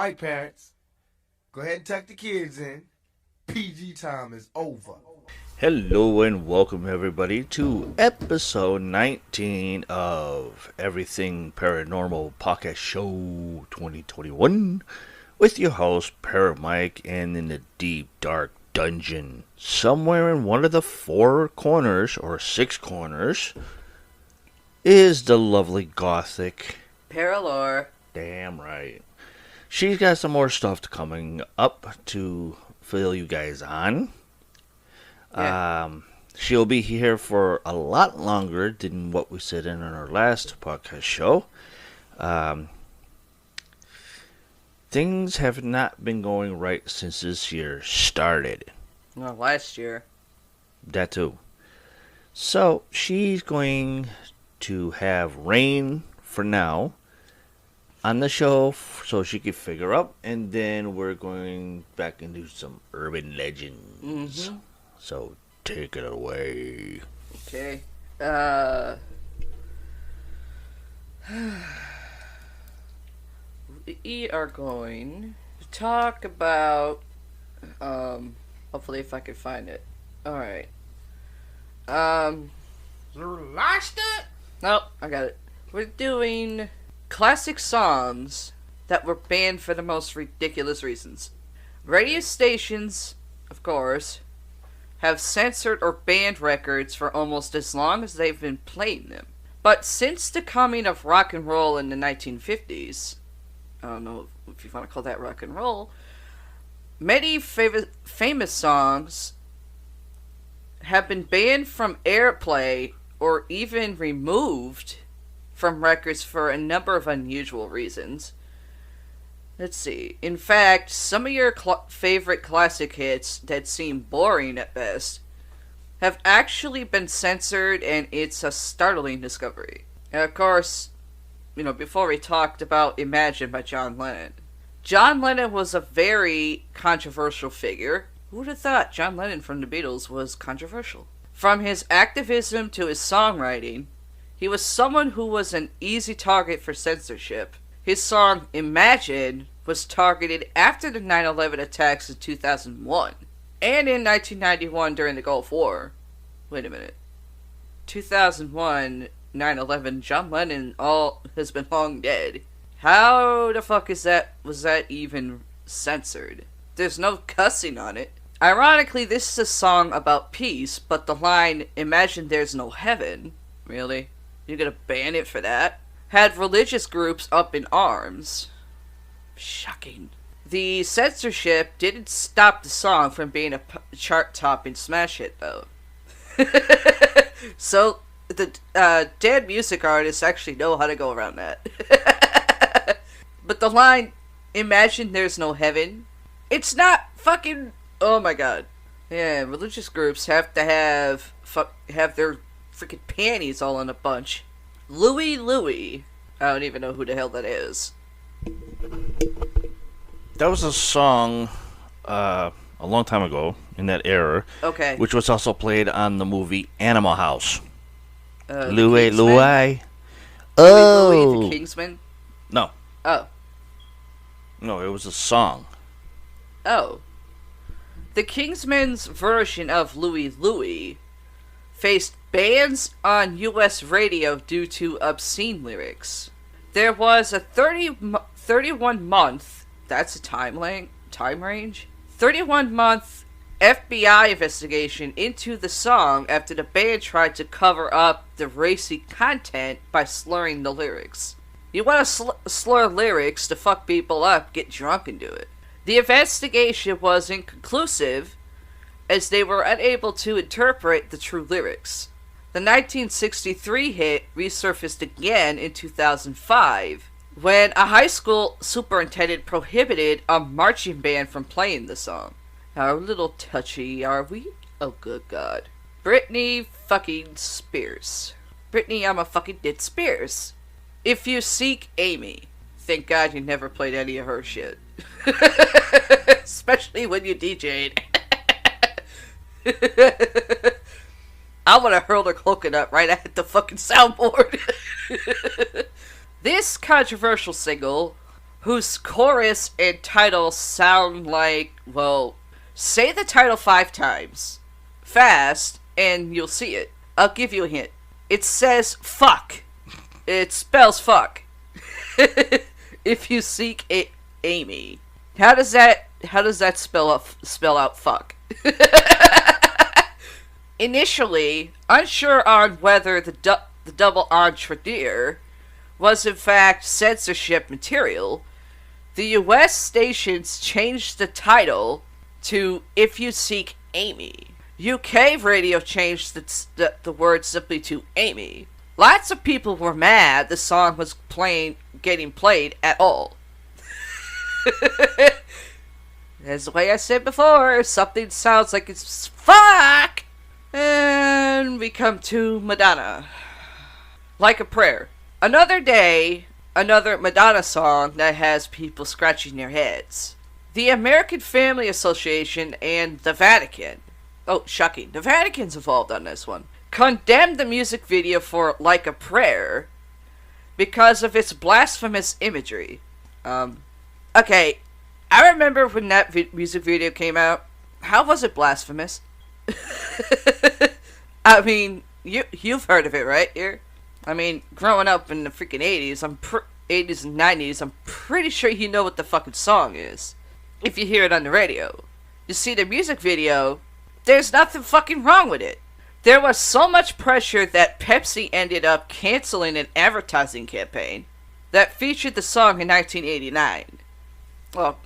right, parents, go ahead and tuck the kids in. PG time is over. Hello and welcome everybody to episode 19 of Everything Paranormal Podcast Show 2021 with your host Paramike, and in the deep dark dungeon somewhere in one of the four corners or six corners is the lovely Gothic Paralore. Damn right. She's got some more stuff coming up to fill you guys on. Yeah. She'll be here for a lot longer than what we said in our last podcast show. Things have not been going right since this year started. Well, last year. That too. So she's going to have Rain for now on the show so she can figure up, and then we're going back into some urban legends. Mm-hmm. So take it away. Okay. We are going to talk about, hopefully if I can find it. Alright. Lost it? Nope, I got it. We're doing classic songs that were banned for the most ridiculous reasons. Radio stations, of course, have censored or banned records for almost as long as they've been playing them. But since the coming of rock and roll in the 1950s, I don't know if you want to call that rock and roll, many famous songs have been banned from airplay or even removed from records for a number of unusual reasons. Let's see. In fact, some of your favorite classic hits that seem boring at best have actually been censored, and it's a startling discovery. And of course, before we talked about Imagine by John Lennon. John Lennon was a very controversial figure. Who would have thought John Lennon from the Beatles was controversial? From his activism to his songwriting, he was someone who was an easy target for censorship. His song Imagine was targeted after the 9/11 attacks in 2001 and in 1991 during the Gulf War. Wait a minute. 2001, 9/11, John Lennon has been long dead. How the fuck was that even censored? There's no cussing on it. Ironically, this is a song about peace, but the line, Imagine there's no heaven, really? You're gonna ban it for that? Had religious groups up in arms. Shocking. The censorship didn't stop the song from being a chart-topping smash hit, though. So, the dead music artists actually know how to go around that. But the line, Imagine there's no heaven, it's not fucking... Oh my god. Yeah, religious groups have to have their freaking panties all in a bunch. Louie Louie. I don't even know who the hell that is. That was a song a long time ago in that era. Okay. Which was also played on the movie Animal House. Louie Louie. Oh. Louie the Kingsman? No. Oh. No, it was a song. Oh. The Kingsmen's version of Louie Louie faced bans on U.S. radio due to obscene lyrics. There was a 31-month, that's a time range, 31-month FBI investigation into the song after the band tried to cover up the racy content by slurring the lyrics. You want to slur lyrics to fuck people up, get drunk and do it. The investigation was inconclusive, as they were unable to interpret the true lyrics. The 1963 hit resurfaced again in 2005, when a high school superintendent prohibited a marching band from playing the song. How little touchy are we? Oh good god. Britney fucking Spears. Britney, I'm a fucking dead Spears. If you seek Amy, thank god you never played any of her shit. Especially when you DJ'd. I would have hurled a coconut right at the fucking soundboard. This controversial single whose chorus and title sound like, well, say the title 5 times fast and you'll see it. I'll give you a hint. It says fuck. It spells fuck. If you seek Amy. How does that spell out fuck? Initially, unsure on whether the double entendre was in fact censorship material, the US stations changed the title to If You Seek Amy. UK radio changed the word simply to Amy. Lots of people were mad the song was getting played at all. As the way I said before, if something sounds like it's fuck, and we come to Madonna. Like a Prayer. Another day, another Madonna song that has people scratching their heads. The American Family Association and the Vatican, oh, shocking, the Vatican's involved on this one, condemned the music video for Like a Prayer because of its blasphemous imagery. Okay, I remember when that music video came out. How was it blasphemous? I mean, you've heard of it, right? Here, I mean, growing up in the freaking 80s, 80s and 90s, I'm pretty sure you know what the fucking song is. If you hear it on the radio. You see, the music video, there's nothing fucking wrong with it. There was so much pressure that Pepsi ended up canceling an advertising campaign that featured the song in 1989. Well,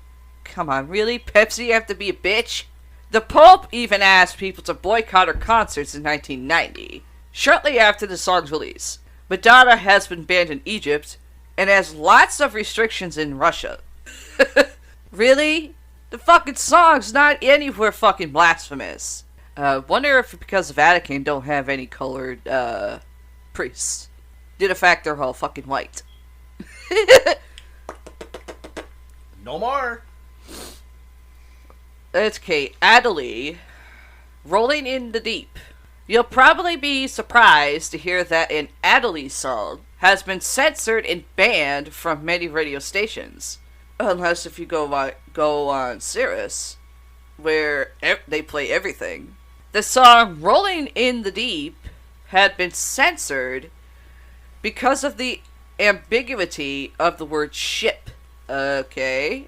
come on, really? Pepsi have to be a bitch? The Pope even asked people to boycott her concerts in 1990, shortly after the song's release. Madonna has been banned in Egypt, and has lots of restrictions in Russia. Really? The fucking song's not anywhere fucking blasphemous. Wonder if because the Vatican don't have any colored, priests. Due to the fact they're all fucking white. No more. It's okay. Adelie, Rolling in the Deep. You'll probably be surprised to hear that an Adelie song has been censored and banned from many radio stations. Unless if you go on Sirius, where they play everything. The song Rolling in the Deep had been censored because of the ambiguity of the word ship. Okay.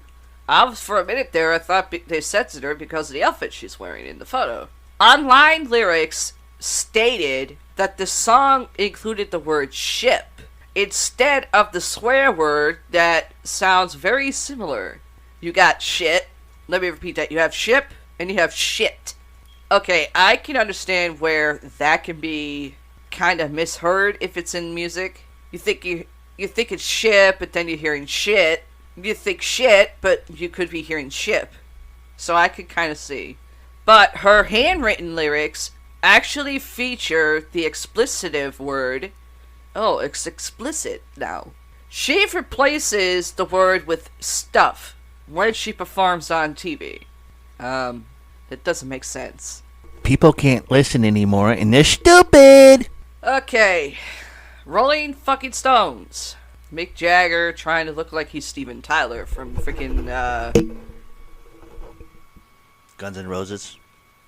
For a minute there, I thought they censored her because of the outfit she's wearing in the photo. Online lyrics stated that the song included the word ship instead of the swear word that sounds very similar. You got shit. Let me repeat that. You have ship and you have shit. Okay, I can understand where that can be kind of misheard if it's in music. You think it's ship, but then you're hearing shit. You think shit, but you could be hearing ship. So I could kind of see. But her handwritten lyrics actually feature the explicitive word. Oh, it's explicit now. She replaces the word with stuff when she performs on TV. That doesn't make sense. People can't listen anymore, and they're stupid. Okay, Rolling fucking Stones. Mick Jagger trying to look like he's Steven Tyler from freaking, Guns N' Roses?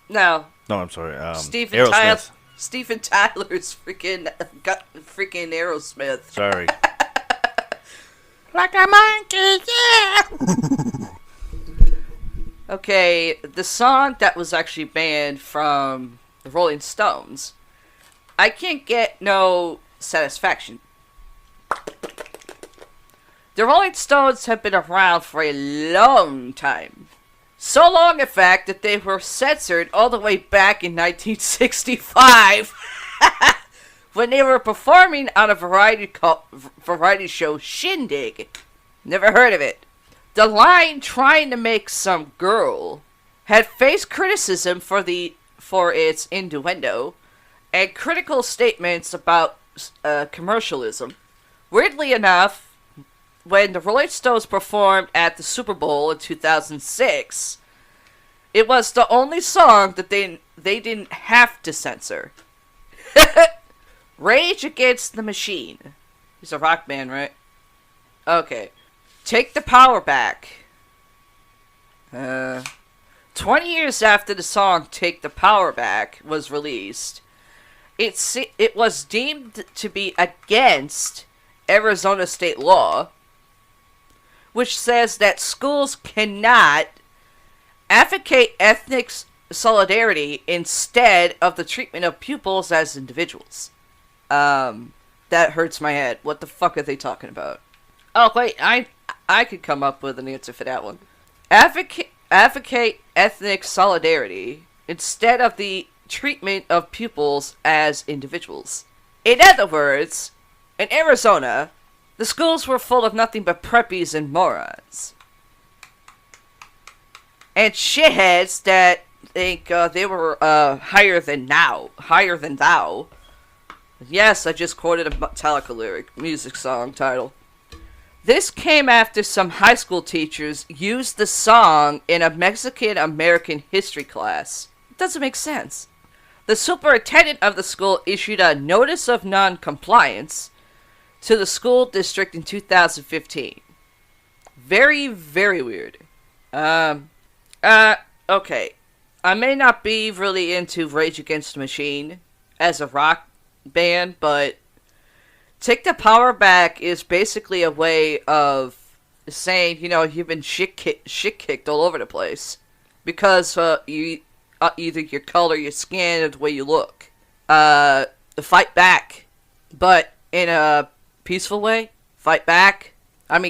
No. No, I'm sorry. Steven Aerosmith. Steven Tyler's freaking Aerosmith. Sorry. Like a monkey, yeah! Okay, the song that was actually banned from the Rolling Stones, I can't get no satisfaction. The Rolling Stones have been around for a long time. So long, in fact, that they were censored all the way back in 1965 when they were performing on a variety show Shindig. Never heard of it. The line "trying to make some girl" had faced criticism for its innuendo and critical statements about commercialism. Weirdly enough, when the Rolling Stones performed at the Super Bowl in 2006, it was the only song that they didn't have to censor. Rage Against the Machine. He's a rock band, right? Okay. Take the Power Back. 20 years after the song Take the Power Back was released, it was deemed to be against Arizona state law, which says that schools cannot advocate ethnic solidarity instead of the treatment of pupils as individuals. That hurts my head. What the fuck are they talking about? Oh, wait, I could come up with an answer for that one. Advocate ethnic solidarity instead of the treatment of pupils as individuals. In other words, in Arizona, the schools were full of nothing but preppies and morons. And shitheads that think they were higher than thou. Yes, I just quoted a Metallica lyric, music song title. This came after some high school teachers used the song in a Mexican-American history class. It doesn't make sense. The superintendent of the school issued a notice of non-compliance to the school district in 2015. Very, very weird. Okay. I may not be really into Rage Against the Machine as a rock band, but Take the Power Back is basically a way of saying, you've been shit kicked all over the place because you either your color, your skin, or the way you look. Fight back, but in a peaceful way. Fight back.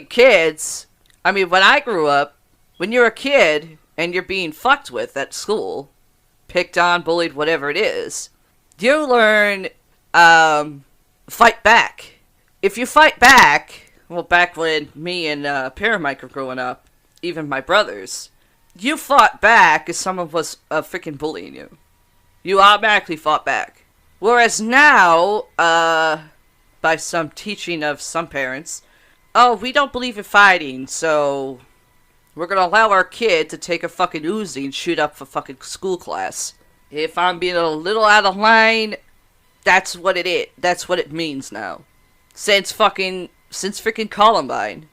Kids. When I grew up, when you're a kid and you're being fucked with at school, picked on, bullied, whatever it is, you learn fight back. If you fight back, well, back when me and Paramike were growing up, even my brothers, you fought back if someone was freaking bullying you. You automatically fought back. Whereas now, by some teaching of some parents, we don't believe in fighting, so we're gonna allow our kid to take a fucking Uzi and shoot up a fucking school class. If I'm being a little out of line, that's what it is. That's what it means now. Since freaking Columbine.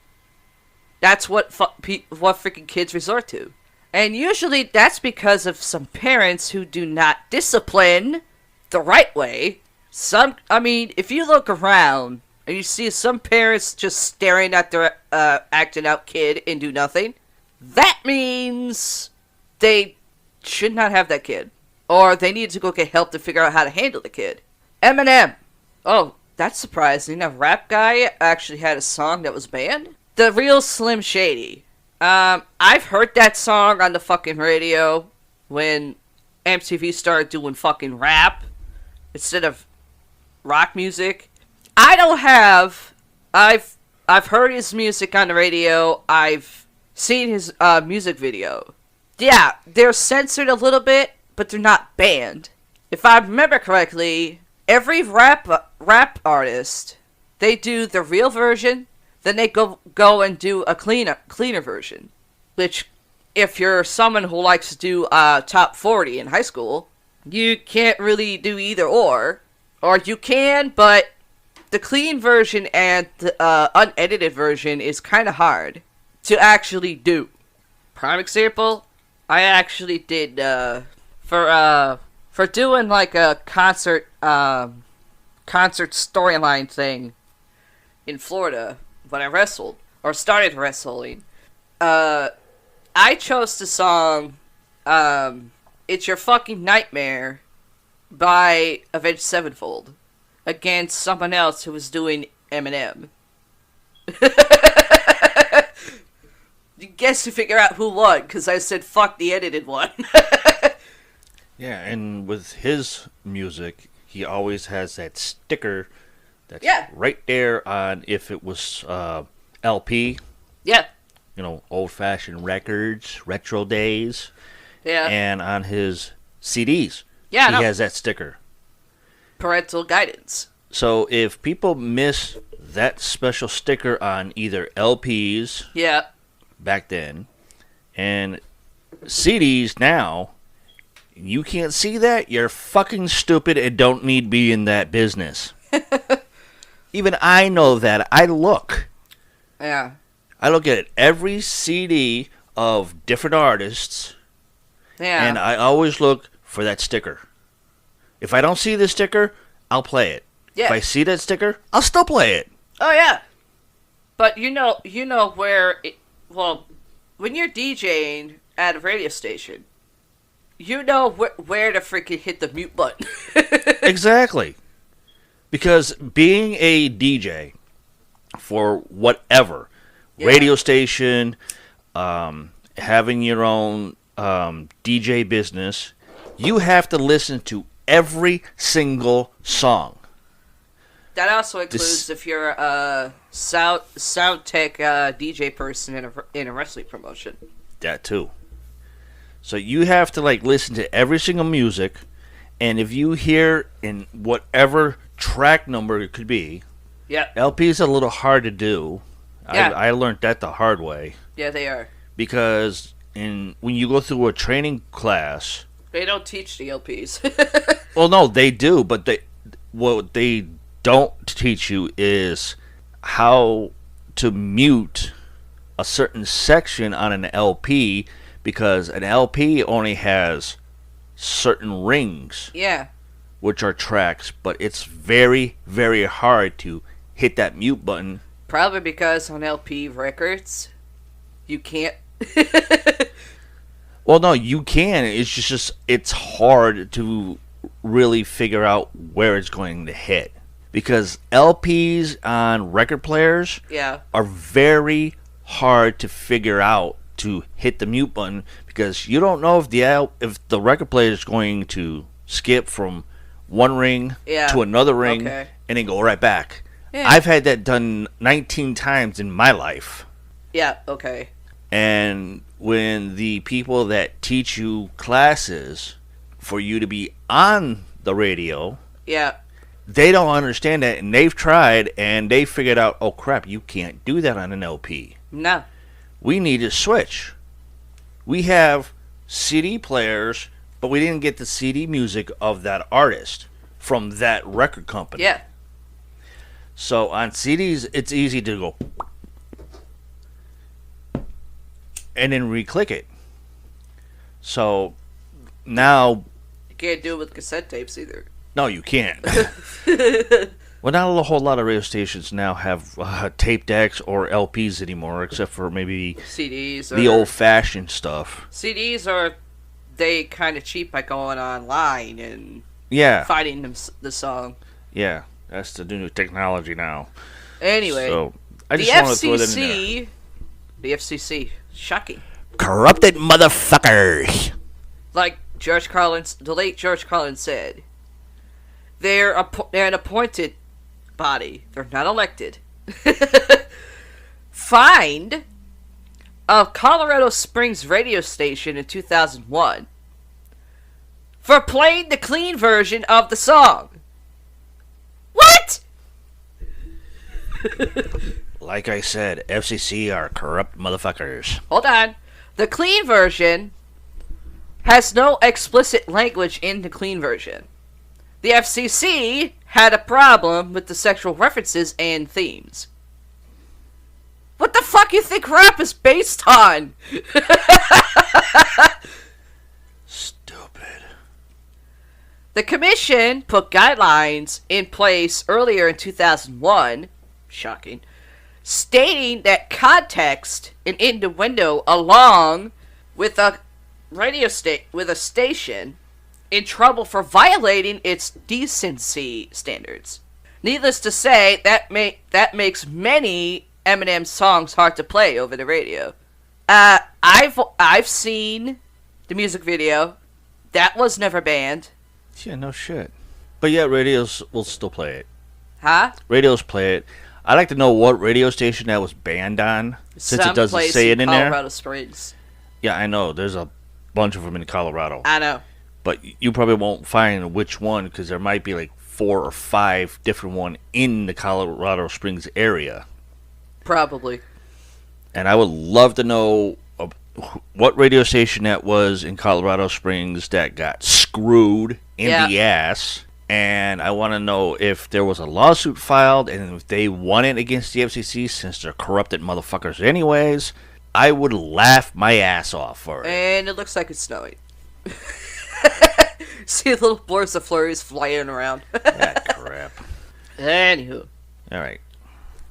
That's what freaking kids resort to. And usually that's because of some parents who do not discipline the right way. If you look around and you see some parents just staring at their acting out kid and do nothing, that means they should not have that kid. Or they need to go get help to figure out how to handle the kid. Eminem. Oh, that's surprising. A rap guy actually had a song that was banned? The Real Slim Shady. I've heard that song on the fucking radio when MTV started doing fucking rap instead of rock music. I've heard his music on the radio. I've seen his music video. Yeah, they're censored a little bit, but they're not banned. If I remember correctly, every rap artist, they do the real version, then they go and do a cleaner version. Which, if you're someone who likes to do top 40 in high school, you can't really do either or you can, but the clean version and the unedited version is kind of hard to actually do. Prime example, I actually did for doing like a concert storyline thing in Florida when I wrestled or started wrestling. I chose the song "It's Your Fucking Nightmare" by Avenged Sevenfold against someone else who was doing Eminem. You guess to figure out who won, because I said fuck the edited one. Yeah, and with his music, he always has that sticker that's right there on if it was LP. Yeah. Old-fashioned records, retro days. Yeah. And on his CDs, he has that sticker. Parental guidance. So if people miss that special sticker on either LPs back then and CDs now, you can't see that, you're fucking stupid and don't need be in that business. Even I know that. I look. Yeah. I look at every CD of different artists, and I always look for that sticker. If I don't see the sticker, I'll play it. Yeah. If I see that sticker, I'll still play it. Oh yeah. But you know where when you're DJing at a radio station, you know where to freaking hit the mute button. Exactly. Because being a DJ for whatever, radio station, having your own DJ business, you have to listen to every single song. That also includes if you're a sound tech DJ person in a wrestling promotion. That too. So you have to listen to every single music, and if you hear in whatever track number it could be, LP is a little hard to do. Yeah. I learned that the hard way. Yeah, they are. Because when you go through a training class, they don't teach the LPs. Well, no, they do, but what they don't teach you is how to mute a certain section on an LP, because an LP only has certain rings. Yeah. Which are tracks, but it's very, very hard to hit that mute button. Probably because on LP records, you can't. Well, no, you can. It's just it's hard to really figure out where it's going to hit. Because LPs on record players are very hard to figure out to hit the mute button, because you don't know if the record player is going to skip from one ring to another ring and then go right back. Yeah. I've had that done 19 times in my life. Yeah, okay. And when the people that teach you classes for you to be on the radio, they don't understand that, and they've tried, and they figured out, oh crap, you can't do that on an LP. No. We need to switch. We have CD players, but we didn't get the CD music of that artist from that record company. Yeah. So on CDs, it's easy to go and then re-click it. So now you can't do it with cassette tapes either. No, you can't. Well, not a whole lot of radio stations now have tape decks or LPs anymore, except for maybe CDs. The old-fashioned stuff. CDs are kind of cheap by going online and finding the song. Yeah, that's the new technology now. Anyway, so I just want to throw that in there. The FCC, shocking. Corrupted motherfuckers. Like the late George Carlin said, they're an appointed body. They're not elected. Fined a Colorado Springs radio station in 2001 for playing the clean version of the song. What? Like I said, FCC are corrupt motherfuckers. Hold on. The clean version has no explicit language in the clean version. The FCC had a problem with the sexual references and themes. What the fuck you think rap is based on? Stupid. The commission put guidelines in place earlier in 2001, shocking, stating that context and innuendo along with a station in trouble for violating its decency standards. Needless to say, that makes many Eminem songs hard to play over the radio. I've seen the music video. That was never banned. Yeah, no shit. But yeah, radios will still play it. Huh? Radios play it. I'd like to know what radio station that was banned on, since it doesn't say it in there. Colorado Springs. Yeah, I know. There's a bunch of them in Colorado. I know. But you probably won't find which one, because there might be 4 or 5 different one in the Colorado Springs area. Probably. And I would love to know what radio station that was in Colorado Springs that got screwed in the ass And I want to know if there was a lawsuit filed and if they won it against the FCC, since they're corrupted motherfuckers anyways. I would laugh my ass off for it. And it looks like it's snowing. See little blurs of flurries flying around. That crap. Anywho. Alright.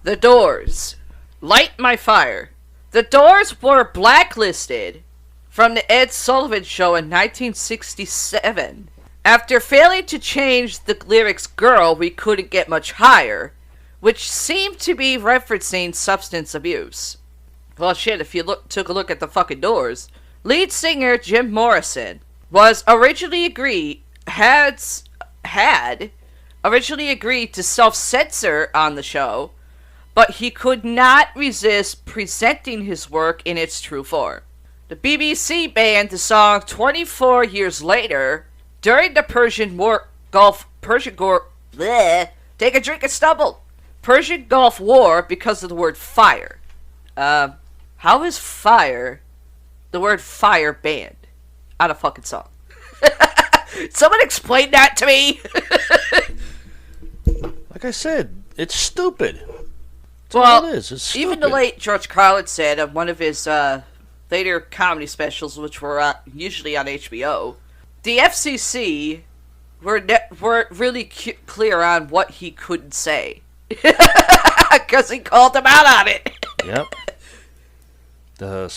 The Doors. Light My Fire. The Doors were blacklisted from the Ed Sullivan Show in 1967. After failing to change the lyrics "Girl, we couldn't get much higher," which seemed to be referencing substance abuse. Well, shit, if you took a look at the fucking Doors, lead singer Jim Morrison was originally had originally agreed to self-censor on the show, but he could not resist presenting his work in its true form. The BBC banned the song 24 years later during the Persian Gulf War because of the word fire. How is fire, the word fire, banned on a fucking song? Someone explain that to me. Like I said, it's stupid. That's well, all it is. It's stupid. Even the late George Carlin said on one of his later comedy specials, which were usually on HBO, the FCC weren't really clear on what he couldn't say. Because he called them out on it. Yep. I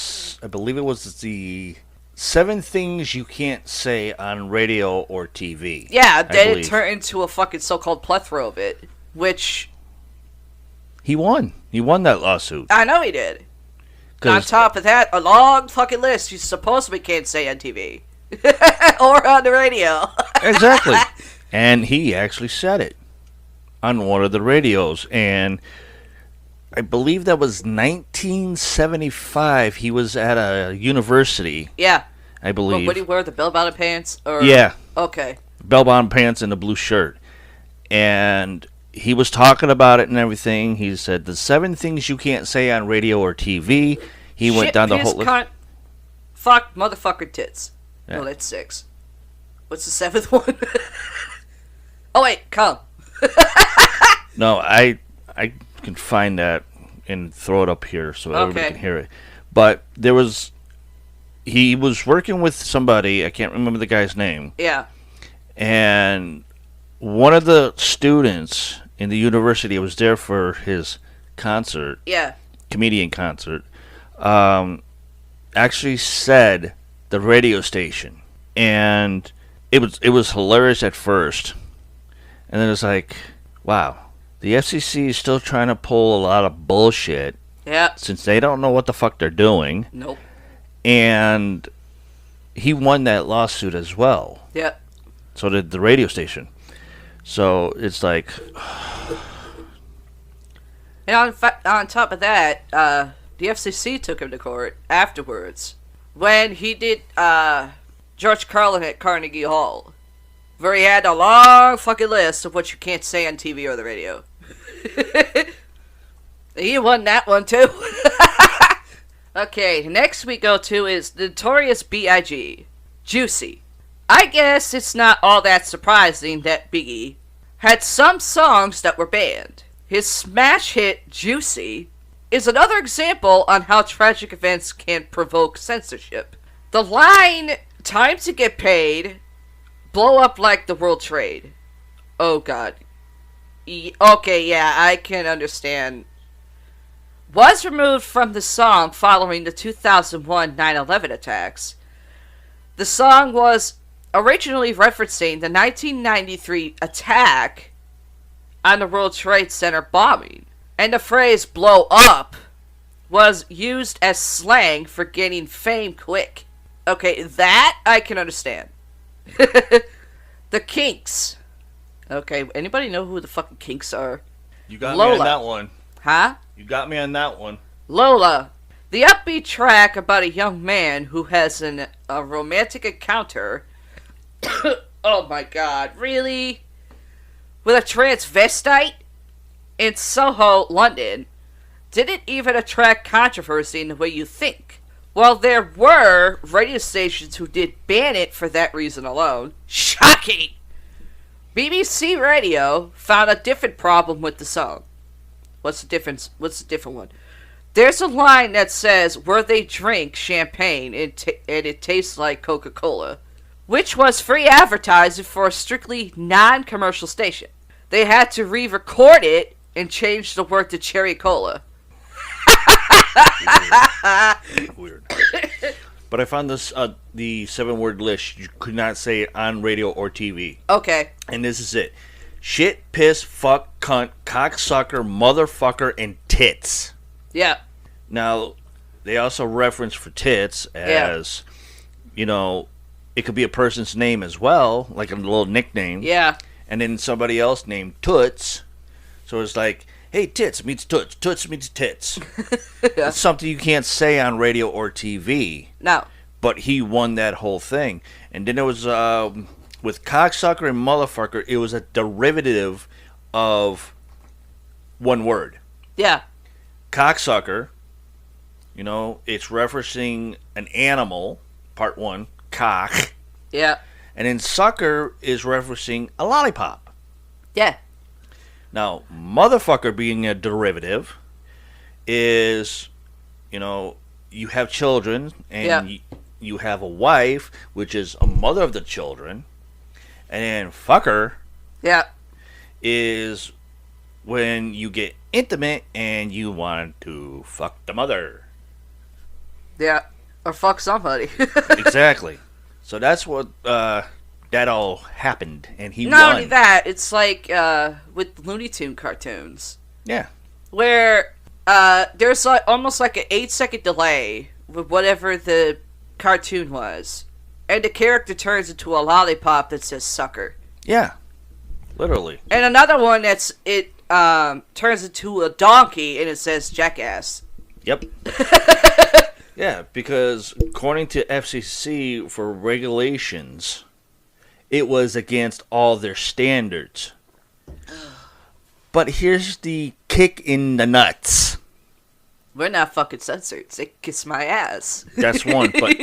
believe it was the 7 things you can't say on radio or TV. Yeah, then it turned into a fucking so-called plethora of it, which... He won. He won that lawsuit. I know he did. On top of that, a long fucking list you supposedly can't say on TV. Or on the radio. Exactly. And he actually said it on one of the radios. And I believe that was 1975. He was at a university. Yeah. I believe. Well, would he wear the bell-bottom pants? Or... Yeah. Okay. Bell-bottom pants and a blue shirt. And he was talking about it and everything. He said, the 7 things you can't say on radio or TV. He went down the whole list. Cunt, fuck, motherfucker, tits. Yeah. No, that's 6. What's the 7th one? Oh, wait, come. No, I can find that and throw it up here so everybody can hear it. But he was working with somebody, I can't remember the guy's name. Yeah. And one of the students in the university was there for his concert. Yeah. Comedian concert. Actually said the radio station. And it was hilarious at first. And then it's like, wow. The FCC is still trying to pull a lot of bullshit. Yeah. Since they don't know what the fuck they're doing. Nope. And he won that lawsuit as well. Yeah. So did the radio station. So it's like... And on top of that, the FCC took him to court afterwards when he did George Carlin at Carnegie Hall, where he had a long fucking list of what you can't say on TV or the radio. He won that one too. Okay, next we go to is the Notorious B.I.G. Juicy. I guess it's not all that surprising that Biggie had some songs that were banned. His smash hit, Juicy, is another example on how tragic events can provoke censorship. The line, time to get paid, blow up like the World Trade. Oh god. Okay, yeah, I can understand. Was removed from the song following the 2001 9/11 attacks. The song was originally referencing the 1993 attack on the World Trade Center bombing, and the phrase blow up was used as slang for getting fame quick. Okay, that I can understand. The Kinks. Okay, anybody know who the fucking Kinks are? You got Lola. me on that one. Huh? You got me on that one. Lola. The upbeat track about a young man who has a romantic encounter. Oh my god, really? With a transvestite? In Soho, London. Didn't even attract controversy in the way you think. Well, there were radio stations who did ban it for that reason alone. Shocking! BBC Radio found a different problem with the song. What's the difference? What's the different one? There's a line that says, where they drink champagne and it tastes like Coca-Cola, which was free advertising for a strictly non-commercial station. They had to re-record it and change the word to cherry cola. Weird. But I found this, the 7-word list. You could not say it on radio or TV. Okay. And this is it. Shit, piss, fuck, cunt, cocksucker, motherfucker, and tits. Yeah. Now, they also reference for tits as, you know, it could be a person's name as well, like a little nickname. Yeah. And then somebody else named Toots. So it's like, hey, tits meets Toots. Toots meets tits. Yeah. It's something you can't say on radio or TV. No. But he won that whole thing. And then it was, with cocksucker and motherfucker, it was a derivative of one word. Yeah. Cocksucker, you know, it's referencing an animal, part one, cock. Yeah. And then sucker is referencing a lollipop. Yeah. Now, motherfucker being a derivative is, you know, you have children and you have a wife, which is a mother of the children. And then fucker is when you get intimate and you want to fuck the mother. Yeah. Or fuck somebody. Exactly. So that's what that all happened, and he Not won. only that, it's like with Looney Tune cartoons. Yeah. Where there's like almost like an 8-second delay with whatever the cartoon was. And the character turns into a lollipop that says sucker. Yeah. Literally. And another one turns into a donkey and it says jackass. Yep. Yeah, because according to FCC for regulations, it was against all their standards. But here's the kick in the nuts. We're not fucking censored. Say kiss my ass. That's one, but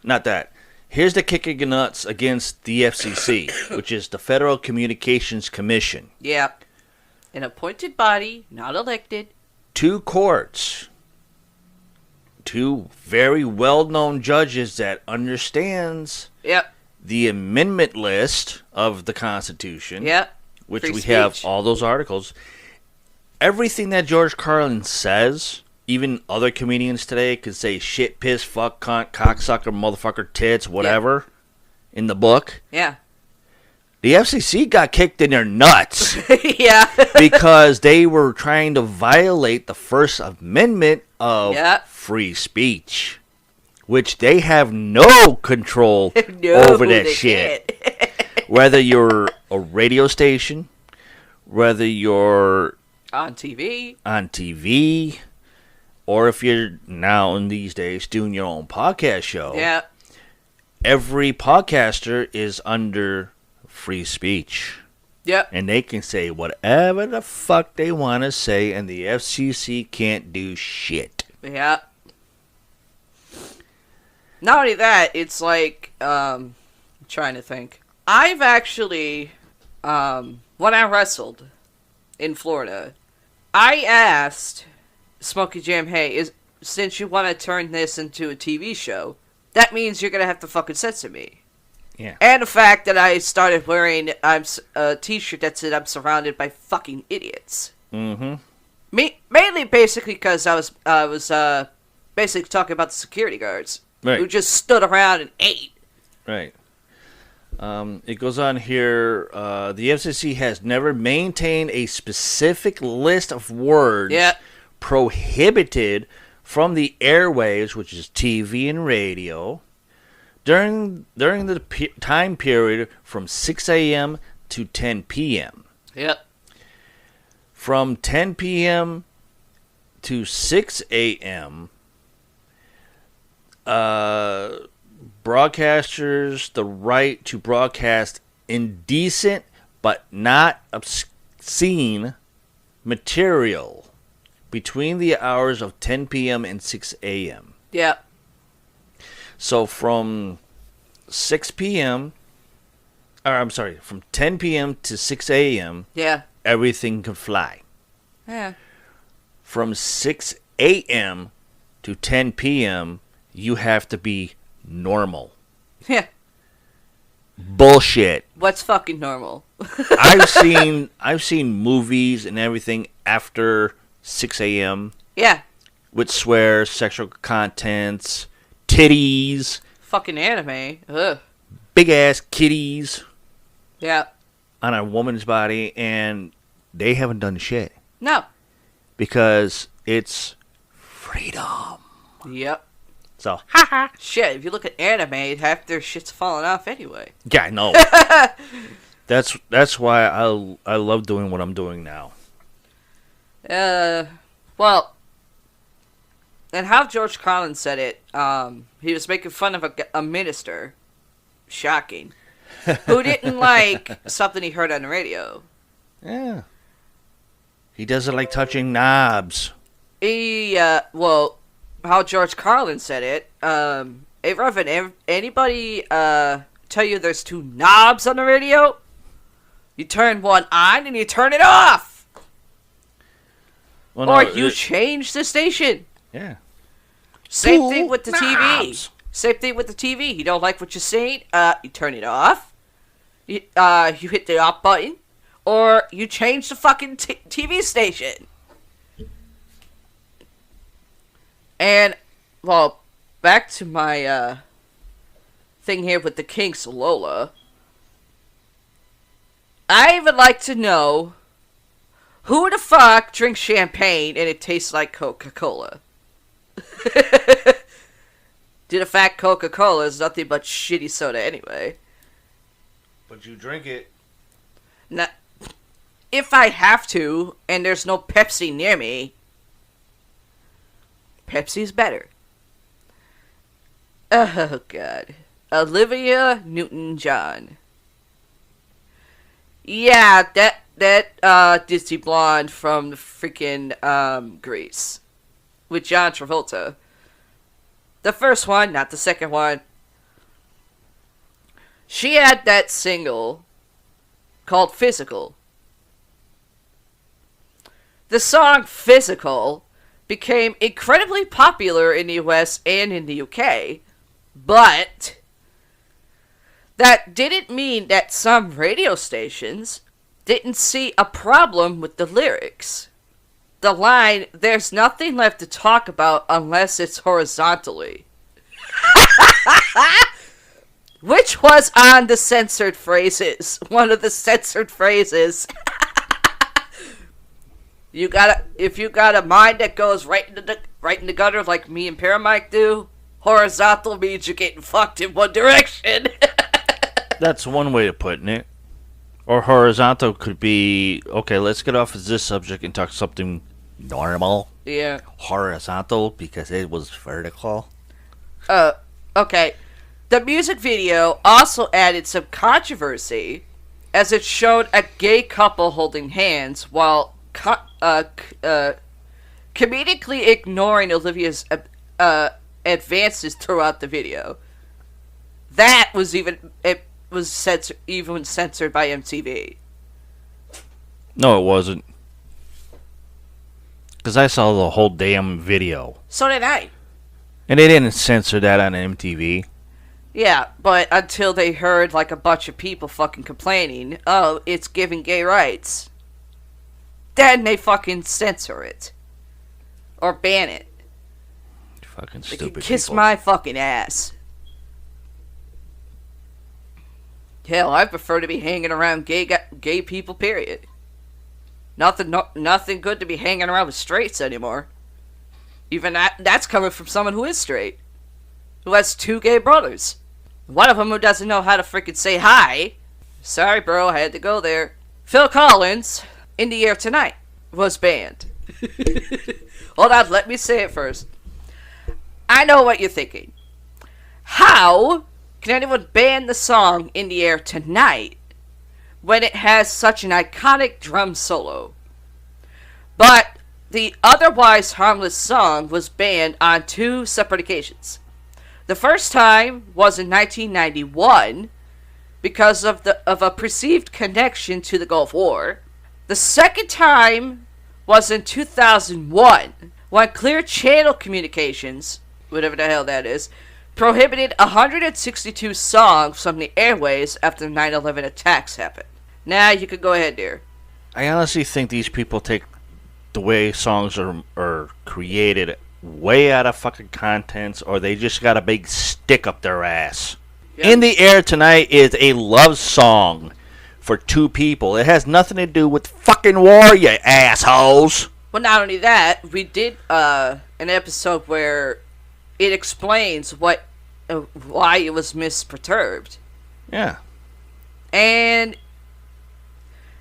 not that. Here's the kick in the nuts against the FCC, which is the Federal Communications Commission. Yeah. An appointed body, not elected. 2 courts. 2 very well-known judges that understands the amendment list of the Constitution. Yep. Which Free we speech. have all those articles. Everything that George Carlin says, even other comedians today could say shit, piss, fuck, cunt, cocksucker, motherfucker, tits, whatever, in the book. Yeah. The FCC got kicked in their nuts. Yeah. Because they were trying to violate the First Amendment of free speech. Which they have no control over that shit. Whether you're a radio station, whether you're on TV, or if you're now in these days doing your own podcast show, every podcaster is under free speech. Yep. And they can say whatever the fuck they want to say, and the FCC can't do shit. Yeah. Not only that, it's like, I'm trying to think. I've actually, when I wrestled in Florida, I asked Smokey Jam, hey, since you want to turn this into a TV show, that means you're going to have to fucking censor me. Yeah. And the fact that I started wearing a t-shirt that said I'm surrounded by fucking idiots. Mm-hmm. Mainly basically because I was basically talking about the security guards. Right. Who just stood around and ate. Right. It goes on here, the FCC has never maintained a specific list of words prohibited from the airwaves, which is TV and radio, during the time period from 6 a.m. to 10 p.m. Yep. From 10 p.m. to 6 a.m., broadcasters the right to broadcast indecent but not obscene material between the hours of 10 p.m. and 6 a.m. Yep. So from 6 p.m. or I'm sorry, from 10 p.m. to 6 a.m., Yeah. everything can fly. Yeah. From 6 a.m. to 10 p.m., you have to be normal. Yeah. Bullshit. What's fucking normal? I've seen movies and everything after 6 a.m. Yeah. with swears, sexual contents, titties, Fucking anime. Ugh. big ass kitties Yeah. on a woman's body, and they haven't done shit No. because it's freedom. Yep. So, Shit, if you look at anime, half their shit's falling off anyway. yeah, no. That's why I love doing what I'm doing now. Well, and how George Carlin said it, he was making fun of a minister, shocking, who didn't like something he heard on the radio. Yeah. He doesn't like touching knobs. Well, how George Carlin said it, hey Reverend, anybody tell you there's two knobs on the radio? You turn one on and you turn it off! Well, Or no, you change the station. Yeah. Same thing with the knobs. TV. Same thing with the TV. You don't like what you're seeing, you turn it off. You hit the off button. Or you change the fucking TV station. And, well, back to my, thing here with the Kinks Lola. I would like to know who the fuck drinks champagne and it tastes like Coca-Cola? Due to fact, Coca-Cola is nothing but shitty soda anyway. But you drink it. Now, if I have to, and there's no Pepsi near me, Pepsi's better. Oh, God. Olivia Newton-John. Yeah, that Disney blonde from the freaking, Grease. With John Travolta. The first one, not the second one. She had that single called Physical. The song Physical became incredibly popular in the US and in the UK, but that didn't mean that some radio stations didn't see a problem with the lyrics. The line, "There's nothing left to talk about unless it's horizontally," which was on the censored phrases. One of the censored phrases. If you got a mind that goes right in the gutter like me and Paramike do, horizontal means you're getting fucked in one direction. That's one way of putting it. Or horizontal could be, okay, let's get off of this subject and talk something normal. Yeah. Horizontal because it was vertical. Okay. The music video also added some controversy as it showed a gay couple holding hands while comedically ignoring Olivia's advances throughout the video. That was censored by MTV. No, it wasn't. Because I saw the whole damn video. So did I. And they didn't censor that on MTV. Yeah, but until they heard like a bunch of people fucking complaining, oh, it's giving gay rights, then they fucking censor it. Or ban it. Fucking They stupid can kiss people. my fucking ass. Hell, I prefer to be hanging around gay people, period. Nothing good to be hanging around with straights anymore. Even that's coming from someone who is straight. Who has two gay brothers. One of them who doesn't know how to freaking say hi. Sorry, bro, I had to go there. Phil Collins, In the Air Tonight, was banned. Hold on, let me say it first. I know what you're thinking. How can anyone ban the song In the Air Tonight when it has such an iconic drum solo? But the otherwise harmless song was banned on two separate occasions. The first time was in 1991 because of a perceived connection to the Gulf War. The second time was in 2001, when Clear Channel Communications, whatever the hell that is, prohibited 162 songs from the airways after the 9/11 attacks happened. Now you could go ahead, dear. I honestly think these people take the way songs are created way out of fucking contents, or they just got a big stick up their ass. Yep. In the Air Tonight is a love song for two people. It has nothing to do with fucking war, you assholes. Well, not only that, we did an episode where it explains why it was misperturbed. Yeah. And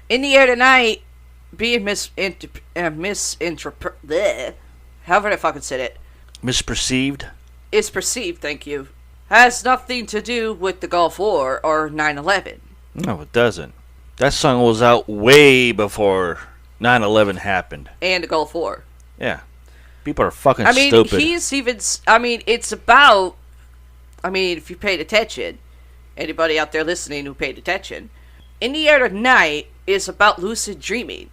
In the Air Tonight being however the fuck I said it. Misperceived? Is perceived, thank you. Has nothing to do with the Gulf War or 9/11. No, it doesn't. That song was out way before 9/11 happened. And the Gulf War. Yeah. People are fucking stupid. stupid. It's about, if you paid attention, anybody out there listening who paid attention, In the Air Tonight is about lucid dreaming.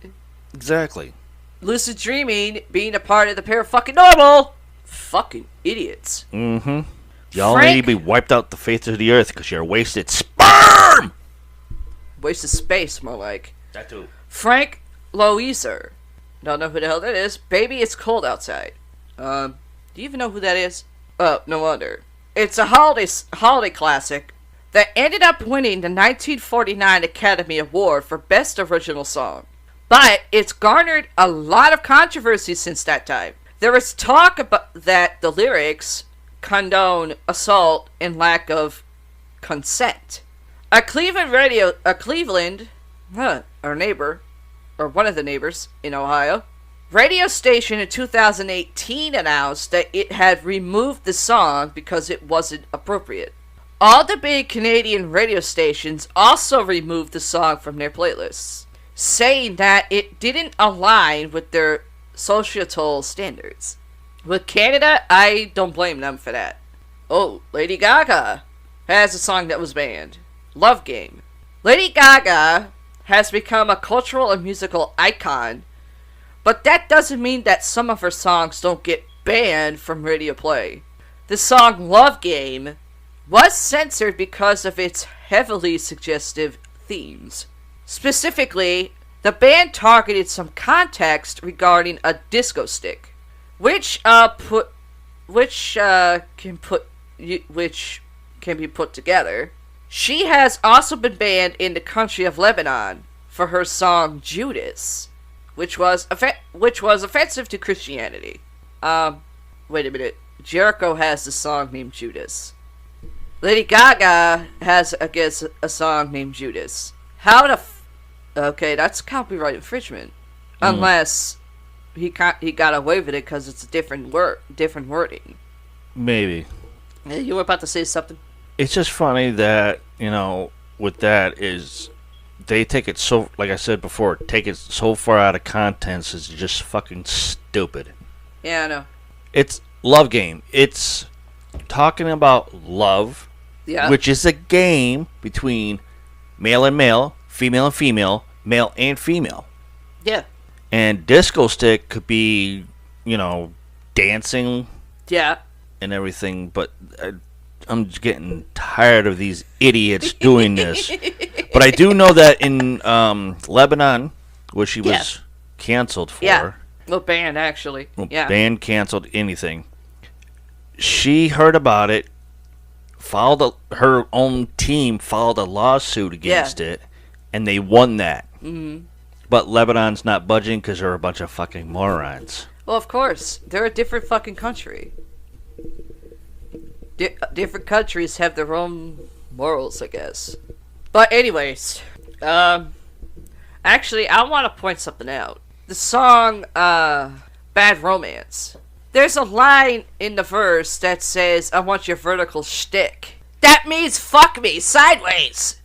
Exactly. Lucid dreaming being a part of the parafucking-normal. Fucking idiots. Mm-hmm. Y'all need to be wiped out the face of the earth because you're wasted sperm! Wasted space, more like. That too. Frank Loiser. Don't know who the hell that is. Baby, It's Cold Outside. Do you even know who that is? Oh, no wonder. It's a holiday classic that ended up winning the 1949 Academy Award for Best Original Song. But it's garnered a lot of controversy since that time. There is talk about that the lyrics condone assault and lack of consent. Our neighbor, or one of the neighbors in Ohio, radio station in 2018 announced that it had removed the song because it wasn't appropriate. All the big Canadian radio stations also removed the song from their playlists, saying that it didn't align with their societal standards. With Canada, I don't blame them for that. Oh, Lady Gaga has a song that was banned. Love Game. Lady Gaga has become a cultural and musical icon, but that doesn't mean that some of her songs don't get banned from radio play. The song Love Game was censored because of its heavily suggestive themes. Specifically, the band targeted some context regarding a disco stick, which can be put together. She has also been banned in the country of Lebanon for her song Judas, which was offensive to Christianity. Wait a minute. Jericho has a song named Judas. Lady Gaga has, I guess, a song named Judas. Okay, that's copyright infringement. Unless he got away with it because it's a different wording. Maybe. You were about to say something? It's just funny that, with that is they take it so, like I said before, take it so far out of context is just fucking stupid. Yeah, I know. It's Love Game. It's talking about love, which is a game between male and male, female and female, male and female. Yeah. And disco stick could be, dancing. Yeah. And everything, but I'm just getting tired of these idiots doing this. But I do know that in Lebanon, where she was canceled for. Yeah. Well, banned, actually. Banned, canceled, anything. She heard about it, her own team filed a lawsuit against it, and they won that. Mm-hmm. But Lebanon's not budging because they're a bunch of fucking morons. Well, of course. They're a different fucking country. Different countries have their own morals, I guess. But anyways, actually, I want to point something out. The song, Bad Romance. There's a line in the verse that says, I want your vertical shtick. That means fuck me sideways.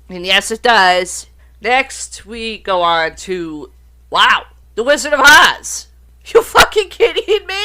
And yes, it does. Next, we go on to, wow, The Wizard of Oz. You fucking kidding me?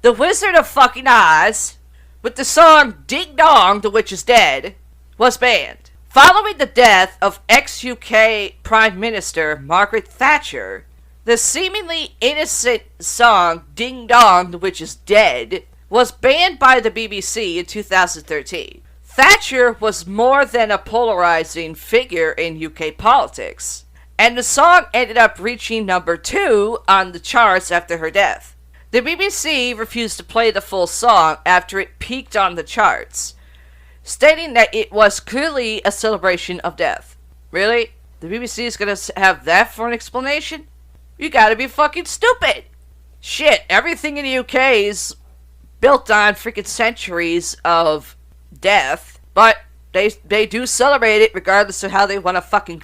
The Wizard of fucking Oz, with the song Ding Dong, the Witch is Dead, was banned. Following the death of ex-UK Prime Minister Margaret Thatcher, the seemingly innocent song Ding Dong, the Witch is Dead, was banned by the BBC in 2013. Thatcher was more than a polarizing figure in UK politics, and the song ended up reaching number 2 on the charts after her death. The BBC refused to play the full song after it peaked on the charts, stating that it was clearly a celebration of death. Really? The BBC is gonna have that for an explanation? You gotta be fucking stupid! Shit, everything in the UK is built on freaking centuries of death, but they do celebrate it regardless of how they want to fucking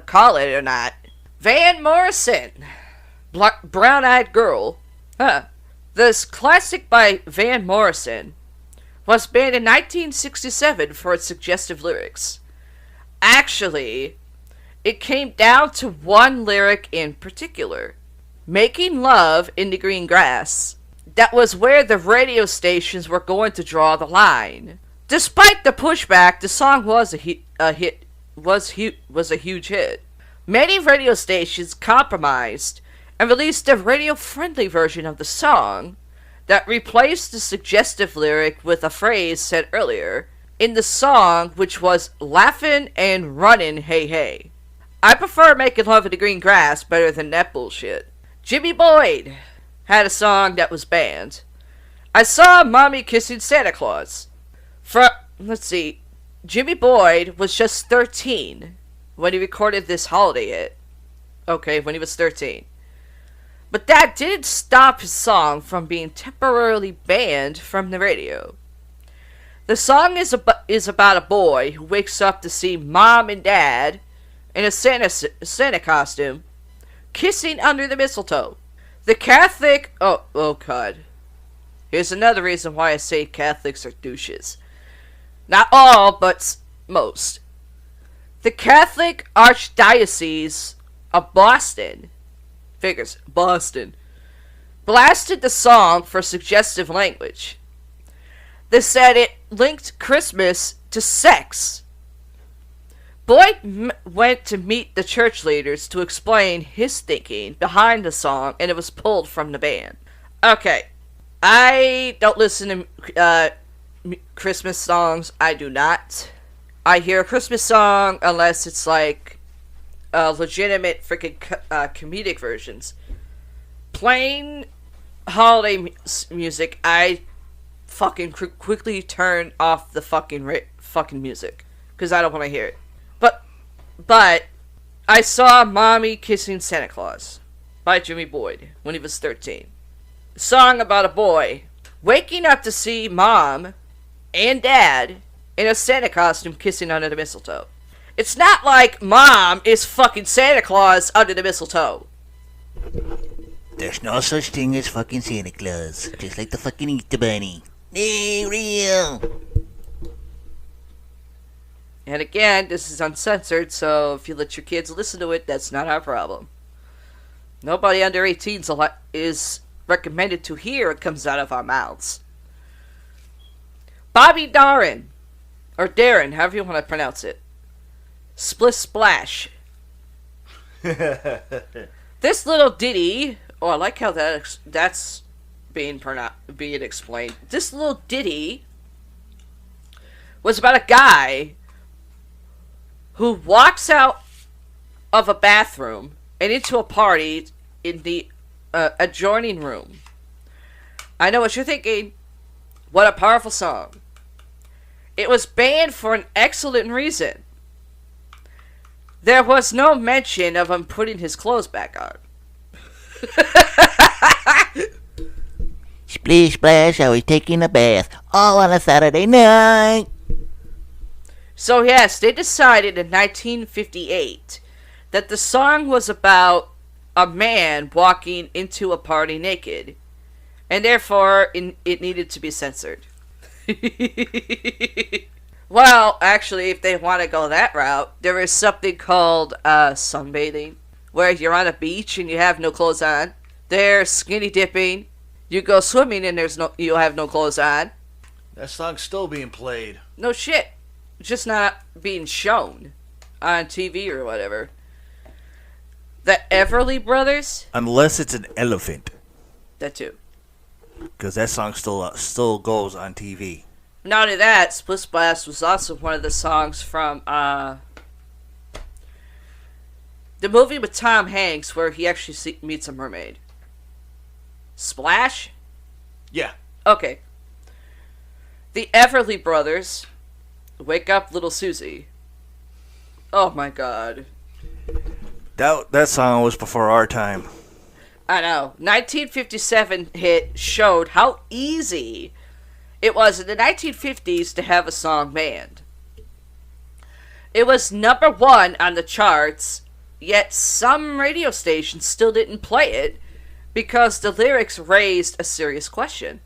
call it or not. Van Morrison, Brown-Eyed Girl. This classic by Van Morrison was banned in 1967 for its suggestive lyrics. Actually, it came down to one lyric in particular. Making love in the green grass. That was where the radio stations were going to draw the line. Despite the pushback, the song was a huge hit. Many radio stations compromised and released a radio-friendly version of the song that replaced the suggestive lyric with a phrase said earlier in the song, which was "Laughin' and runnin' hey hey." I prefer Making Love in the Green Grass better than that bullshit. Jimmy Boyd had a song that was banned. I Saw Mommy Kissing Santa Claus. Let's see, Jimmy Boyd was just 13 when he recorded this holiday hit. Okay, when he was 13. But that didn't stop his song from being temporarily banned from the radio. The song is about a boy who wakes up to see mom and dad in a Santa costume kissing under the mistletoe. The Catholic... Oh God. Here's another reason why I say Catholics are douches. Not all, but most. The Catholic Archdiocese of Boston, blasted the song for suggestive language. They said it linked Christmas to sex. Boyd went to meet the church leaders to explain his thinking behind the song, and it was pulled from the band. Okay, I don't listen to Christmas songs. I do not. I hear a Christmas song unless it's like legitimate freaking comedic versions. Plain holiday music, I fucking quickly turn off the fucking music because I don't want to hear it. But I Saw Mommy Kissing Santa Claus by Jimmy Boyd when he was 13. A song about a boy waking up to see mom and dad in a Santa costume kissing under the mistletoe. It's not like mom is fucking Santa Claus under the mistletoe. There's no such thing as fucking Santa Claus. Just like the fucking Easter Bunny. Nay, real. And again, this is uncensored, so if you let your kids listen to it, that's not our problem. Nobody under 18 is recommended to hear what comes out of our mouths. Bobby Darin, or Darren, however you want to pronounce it. Splish Splash. This little ditty, I like how that's being explained. This little ditty was about a guy who walks out of a bathroom and into a party in the adjoining room. I know what you're thinking. What a powerful song. It was banned for an excellent reason. There was no mention of him putting his clothes back on. Splish splash, I was taking a bath. All on a Saturday night. So yes, they decided in 1958 that the song was about a man walking into a party naked, and therefore it needed to be censored. Well, actually, if they want to go that route, there is something called sunbathing, where you're on a beach and you have no clothes on. There's skinny dipping. You go swimming and you have no clothes on. That song's still being played. No shit. just not being shown on TV or whatever. The Everly Brothers? Unless it's an elephant. That too. Because that song still goes on TV. Not only that, Split Splash was also one of the songs from the movie with Tom Hanks where he actually meets a mermaid. Splash? Yeah. Okay. The Everly Brothers, Wake Up Little Susie. Oh my god. That song was before our time. I know. 1957 hit showed how easy it was in the 1950s to have a song banned. It was number 1 on the charts, yet some radio stations still didn't play it because the lyrics raised a serious question,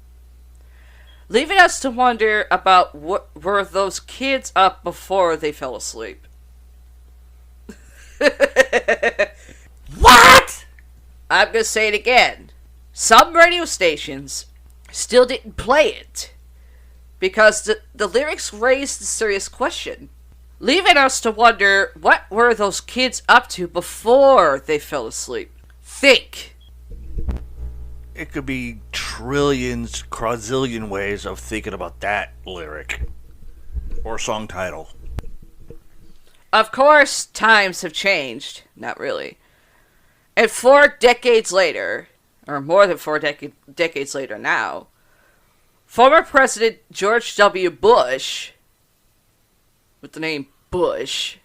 leaving us to wonder about what were those kids up before they fell asleep. What? I'm gonna say it again. Some radio stations still didn't play it because the lyrics raised a serious question, leaving us to wonder what were those kids up to before they fell asleep. Think. It could be trillions, quadrillion ways of thinking about that lyric or song title. Of course, times have changed. Not really. And 4 decades later, or more than 4 decades later now, former President George W. Bush, with the name Bush,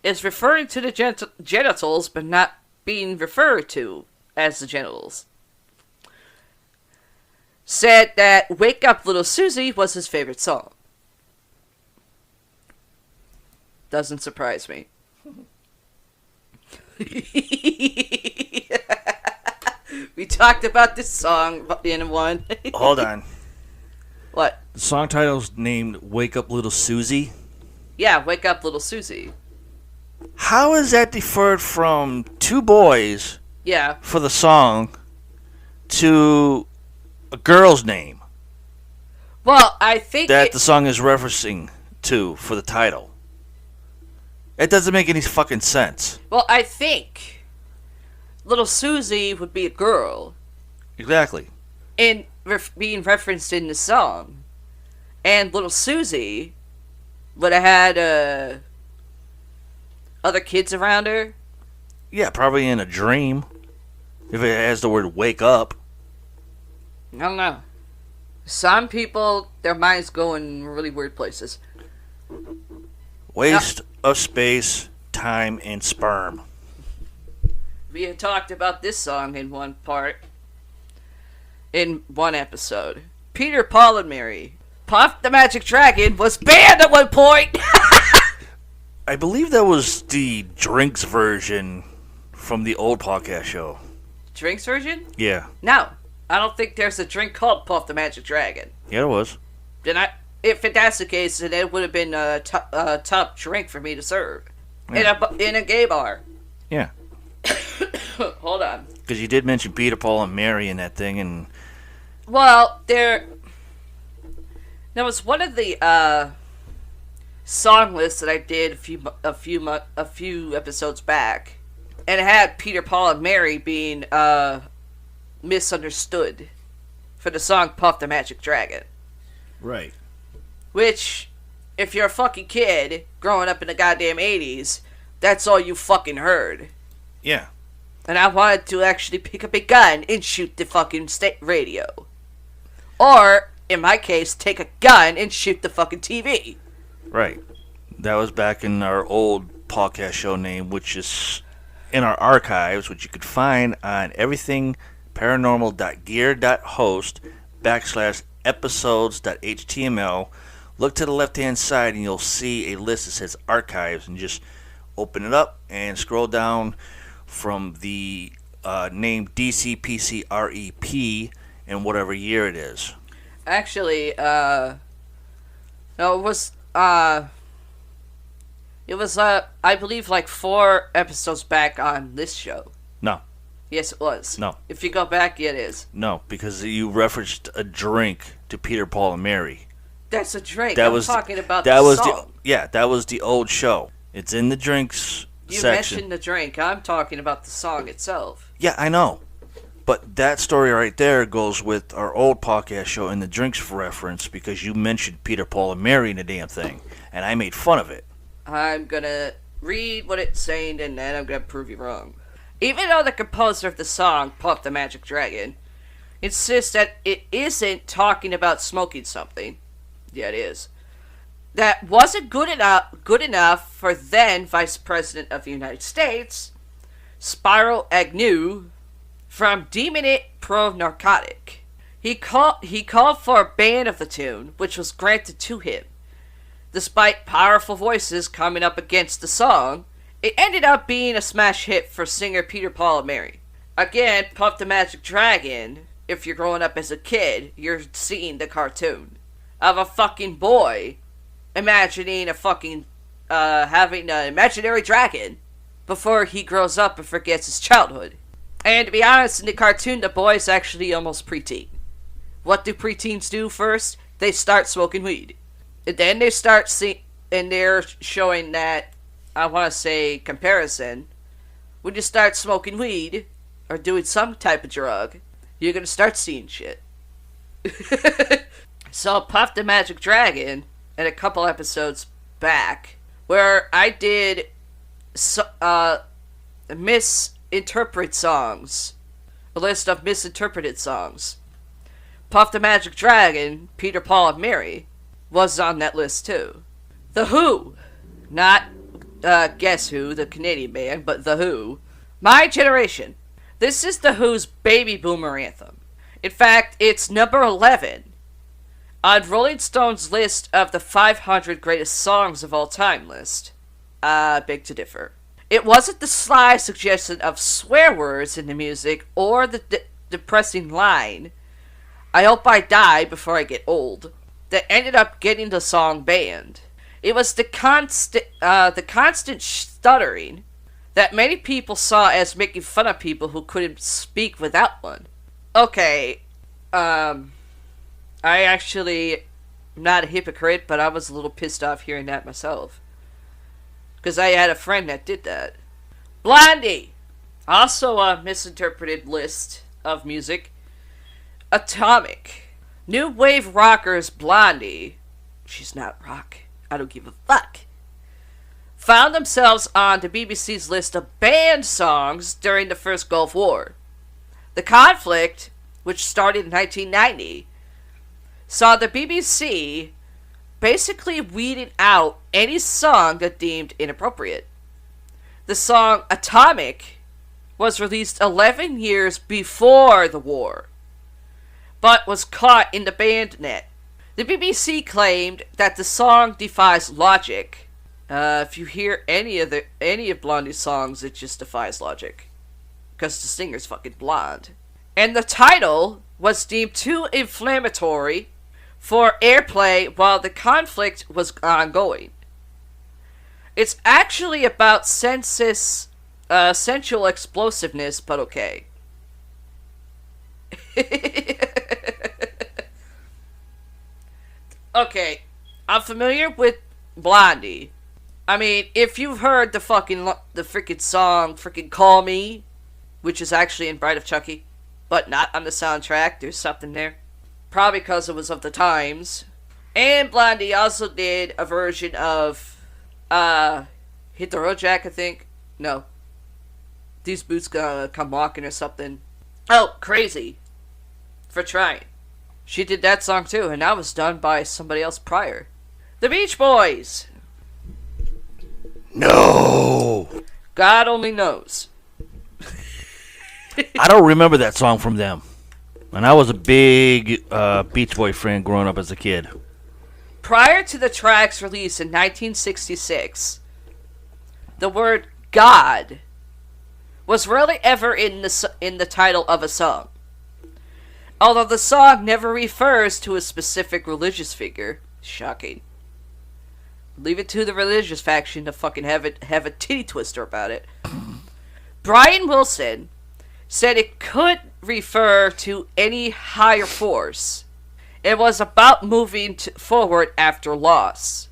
is referring to the genitals but not being referred to as the genitals. Said that Wake Up Little Susie was his favorite song. Doesn't surprise me. We talked about this song in one. Hold on. What? The song title's named Wake Up Little Susie. Yeah, Wake Up Little Susie. How is that deferred from 2 boys Yeah. for the song to a girl's name Well, I think that the song is referencing to for the title? It doesn't make any fucking sense. Well, I think Little Susie would be a girl Exactly. in being referenced in the song, and Little Susie would have had other kids around her. Yeah, probably in a dream. If it has the word wake up. I don't know. Some people, their minds go in really weird places. Waste of space, time, and sperm. We had talked about this song in one episode. Peter, Paul, and Mary. Puff the Magic Dragon was banned at one point! I believe that was the drinks version from the old podcast show. Drinks version? Yeah. No. I don't think there's a drink called Puff the Magic Dragon. Yeah, it was. If that's the case, then it would have been a top drink for me to serve. Yeah. In a gay bar. Yeah. Hold on. Because you did mention Peter, Paul, and Mary in that thing, and... Well, there was one of the song lists that I did a few episodes back, and it had Peter, Paul, and Mary being misunderstood for the song Puff the Magic Dragon. Right. Which, if you're a fucking kid growing up in the goddamn 80s, that's all you fucking heard. Yeah. And I wanted to actually pick up a gun and shoot the fucking state radio. Or, in my case, take a gun and shoot the fucking TV. Right. That was back in our old podcast show name, which is in our archives, which you could find on everythingparanormal.gear.host/episodes.html. Look to the left-hand side and you'll see a list that says archives, and just open it up and scroll down from the name DCPCREP and whatever year it is. Actually, no, it was, I believe, like 4 episodes back on this show. No. Yes, it was. No. If you go back, it is. No, because you referenced a drink to Peter, Paul, and Mary. That's a drink. That I'm was talking about that the was song. that was the old show. It's in the drinks You section. mentioned the drink. I'm talking about the song itself. Yeah, I know. But that story right there goes with our old podcast show in the drinks reference because you mentioned Peter, Paul, and Mary in the damn thing, and I made fun of it. I'm gonna read what it's saying and then I'm gonna prove you wrong. Even though the composer of the song, Puff the Magic Dragon, insists that it isn't talking about smoking something, yeah, it is, that wasn't good enough for then Vice President of the United States, Spyro Agnew, from deeming it pro-narcotic. He called for a ban of the tune, which was granted to him. Despite powerful voices coming up against the song, it ended up being a smash hit for singer Peter, Paul, and Mary. Again, Puff the Magic Dragon, if you're growing up as a kid, you're seeing the cartoon of a fucking boy imagining a fucking, having an imaginary dragon before he grows up and forgets his childhood. And to be honest, in the cartoon, the boy's actually almost preteen. What do preteens do first? They start smoking weed. And then they start and they're showing that, I want to say, comparison. When you start smoking weed, or doing some type of drug, you're gonna start seeing shit. So Puff the Magic Dragon, in a couple episodes back, where I did misinterpret songs, a list of misinterpreted songs. Puff the Magic Dragon, Peter, Paul, and Mary was on that list too. The Who, not Guess Who, the Canadian band, but The Who. My Generation. This is The Who's baby boomer anthem. In fact, it's number 11 on Rolling Stone's list of the 500 greatest songs of all time list. Beg to differ. It wasn't the sly suggestion of swear words in the music or the depressing line, "I hope I die before I get old," that ended up getting the song banned. It was the constant stuttering that many people saw as making fun of people who couldn't speak without one. Okay, I actually am not a hypocrite, but I was a little pissed off hearing that myself. Because I had a friend that did that. Blondie! Also a misinterpreted list of music. Atomic. New wave rockers Blondie, she's not rock, I don't give a fuck, found themselves on the BBC's list of banned songs during the first Gulf War. The conflict, which started in 1990, saw the BBC basically weeding out any song that deemed inappropriate. The song Atomic was released 11 years before the war, but was caught in the banned net. The BBC claimed that the song defies logic. If you hear any of Blondie's songs, it just defies logic, because the singer's fucking blonde. And the title was deemed too inflammatory for airplay while the conflict was ongoing. It's actually about sensual explosiveness, but okay. Okay, I'm familiar with Blondie. I mean, if you've heard the freaking song, freaking Call Me, which is actually in Bride of Chucky, but not on the soundtrack, there's something there. Probably because it was of the times. And Blondie also did a version of, Hit the Road Jack, I think. No. These Boots Gonna Come Walking or something. Oh, Crazy. For Trying. She did that song too, and that was done by somebody else prior. The Beach Boys. No! God only knows. I don't remember that song from them. And I was a big Beach Boy fan growing up as a kid. Prior to the track's release in 1966, the word God was rarely ever in the title of a song. Although the song never refers to a specific religious figure. Shocking. Leave it to the religious faction to fucking have a titty twister about it. Brian Wilson said it could refer to any higher force, It was about moving forward after loss.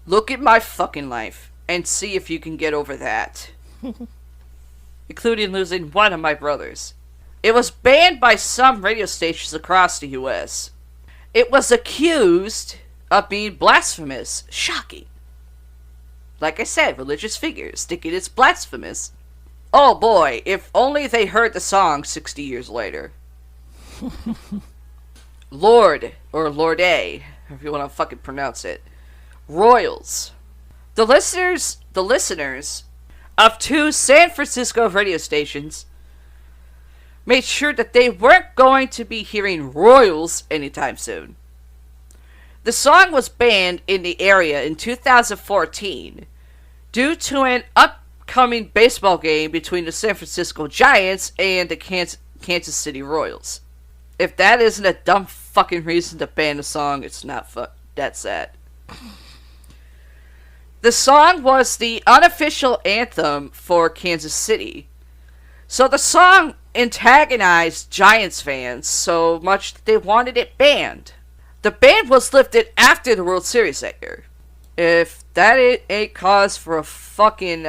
Look at my fucking life and see if you can get over that. Including losing one of my brothers. It was banned by some radio stations across the US. It was accused of being blasphemous. Shocking. Like I said, religious figures thinking it's blasphemous. Oh boy, if only they heard the song 60 years later. Lord, or Lorde, if you want to fucking pronounce it. Royals. The listeners of 2 San Francisco radio stations made sure that they weren't going to be hearing Royals anytime soon. The song was banned in the area in 2014 due to an upcoming baseball game between the San Francisco Giants and the Kansas City Royals. If that isn't a dumb fucking reason to ban a song, it's not that sad. The song was the unofficial anthem for Kansas City. So the song antagonized Giants fans so much that they wanted it banned. The ban was lifted after the World Series that year. If that ain't cause for a fucking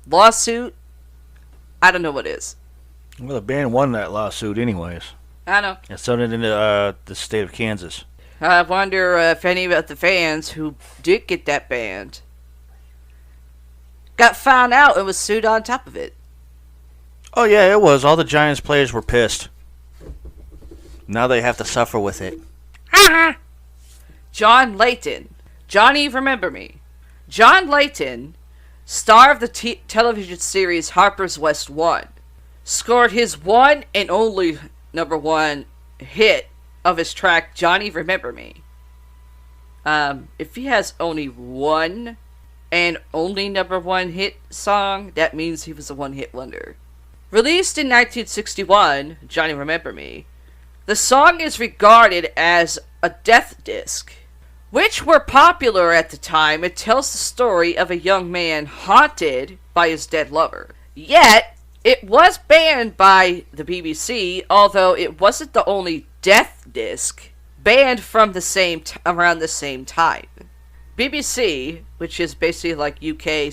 lawsuit, I don't know what is. Well, the band won that lawsuit anyways. I know. And so did the state of Kansas. I wonder if any of the fans who did get that banned got found out and was sued on top of it. Oh yeah, it was. All the Giants players were pissed. Now they have to suffer with it. John Layton. Johnny, remember me. John Layton, star of the television series Harper's West 1, scored his one and only number 1 hit of his track Johnny Remember Me. If he has only one and only number 1 hit song, that means he was a one-hit wonder. Released in 1961, Johnny Remember Me, the song is regarded as a death disc, which were popular at the time. It tells the story of a young man haunted by his dead lover. Yet, it was banned by the BBC, although it wasn't the only death disc banned from around the same time. BBC, which is basically like UK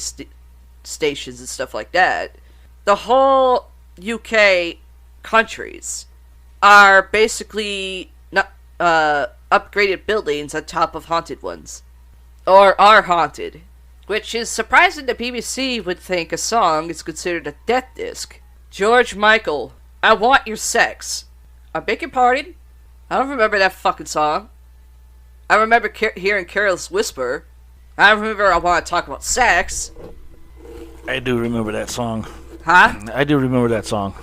stations and stuff like that, the whole UK countries are basically upgraded buildings on top of haunted ones. Or are haunted. Which is surprising the BBC would think a song is considered a death disc. George Michael, I Want Your Sex. I beg your pardon? I don't remember that fucking song. I remember hearing Careless Whisper. I remember I Want to Talk About Sex. I do remember that song. Huh? I do remember that song.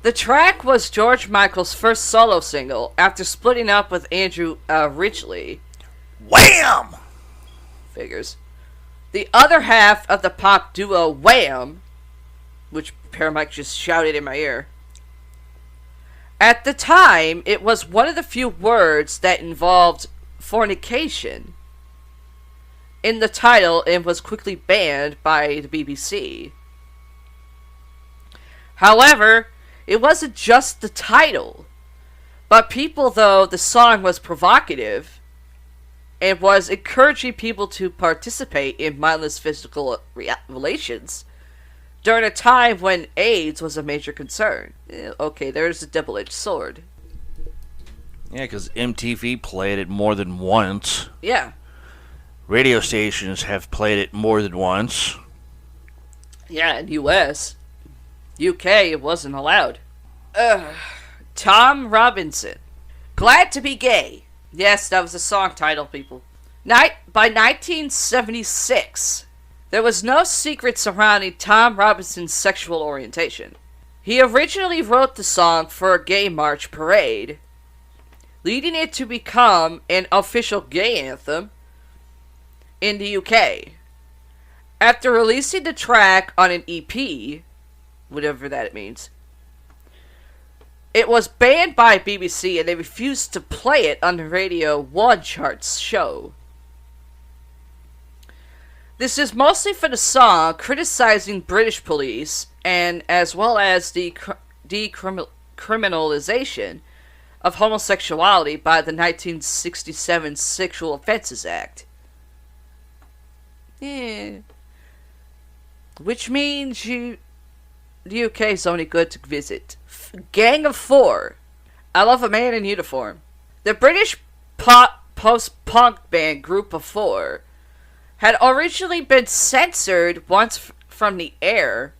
The track was George Michael's first solo single after splitting up with Andrew Ridgeley. Wham! Figures. The other half of the pop duo Wham, which Paramike just shouted in my ear. At the time, it was one of the few words that involved fornication in the title and was quickly banned by the BBC. However, it wasn't just the title, but people, though the song was provocative and was encouraging people to participate in mindless physical relations during a time when AIDS was a major concern. Okay, there's a double-edged sword. Yeah, because MTV played it more than once. Yeah. Radio stations have played it more than once. Yeah, in US. UK, it wasn't allowed. Tom Robinson. Glad to Be Gay. Yes, that was a song title, people. By 1976, there was no secret surrounding Tom Robinson's sexual orientation. He originally wrote the song for a gay march parade, leading it to become an official gay anthem in the UK. After releasing the track on an EP, whatever that means, it was banned by BBC and they refused to play it on the Radio 1 charts show. This is mostly for the song criticizing British police and as well as the decriminalization of homosexuality by the 1967 Sexual Offences Act. Yeah. Which means the UK is only good to visit. Gang of Four. I Love a Man in Uniform. The British post-punk band Group of Four had originally been censored once from the air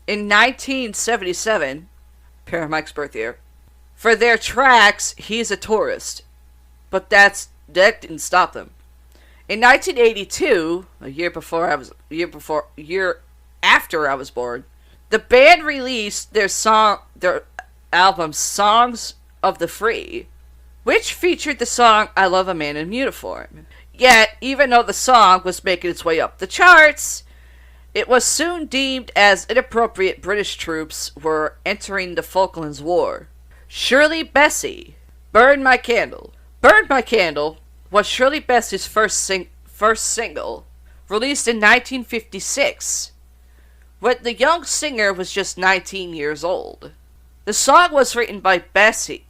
in 1977, Paramike's birth year, for their tracks He's a Tourist. But that didn't stop them. In 1982, a year after I was born, the band released their album Songs of the Free, which featured the song I Love a Man in Uniform. Yet, even though the song was making its way up the charts, it was soon deemed as inappropriate. British troops were entering the Falklands War. Shirley Bassey, Burn My Candle. Burn My Candle was Shirley Bassey's first single, released in 1956, when the young singer was just 19 years old. The song was written by Bessie,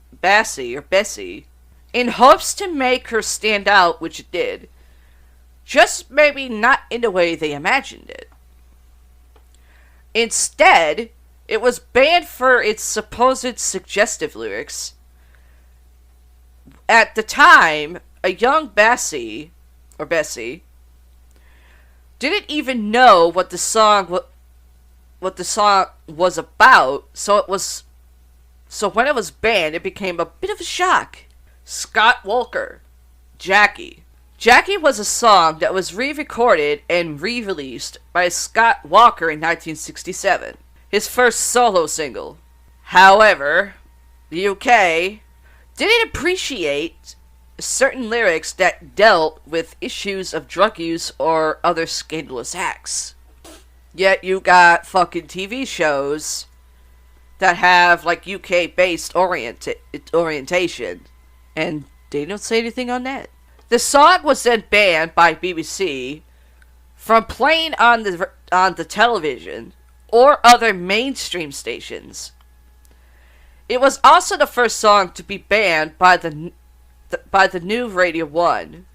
in hopes to make her stand out, which it did. Just maybe not in the way they imagined it. Instead, it was banned for its supposed suggestive lyrics. At the time, a young Bessie didn't even know what the song was about, so when it was banned, it became a bit of a shock. Scott Walker, Jackie. Jackie was a song that was re-recorded and re-released by Scott Walker in 1967, his first solo single. However, the UK didn't appreciate certain lyrics that dealt with issues of drug use or other scandalous acts. Yet you got fucking TV shows that have like UK-based orientation, and they don't say anything on that. The song was then banned by BBC from playing on the television or other mainstream stations. It was also the first song to be banned by the new Radio 1,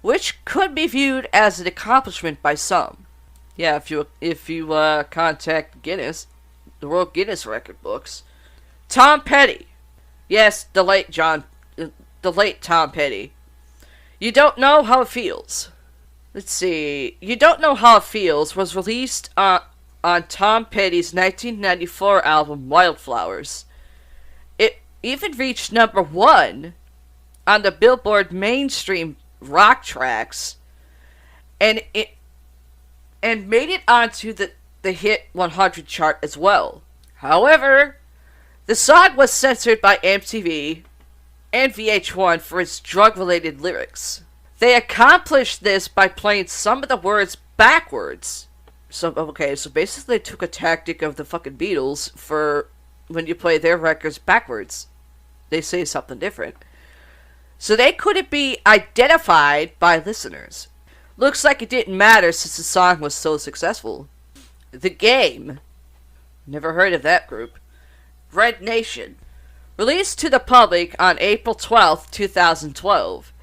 which could be viewed as an accomplishment by some. Yeah, if you contact Guinness, the World Guinness Record books. Tom Petty. Yes, the late Tom Petty. You Don't Know How It Feels. Let's see. You Don't Know How It Feels was released on Tom Petty's 1994 album Wildflowers. It even reached number 1 on the Billboard mainstream rock tracks, and made it onto the Hit 100 chart as well. However, the song was censored by MTV and VH1 for its drug-related lyrics. They accomplished this by playing some of the words backwards. So basically they took a tactic of the fucking Beatles for when you play their records backwards. They say something different. So they couldn't be identified by listeners. Looks like it didn't matter since the song was so successful. The Game. Never heard of that group. Red Nation. Released to the public on April 12, 2012.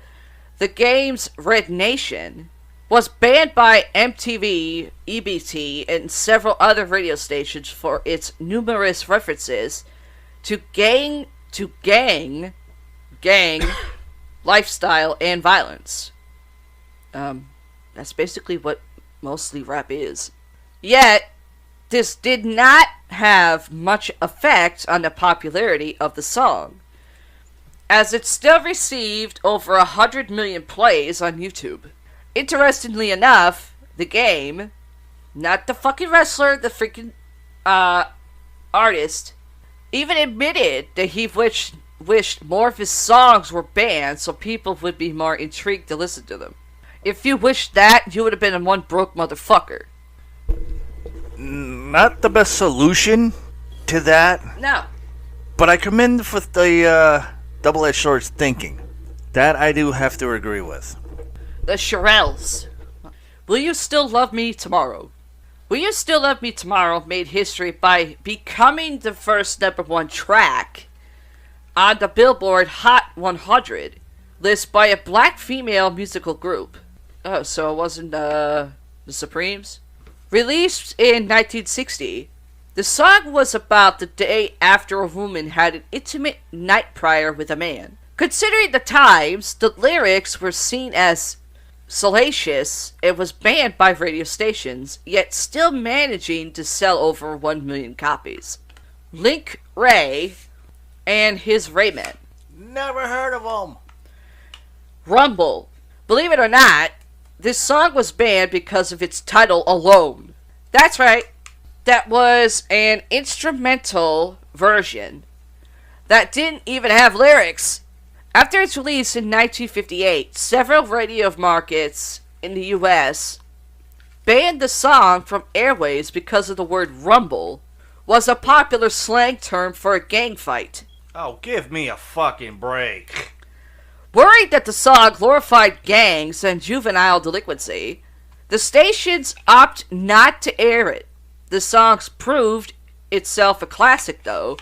The Game's Red Nation was banned by MTV, EBT, and several other radio stations for its numerous references to gang, lifestyle, and violence. That's basically what mostly rap is. Yet, this did not have much effect on the popularity of the song, as it still received over 100 million plays on YouTube. Interestingly enough, The Game, not the fucking wrestler, the freaking artist, even admitted that he wished more of his songs were banned so people would be more intrigued to listen to them. If you wished that, you would have been one broke motherfucker. Not the best solution to that. No. But I commend for the double-edged sword's thinking. That I do have to agree with. The Shirelles. Will You Still Love Me Tomorrow? Will You Still Love Me Tomorrow made history by becoming the first number 1 track on the Billboard Hot 100 list by a black female musical group. Oh, so it wasn't the Supremes? Released in 1960, the song was about the day after a woman had an intimate night prior with a man. Considering the times, the lyrics were seen as salacious. It was banned by radio stations, yet still managing to sell over 1 million copies. Link Ray and his Rayman. Never heard of them. Rumble. Believe it or not, this song was banned because of its title alone. That's right. That was an instrumental version that didn't even have lyrics. After its release in 1958, several radio markets in the US banned the song from airways because of the word rumble was a popular slang term for a gang fight. Oh, give me a fucking break. Worried that the song glorified gangs and juvenile delinquency, the stations opt not to air it. The song's proved itself a classic, though,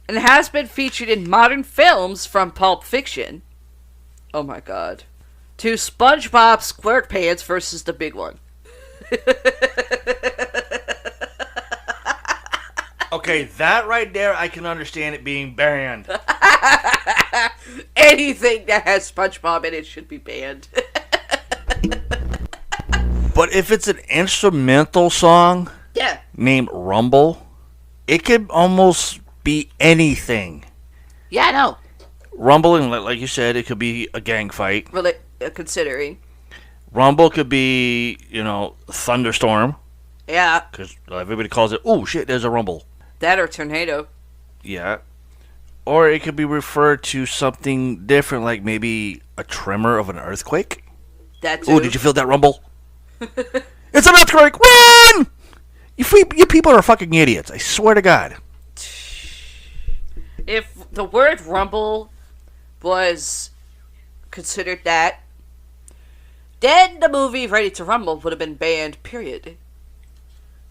and has been featured in modern films from Pulp Fiction, oh my god, to SpongeBob SquarePants versus the Big One. Okay, that right there, I can understand it being banned. Anything that has SpongeBob in it should be banned. But if it's an instrumental song Yeah. named Rumble, it could almost be anything. Yeah, I know. Rumbling, like you said, it could be a gang fight. Really, considering. Rumble could be, thunderstorm, Yeah, because everybody calls it, oh shit, there's a rumble. that or tornado. Yeah. Or it could be referred to something different, like maybe a tremor of an earthquake. That too. Oh, did you feel that rumble? It's an earthquake! Run! You people are fucking idiots. I swear to God. If the word rumble was considered that, then the movie Ready to Rumble would have been banned, period.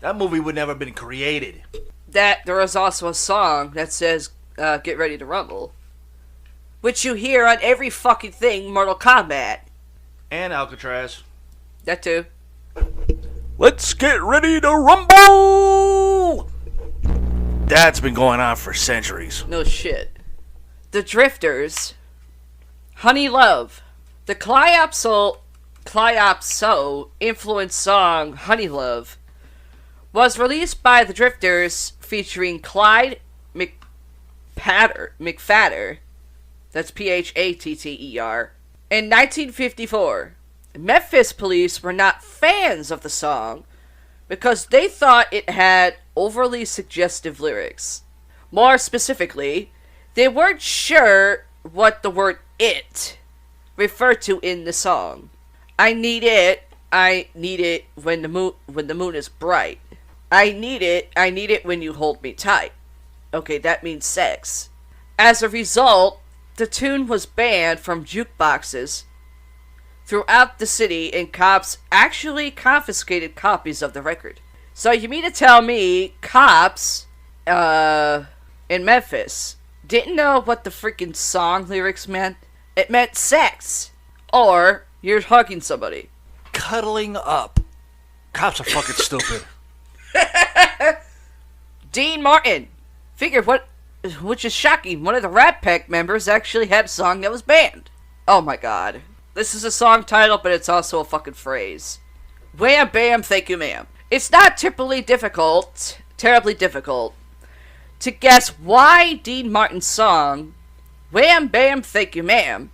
That movie would never have been created. That there is also a song that says, get ready to rumble. Which you hear on every fucking thing Mortal Kombat. And Alcatraz. That too. Let's get ready to rumble! That's been going on for centuries. No shit. The Drifters. Honey Love. The Clyopso influenced song Honey Love was released by the Drifters featuring Clyde McFadder. That's Phatter. In 1954. Memphis police were not fans of the song because they thought it had overly suggestive lyrics. More specifically, they weren't sure what the word "it" referred to in the song. I need it when the moon is bright. I need it when you hold me tight. Okay, that means sex. As a result, the tune was banned from jukeboxes throughout the city, and cops actually confiscated copies of the record. So you mean to tell me cops in Memphis didn't know what the freaking song lyrics meant? It meant sex, or you're hugging somebody. Cuddling up. Cops are fucking stupid. Dean Martin. Which is shocking, one of the Rat Pack members actually had a song that was banned. Oh my god. This is a song title, but it's also a fucking phrase. Wham bam, thank you ma'am. It's not terribly difficult, to guess why Dean Martin's song, Wham bam, thank you ma'am,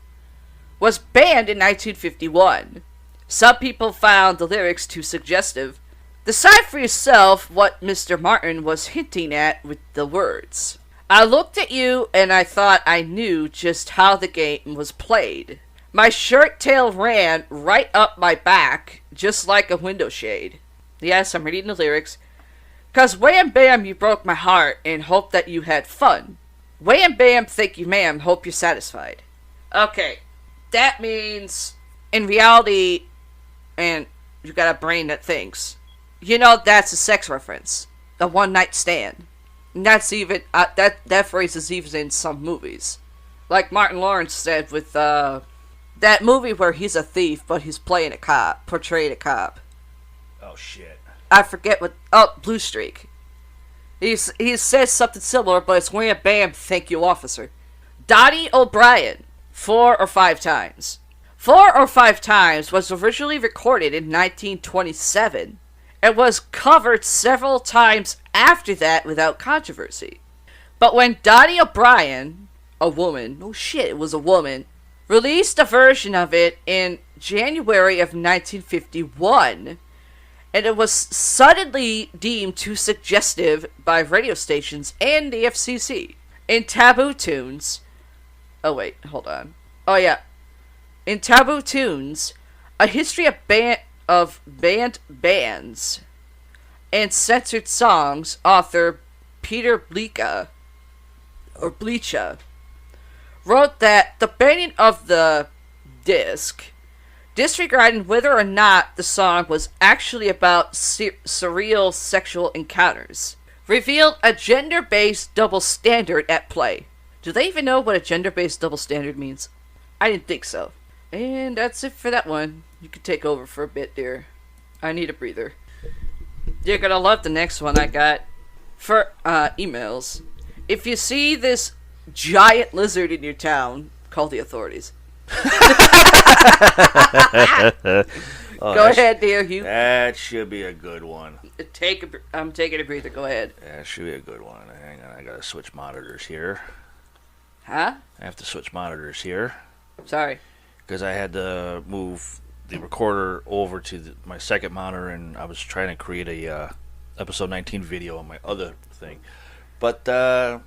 was banned in 1951. Some people found the lyrics too suggestive. Decide for yourself what Mr. Martin was hinting at with the words. I looked at you and I thought I knew just how the game was played. My shirt tail ran right up my back, just like a window shade. Yes, I'm reading the lyrics. 'Cause wham bam, you broke my heart and hope that you had fun. Wham bam, thank you ma'am, hope you're satisfied. Okay, that means, in reality, and you got a brain that thinks, that's a sex reference. A one-night stand. And that's even that phrase is even in some movies, like Martin Lawrence said with that movie where he's a thief but he's playing a cop, portraying a cop. Oh shit! I forget what. Oh, Blue Streak. He says something similar, but it's wham bam, thank you, officer. Donnie O'Brien, 4 or 5 times. 4 or 5 times was originally recorded in 1927 and was covered several times after that without controversy. But when Donnie O'Brien, a woman, oh shit, it was a woman, released a version of it in January of 1951, and it was suddenly deemed too suggestive by radio stations and the FCC. In Taboo Tunes... Oh wait, hold on. Oh yeah. In Taboo Tunes, A History of Banned Bands and Censored Songs, author Peter Blecha wrote that the banning of the disc, disregarding whether or not the song was actually about surreal sexual encounters, revealed a gender-based double standard at play. Do they even know what a gender-based double standard means? I didn't think so. And that's it for that one. You can take over for a bit, dear. I need a breather. You're gonna love the next one I got for emails. If you see this giant lizard in your town, call the authorities. Go ahead, dear Hugh. That should be a good one. I'm taking a breather. Go ahead. That should be a good one. Hang on, I gotta switch monitors here. Huh? I have to switch monitors here. Sorry. Because I had to move the recorder over to my second monitor, and I was trying to create a episode 19 video on my other thing. But when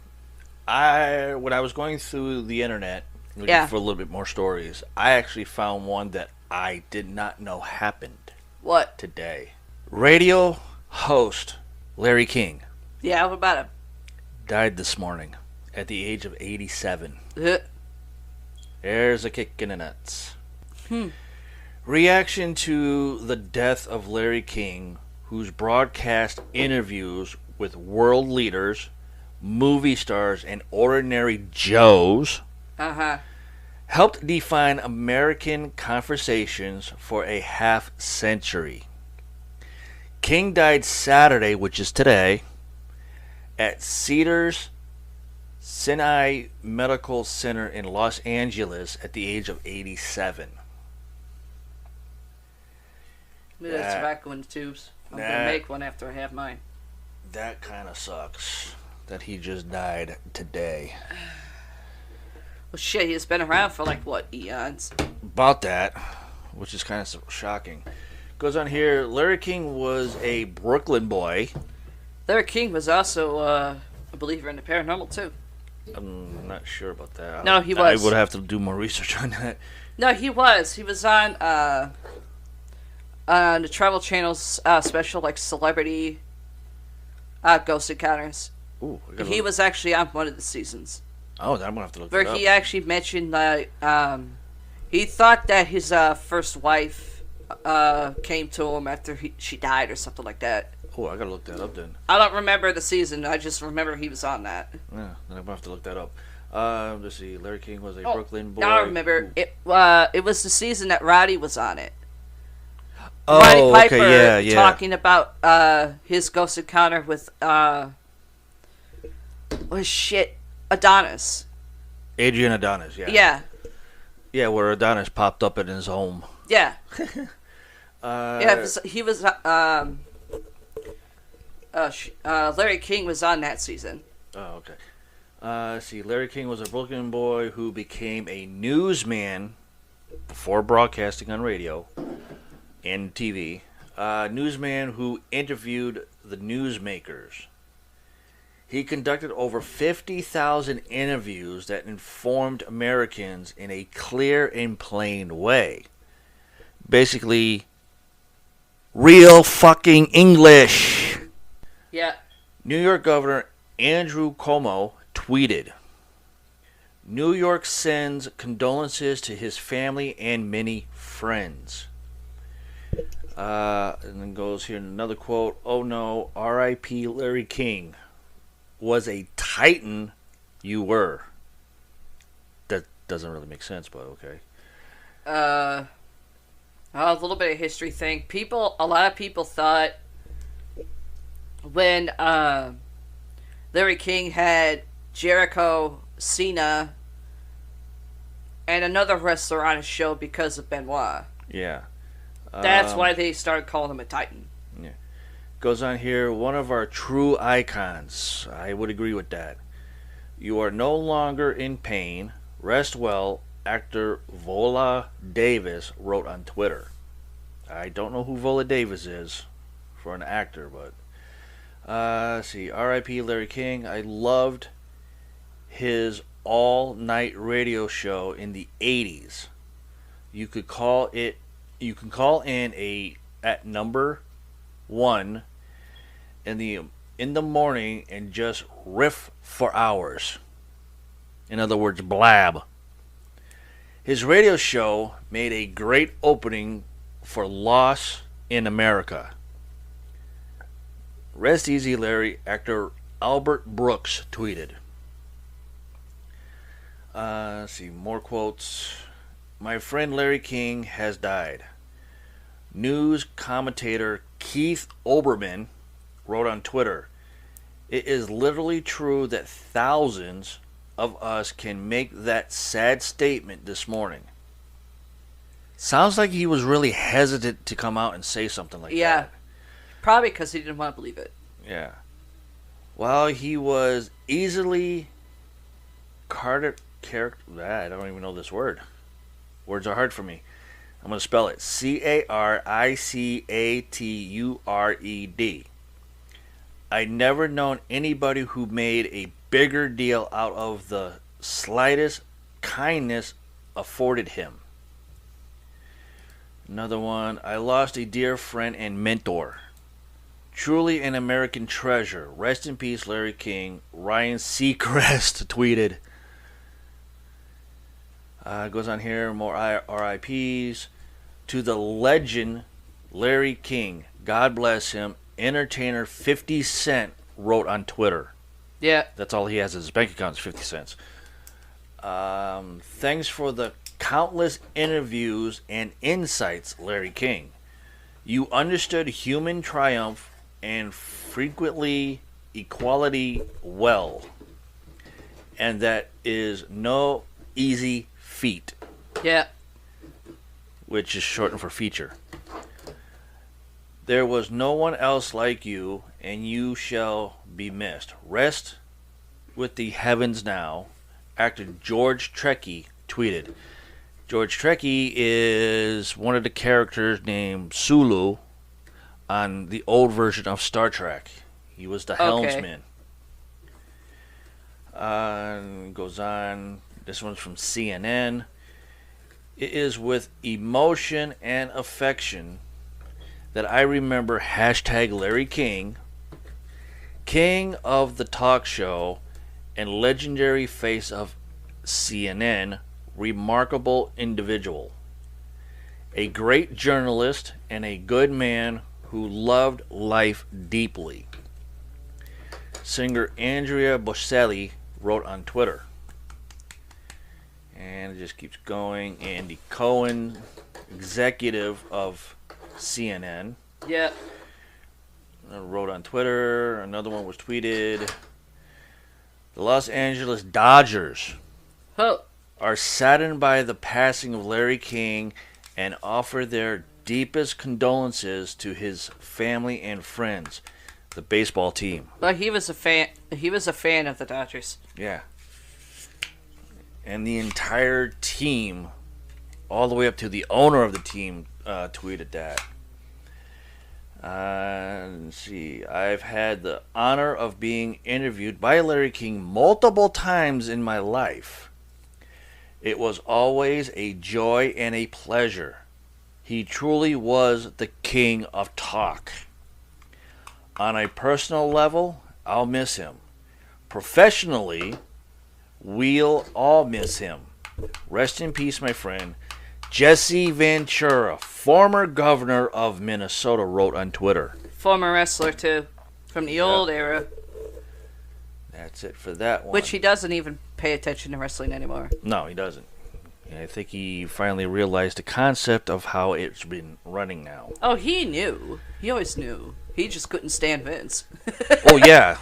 I was going through the internet looking for a little bit more stories, I actually found one that I did not know happened. What? Today. Radio host Larry King. Yeah, what about him? Died this morning at the age of 87. There's a kick in the nuts. Reaction to the death of Larry King, whose broadcast interviews with world leaders, movie stars, and ordinary Joes helped define American conversations for a half century. King died Saturday, which is today, at Cedars Sinai Medical Center in Los Angeles at the age of 87. Maybe that's tobacco in the tubes. I'm going to make one after I have mine. That kind of sucks that he just died today. Well, shit, he's been around for like, what, eons? About that, which is kind of shocking. Goes on here, Larry King was a Brooklyn boy. Larry King was also a believer in the paranormal, too. I'm not sure about that. No, he was. I would have to do more research on that. No, he was. He was on the Travel Channel's special, like, celebrity ghost encounters. Ooh, he was actually on one of the seasons. Oh, then I'm going to have to look where that up. He actually mentioned that he thought that his first wife came to him after she died or something like that. Oh, I got to look that up then. I don't remember the season. I just remember he was on that. Yeah, then I'm going to have to look that up. Let's see. Larry King was a Brooklyn boy. Now I remember. It was the season that Roddy was on it. Oh, Roddy Piper okay, yeah. talking about his ghost encounter with Adonis. Adrian Adonis, yeah. Yeah. Yeah, where Adonis popped up in his home. Yeah. He was. Larry King was on that season. Oh, okay. Let's see. Larry King was a Brooklyn boy who became a newsman before broadcasting on radio and TV. Newsman who interviewed the newsmakers. He conducted over 50,000 interviews that informed Americans in a clear and plain way. Basically, real fucking English. Yeah. New York Governor Andrew Cuomo tweeted, New York sends condolences to his family and many friends. And then goes here another quote, oh no, R.I.P. Larry King. was a titan, you were. That doesn't really make sense, but okay. A little bit of history thing. A lot of people thought when Larry King had Jericho, Cena, and another wrestler on his show because of Benoit. Yeah. That's why they started calling him a Titan. Yeah. Goes on here, one of our true icons. I would agree with that. You are no longer in pain. Rest well, actor Vola Davis wrote on Twitter. I don't know who Vola Davis is for an actor, but let's see. R.I.P. Larry King. I loved his all-night radio show in the 80s. You can call in at number 1 in the morning and just riff for hours. In other words, blab. His radio show made a great opening for Lost in America. Rest easy, Larry, actor Albert Brooks tweeted. Let's see, more quotes. My friend Larry King has died. News commentator Keith Olbermann wrote on Twitter, it is literally true that thousands of us can make that sad statement this morning. Sounds like he was really hesitant to come out and say something like that. Yeah. Probably because he didn't want to believe it. Yeah. While he was easily I don't even know this word. Words are hard for me. I'm going to spell it. Caricatured. I never known anybody who made a bigger deal out of the slightest kindness afforded him. Another one. I lost a dear friend and mentor. Truly an American treasure. Rest in peace, Larry King. Ryan Seacrest tweeted. Goes on here, more RIPs. To the legend, Larry King. God bless him. Entertainer 50 Cent wrote on Twitter. Yeah. That's all he has in his bank account is 50 cents. Thanks for the countless interviews and insights, Larry King. You understood human triumph and frequently equality well. And that is no easy feat. Yeah. Which is shortened for feature. There was no one else like you, and you shall be missed. Rest with the heavens now. Actor George Trekkie tweeted. George Trekkie is one of the characters named Sulu on the old version of Star Trek. He was the helmsman. Goes on. This one's from CNN. It is with emotion and affection that I remember hashtag Larry King, king of the talk show and legendary face of CNN, remarkable individual. A great journalist and a good man who loved life deeply. Singer Andrea Bocelli wrote on Twitter. And it just keeps going. Andy Cohen, executive of CNN. Yeah. Wrote on Twitter. Another one was tweeted. The Los Angeles Dodgers are saddened by the passing of Larry King and offer their deepest condolences to his family and friends. The baseball team. But he was a fan. He was a fan of the Dodgers. Yeah. And the entire team, all the way up to the owner of the team, tweeted that. Let's see. I've had the honor of being interviewed by Larry King multiple times in my life. It was always a joy and a pleasure. He truly was the king of talk. On a personal level, I'll miss him. Professionally, we'll all miss him. Rest in peace, my friend. Jesse Ventura, former governor of Minnesota, wrote on Twitter. Former wrestler, too. From the old era. That's it for that one. Which he doesn't even pay attention to wrestling anymore. No, he doesn't. I think he finally realized the concept of how it's been running now. Oh, he knew. He always knew. He just couldn't stand Vince. Oh, yeah.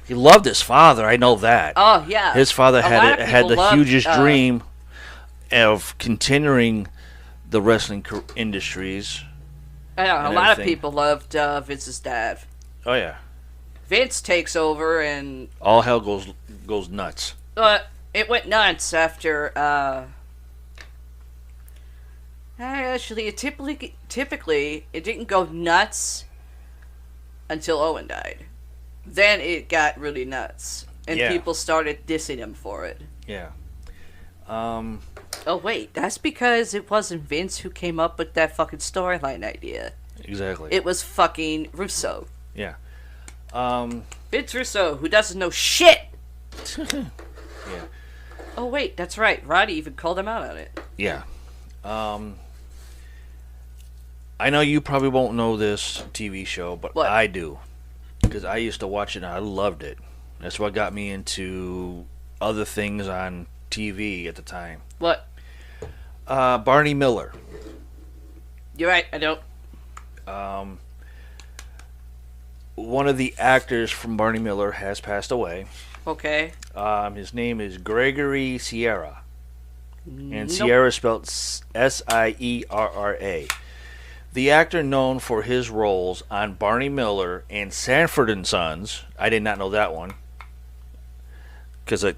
He loved his father, I know that. Oh, yeah. His father had the loved, hugest dream of continuing the wrestling industries. I know, a and lot of everything. people loved Vince's dad. Oh, yeah. Vince takes over and... All hell goes nuts. It went nuts after, Actually, it typically, it didn't go nuts until Owen died. Then it got really nuts. And Yeah. people started dissing him for it. Yeah. Oh, wait, that's because it wasn't Vince who came up with that fucking storyline idea. Exactly. It was fucking Russo. Yeah. Vince Russo, who doesn't know shit! Yeah. Oh, wait, that's right. Roddy even called him out on it. Yeah. I know you probably won't know this TV show, but What? I do. Because I used to watch it and I loved it. That's what got me into other things on TV at the time. What? Barney Miller. You're right, I don't. One of the actors from Barney Miller has passed away. Okay. His name is Gregory Sierra. And Nope. Sierra is spelled Sierra. The actor known for his roles on Barney Miller and Sanford and Sons. I did not know that one. Because I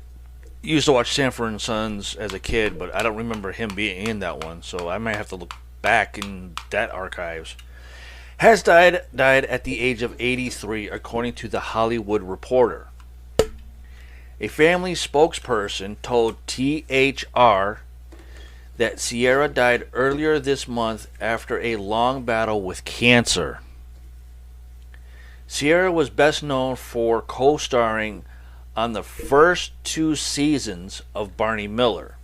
used to watch Sanford and Sons as a kid, but I don't remember him being in that one. So I might have to look back in that archives. Has died at the age of 83, according to the Hollywood Reporter. A family spokesperson told THR that Sierra died earlier this month after a long battle with cancer. Sierra was best known for co-starring on the first 2 seasons of Barney Miller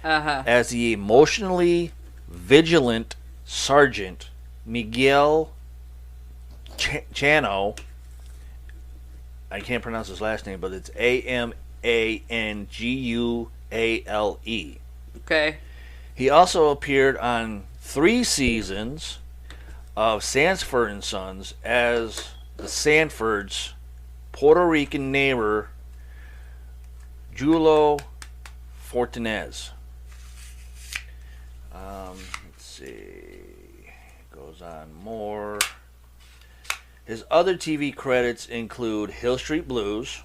as the emotionally vigilant Sergeant Miguel Chano. I can't pronounce his last name, but it's Amanguale. Okay. He also appeared on 3 seasons of Sanford and Sons as the Sanford's Puerto Rican neighbor, Julio Fortinez. Let's see. Goes on more. His other TV credits include Hill Street Blues,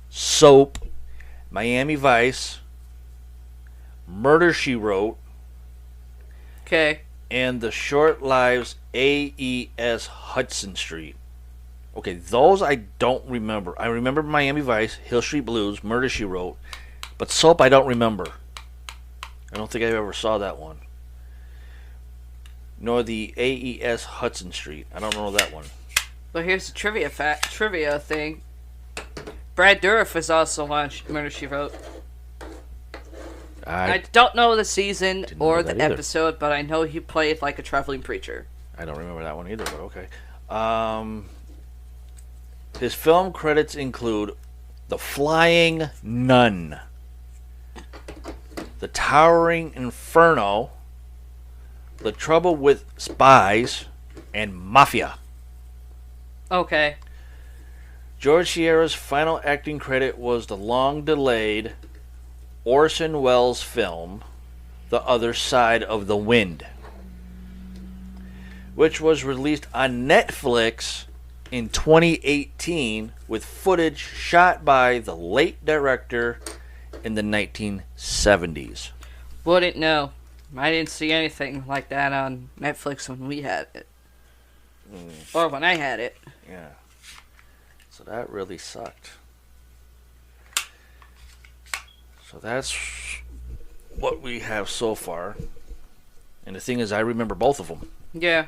Soap, Miami Vice, Murder, She Wrote, Okay. and the short lives AES Hudson Street. Okay, those I don't remember. I remember Miami Vice, Hill Street Blues, Murder, She Wrote, but Soap I don't remember. I don't think I ever saw that one. Nor the AES Hudson Street. I don't know that one. But here's the trivia thing. Brad Dourif was also on Murder, She Wrote. I don't know the season or the episode, but I know he played like a traveling preacher. I don't remember that one either, but okay. His film credits include The Flying Nun, The Towering Inferno, The Trouble with Spies, and Mafia. Okay. George Sierra's final acting credit was the long-delayed Orson Welles film, The Other Side of the Wind, which was released on Netflix in 2018 with footage shot by the late director in the 1970s. Wouldn't know. I didn't see anything like that on Netflix when we had it. Or when I had it. Yeah. So that really sucked. So that's what we have so far. And the thing is, I remember both of them. Yeah.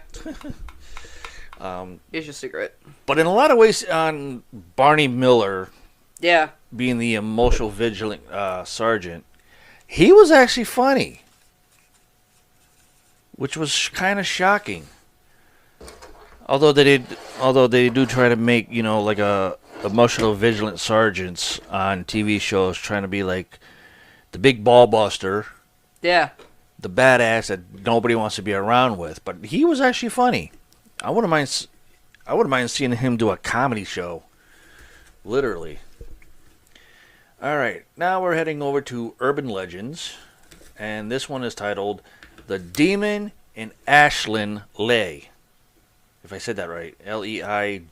Here's your cigarette. But in a lot of ways, on Barney Miller Yeah. being the emotional vigilant sergeant, he was actually funny, which was kind of shocking. Although they do try to make, like a emotional vigilant sergeants on TV shows trying to be like the big ball buster, Yeah. the badass that nobody wants to be around with. But he was actually funny. I wouldn't mind seeing him do a comedy show. Literally. All right, now we're heading over to Urban Legends, and this one is titled "The Demon in Ashland Leigh." If I said that right, Leigh.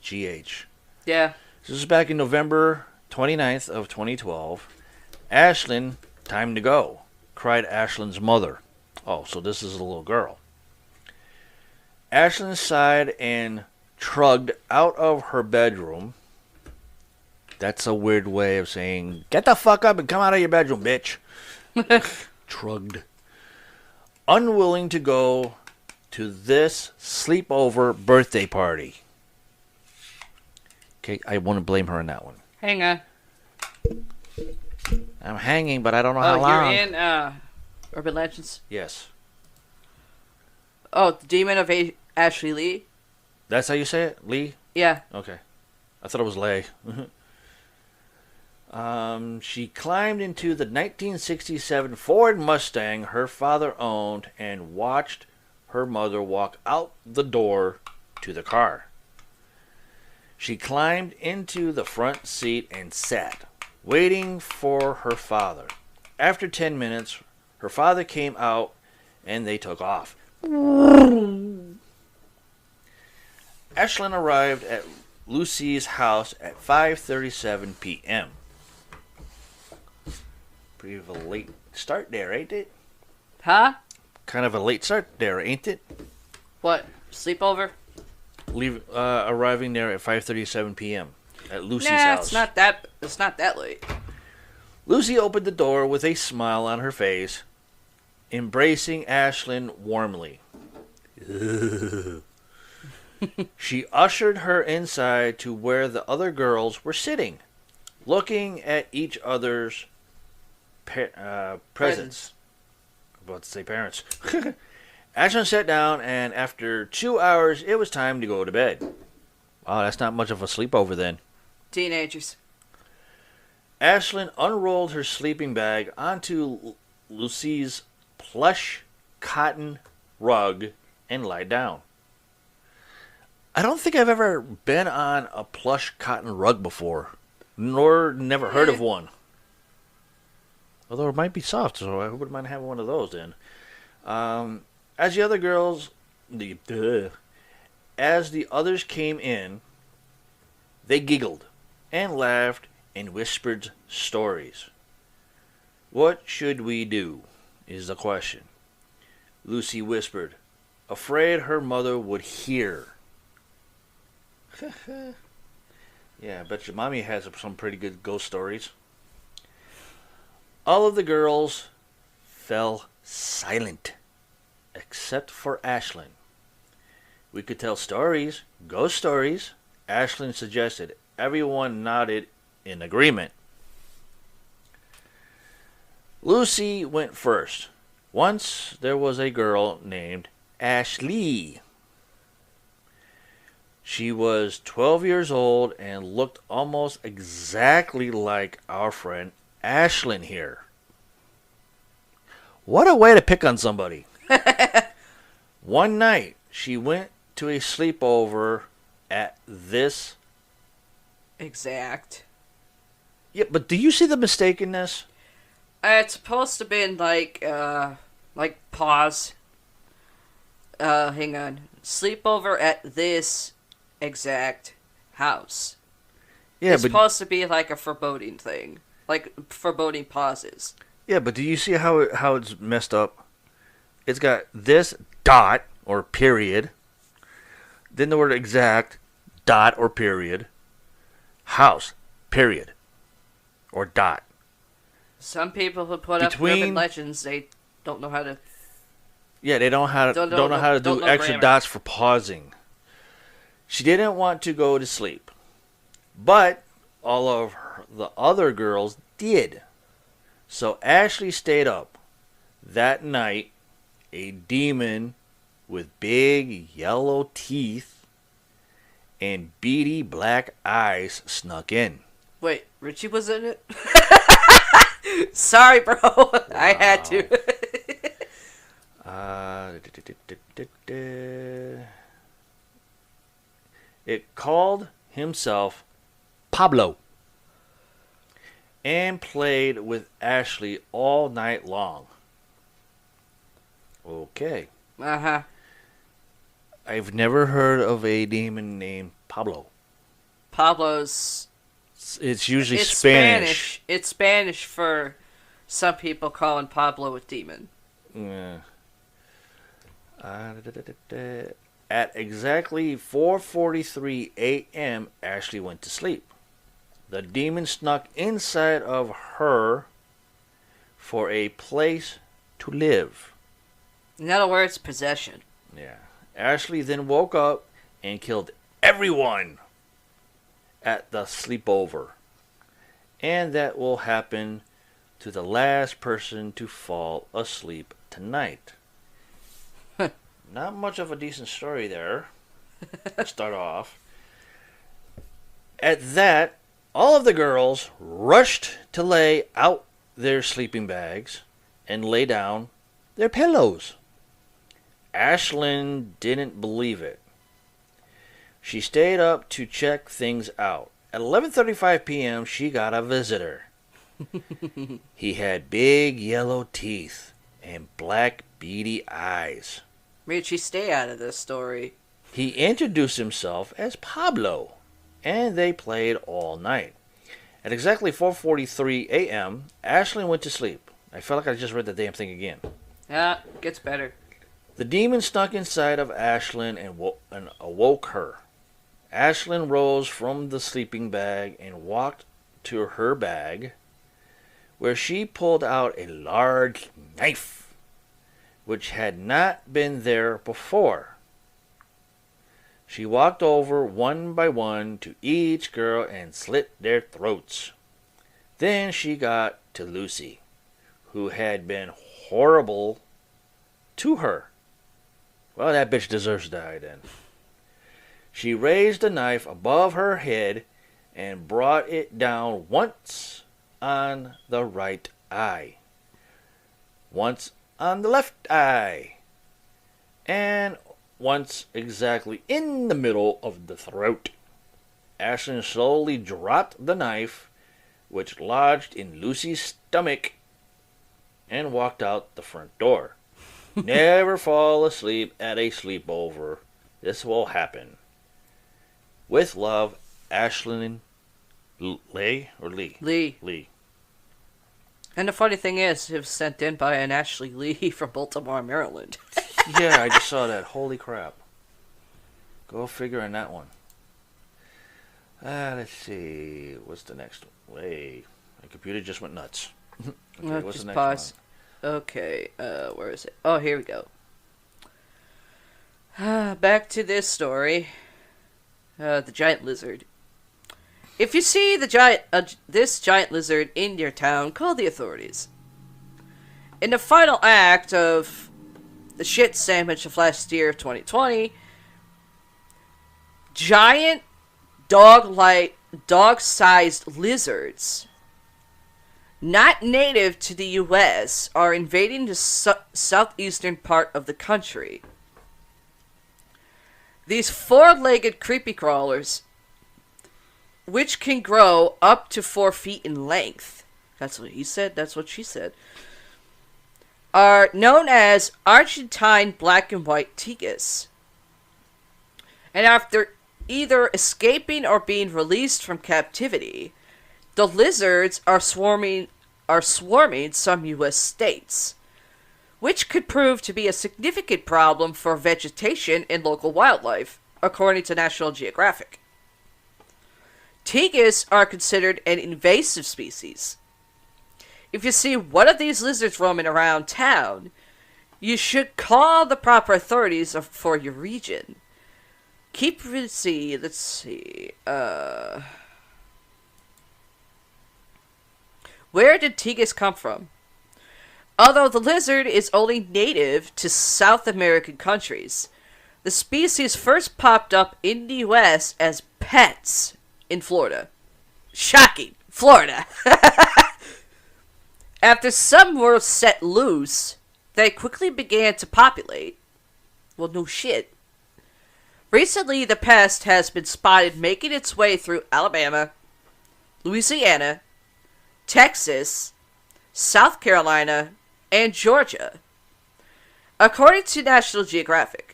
Yeah. This is back in November 29th of 2012. "Ashland, time to go," cried Ashland's mother. Oh, so this is a little girl. Ashland sighed and trudged out of her bedroom. That's a weird way of saying, get the fuck up and come out of your bedroom, bitch. Trudged. Unwilling to go to this sleepover birthday party. Okay, I want to blame her on that one. Hang on. I'm hanging, but I don't know how long. Oh, you're in Urban Legends? Yes. Oh, the Demon of Ashley Lee? That's how you say it? Lee? Yeah. Okay. I thought it was Leigh. She climbed into the 1967 Ford Mustang her father owned and watched her mother walk out the door to the car. She climbed into the front seat and sat, waiting for her father. After 10 minutes, her father came out and they took off. Ashland arrived at Lucy's house at 5:37 p.m. Pretty of a late start there, ain't it? Huh? Kind of a late start there, ain't it? What? Sleepover? Arriving there at 5:37 p.m. at Lucy's Nah, house. it's not that late. Lucy opened the door with a smile on her face, embracing Ashland warmly. She ushered her inside to where the other girls were sitting, looking at each other's presents. I'm about to say parents. Ashland sat down, and after 2 hours, it was time to go to bed. Wow, that's not much of a sleepover then. Teenagers. Ashland unrolled her sleeping bag onto Lucy's plush cotton rug and lied down. I don't think I've ever been on a plush cotton rug before, nor never heard of one. Although it might be soft, so I wouldn't mind having one of those then. As the other girls, as the others came in, they giggled and laughed and whispered stories. What should we do, is the question. Lucy whispered, afraid her mother would hear. Yeah, I bet your mommy has some pretty good ghost stories. All of the girls fell silent, except for Ashland. We could tell stories, ghost stories, Ashland suggested. Everyone nodded in agreement. Lucy went first. Once there was a girl named Ashley. She was 12 years old and looked almost exactly like our friend Ashland here. What a way to pick on somebody. One night, she went to a sleepover at this. Exact. Yeah, but do you see the mistake in this? It's supposed to be like pause. Hang on. Sleepover at this exact house. Yeah, it's but supposed to be like a foreboding thing. Like foreboding pauses. yeah, but do you see how it's messed up? It's got this dot or period, then the word exact dot or period, house period or dot. Some people who put up urban legends, they don't know how to. Yeah, they don't know how to do extra grammar. dots for pausing. She didn't want to go to sleep, but all of the other girls did. So Ashley stayed up. That night, a demon with big yellow teeth and beady black eyes snuck in. Wait, Richie was in it? Sorry, bro. I had to. It called himself Pablo and played with Ashley all night long. Okay. Uh-huh. I've never heard of a demon named Pablo. Pablo's... It's usually It's Spanish. It's Spanish for some people calling Pablo a demon. Yeah. At exactly 4:43 a.m., Ashley went to sleep. The demon snuck inside of her for a place to live. In other words, possession. Yeah. Ashley then woke up and killed everyone at the sleepover. And that will happen to the last person to fall asleep tonight. Not much of a decent story there to start off. At that, all of the girls rushed to lay out their sleeping bags and lay down their pillows. Ashlyn didn't believe it. She stayed up to check things out. At 11:35 p.m., she got a visitor. He had big yellow teeth and black beady eyes. Richie, stay out of this story. He introduced himself as Pablo, and they played all night. At exactly 4:43 a.m., Ashlyn went to sleep. I felt like I just read the damn thing again. Yeah, gets better. The demon snuck inside of Ashlyn and awoke her. Ashlyn rose from the sleeping bag and walked to her bag, where she pulled out a large knife, which had not been there before. She walked over one by one to each girl and slit their throats. Then she got to Lucy, who had been horrible to her. Well, that bitch deserves to die then. She raised the knife above her head and brought it down once on the right eye, once on the left eye, and once exactly in the middle of the throat. Ashlyn slowly dropped the knife, which lodged in Lucy's stomach, and walked out the front door. Never fall asleep at a sleepover. This will happen. With love, Ashlyn Lee or Lee? Lee. And the funny thing is, it was sent in by an Ashley Lee from Baltimore, Maryland. Yeah, I just saw that. Holy crap. Go figure on that one. Let's see. What's the next one? Hey, my computer just went nuts. Okay, what's Just the next pause. Okay, where is it? Oh, here we go. Back to this story. The giant lizard. If you see this giant lizard in your town, call the authorities. In the final act of the shit sandwich of last year, 2020, giant dog-sized lizards, not native to the U.S., are invading the southeastern part of the country. These four-legged creepy crawlers, which can grow up to 4 feet in length, that's what he said, that's what she said, are known as Argentine black and white tigers. And after either escaping or being released from captivity, the lizards are swarming some U.S. states, which could prove to be a significant problem for vegetation and local wildlife, according to National Geographic. Tigers are considered an invasive species. If you see one of these lizards roaming around town, you should call the proper authorities for your region. Let's see. Where did tigers come from? Although the lizard is only native to South American countries, The species first popped up in the U.S. as pets in Florida. Shocking! Florida! After some were set loose, they quickly began to populate. Well, no shit. Recently, the pest has been spotted making its way through Alabama, Louisiana, Texas, South Carolina, and Georgia, according to National Geographic.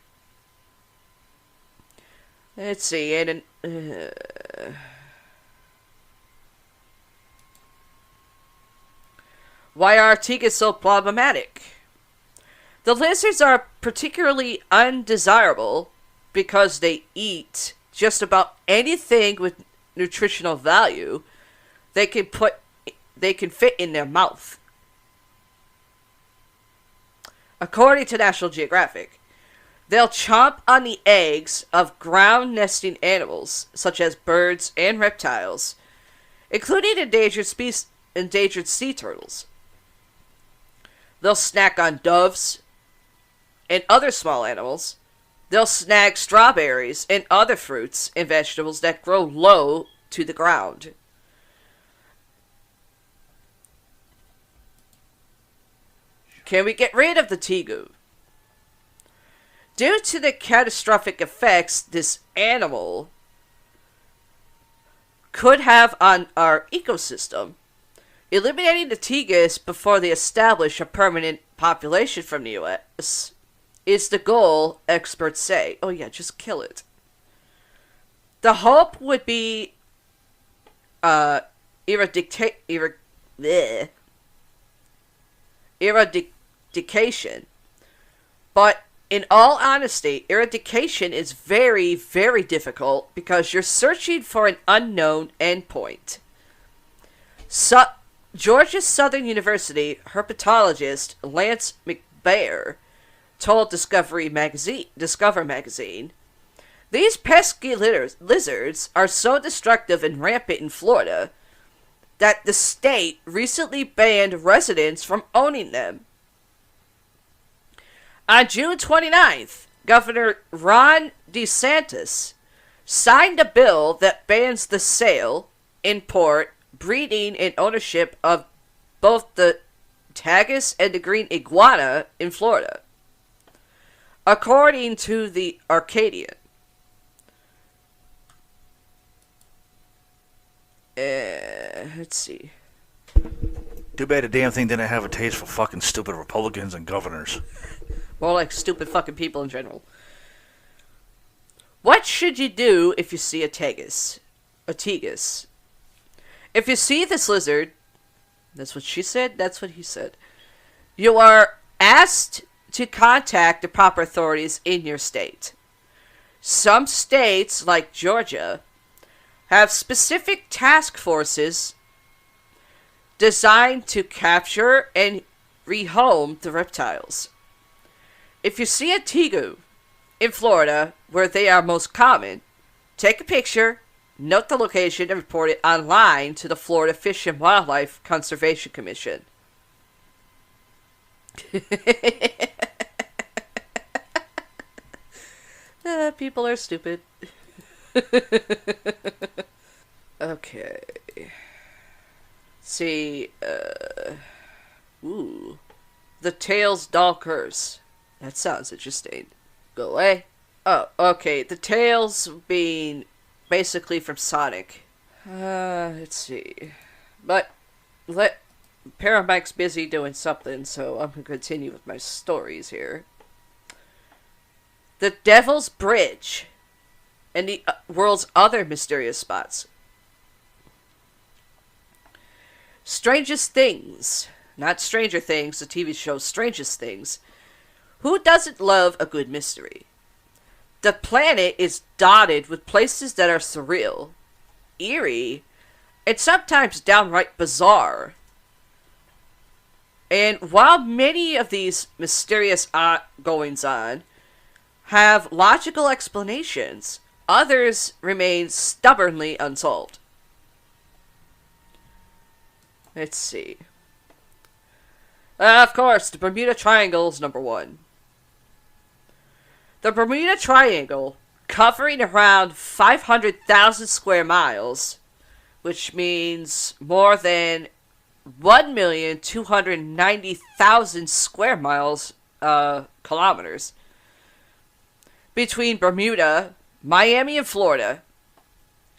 Let's see, why are tigers so problematic? The lizards are particularly undesirable because they eat just about anything with nutritional value they can fit in their mouth. According to National Geographic, they'll chomp on the eggs of ground nesting animals such as birds and reptiles, including endangered sea turtles. They'll snack on doves and other small animals. They'll snag strawberries and other fruits and vegetables that grow low to the ground. Can we get rid of the tegu? Due to the catastrophic effects this animal could have on our ecosystem, eliminating the tigers before they establish a permanent population from the U.S. is the goal, experts say. Oh yeah, just kill it. The hope would be eradication. But in all honesty, eradication is very, very difficult because you're searching for an unknown endpoint. Georgia Southern University herpetologist Lance McBayer told Discover magazine, "These pesky lizards are so destructive and rampant in Florida that the state recently banned residents from owning them." On June 29th, Governor Ron DeSantis signed a bill that bans the sale, import, breeding, and ownership of both the tagus and the green iguana in Florida. According to the Arcadian. Let's see. Too bad the damn thing didn't have a taste for fucking stupid Republicans and governors. More like stupid fucking people in general. What should you do if you see a tegus? A tegus. If you see this lizard, that's what she said, that's what he said, you are asked to contact the proper authorities in your state. Some states, like Georgia, have specific task forces designed to capture and rehome the reptiles. If you see a tegu in Florida, where they are most common, take a picture, note the location, and report it online to the Florida Fish and Wildlife Conservation Commission. People are stupid. Okay. See, The Tails Doll Curse. That sounds interesting. Go away. Oh, okay. The Tails being basically from Sonic. Let's see. But Paramike's busy doing something, so I'm gonna continue with my stories here. The Devil's Bridge and the world's other mysterious spots. Strangest Things. Not Stranger Things, the TV show Strangest Things. Who doesn't love a good mystery? The planet is dotted with places that are surreal, eerie, and sometimes downright bizarre. And while many of these mysterious goings-on have logical explanations, others remain stubbornly unsolved. Let's see. Of course, the Bermuda Triangle is number one. The Bermuda Triangle, covering around 500,000 square miles, which means more than 1,290,000 square miles, kilometers, between Bermuda, Miami in Florida,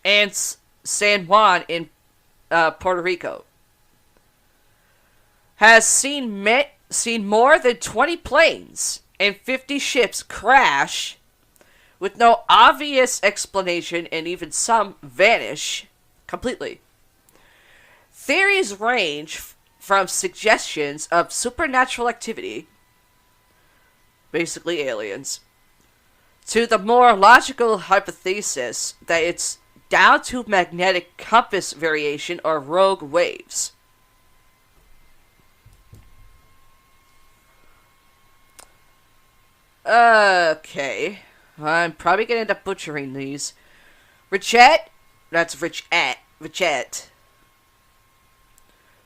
and San Juan in Puerto Rico, has seen more than 20 planes and 50 ships crash with no obvious explanation, and even some vanish completely. Theories range from suggestions of supernatural activity, basically aliens, to the more logical hypothesis that it's down to magnetic compass variation or rogue waves. Okay. I'm probably going to end up butchering these. Richette. That's Richette. Richette.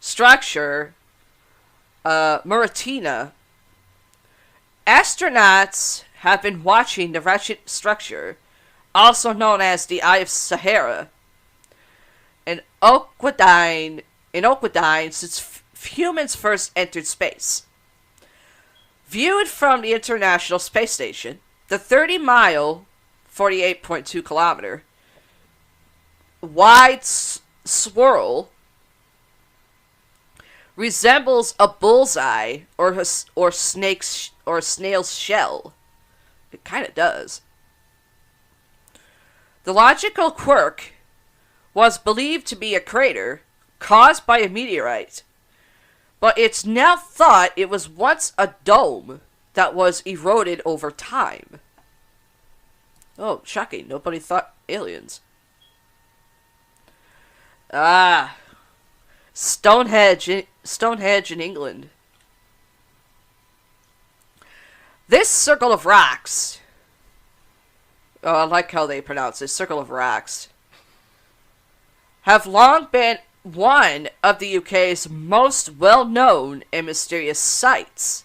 Structure. Muratina. Astronauts have been watching the wretched structure, also known as the Eye of Sahara, in Oakwoodine since humans first entered space. Viewed from the International Space Station, the 30-mile, 48.2 kilometer, wide swirl resembles a bullseye or snail's shell. It kind of does. The logical quirk was believed to be a crater caused by a meteorite, but it's now thought it was once a dome that was eroded over time. Oh, shocking. Nobody thought aliens. Stonehenge in England. This circle of rocks. Oh, I like how they pronounce this. Circle of rocks. Have long been one of the UK's most well-known and mysterious sites,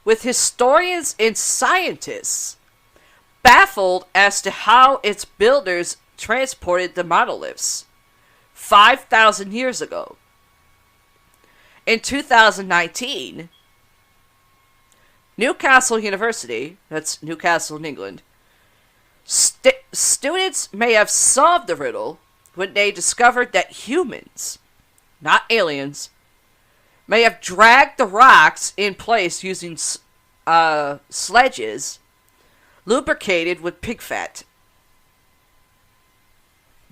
with historians and scientists baffled as to how its builders transported the monoliths 5,000 years ago. In 2019, Newcastle University, that's Newcastle in England, students may have solved the riddle when they discovered that humans, not aliens, may have dragged the rocks in place using sledges lubricated with pig fat.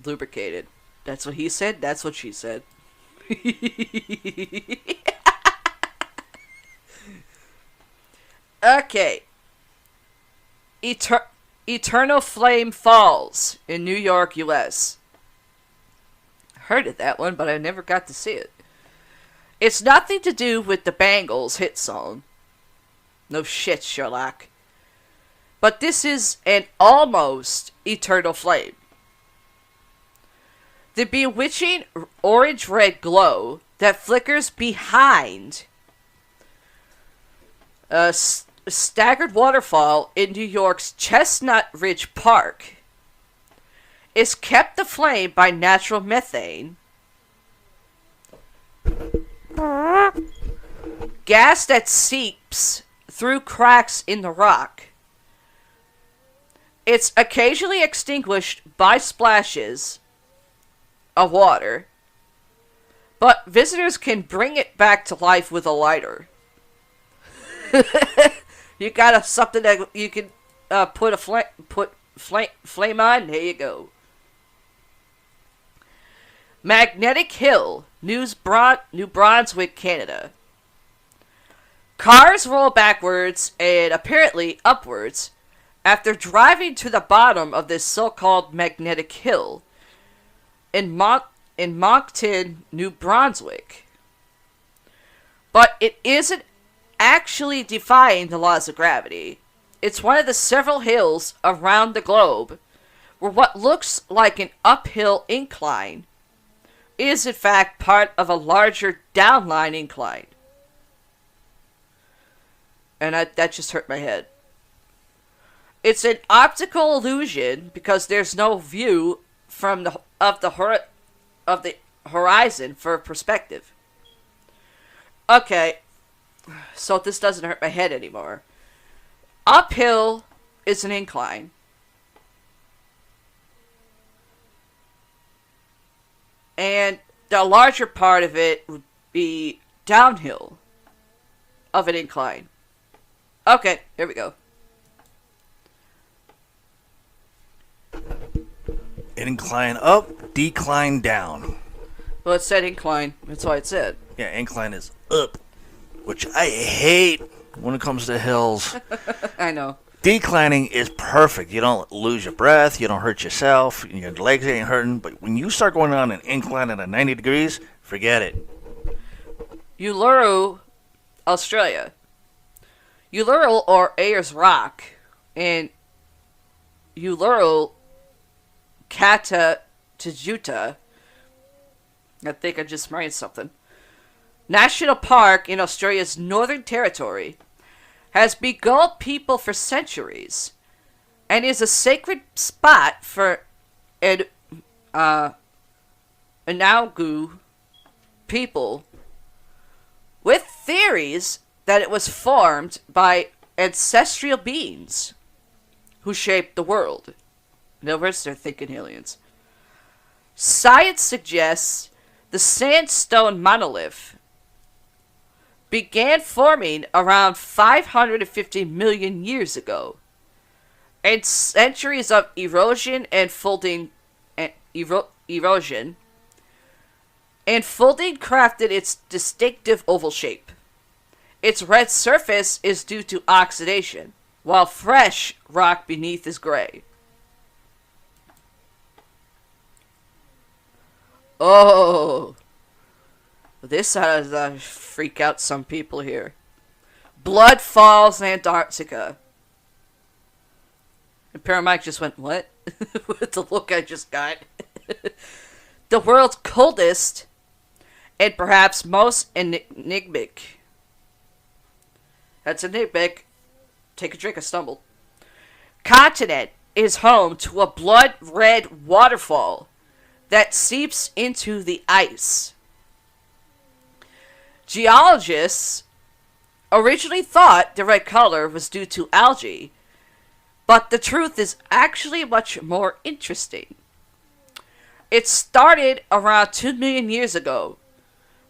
Lubricated. That's what he said, that's what she said. Okay. Eternal Flame Falls in New York, U.S. Heard of that one, but I never got to see it. It's nothing to do with the Bangles hit song. No shit, Sherlock. But this is an almost eternal flame. The bewitching orange-red glow that flickers behind a staggered waterfall in New York's Chestnut Ridge Park is kept aflame by natural methane, gas that seeps through cracks in the rock. It's occasionally extinguished by splashes of water, but visitors can bring it back to life with a lighter. You got something that you can put flame on. There you go. Magnetic Hill, New Brunswick, Canada. Cars roll backwards and apparently upwards after driving to the bottom of this so-called magnetic hill in Moncton, New Brunswick. But it isn't actually defying the laws of gravity. It's one of the several hills around the globe where what looks like an uphill incline is in fact part of a larger downline incline. And that just hurt my head. It's an optical illusion because there's no view from of the horizon for perspective. Okay, so this doesn't hurt my head anymore. Uphill is an incline. And the larger part of it would be downhill of an incline. Okay, here we go. Incline up, decline down. Well, it said incline. That's why it said. Yeah, incline is up, which I hate when it comes to hills. I know. Declining is perfect. You don't lose your breath. You don't hurt yourself. Your legs ain't hurting. But when you start going on an incline at a 90 degrees, forget it. Uluru, Australia. Uluru, or Ayers Rock, and Uluru Kata Tajuta. I think I just married something. National Park in Australia's Northern Territory has beguiled people for centuries and is a sacred spot for Inaugu people, with theories that it was formed by ancestral beings who shaped the world. In other words, they're thinking aliens. Science suggests the sandstone monolith began forming around 550 million years ago, and centuries of erosion and folding crafted its distinctive oval shape. Its red surface is due to oxidation, while fresh rock beneath is gray. Oh, this has freak out some people here. Blood Falls, Antarctica. And Paramike just went, what? With the look I just got. The world's coldest and perhaps most enigmatic. That's enigmatic. Take a drink, I stumbled. Continent is home to a blood red waterfall that seeps into the ice. Geologists originally thought the red color was due to algae, but the truth is actually much more interesting. It started around 2 million years ago,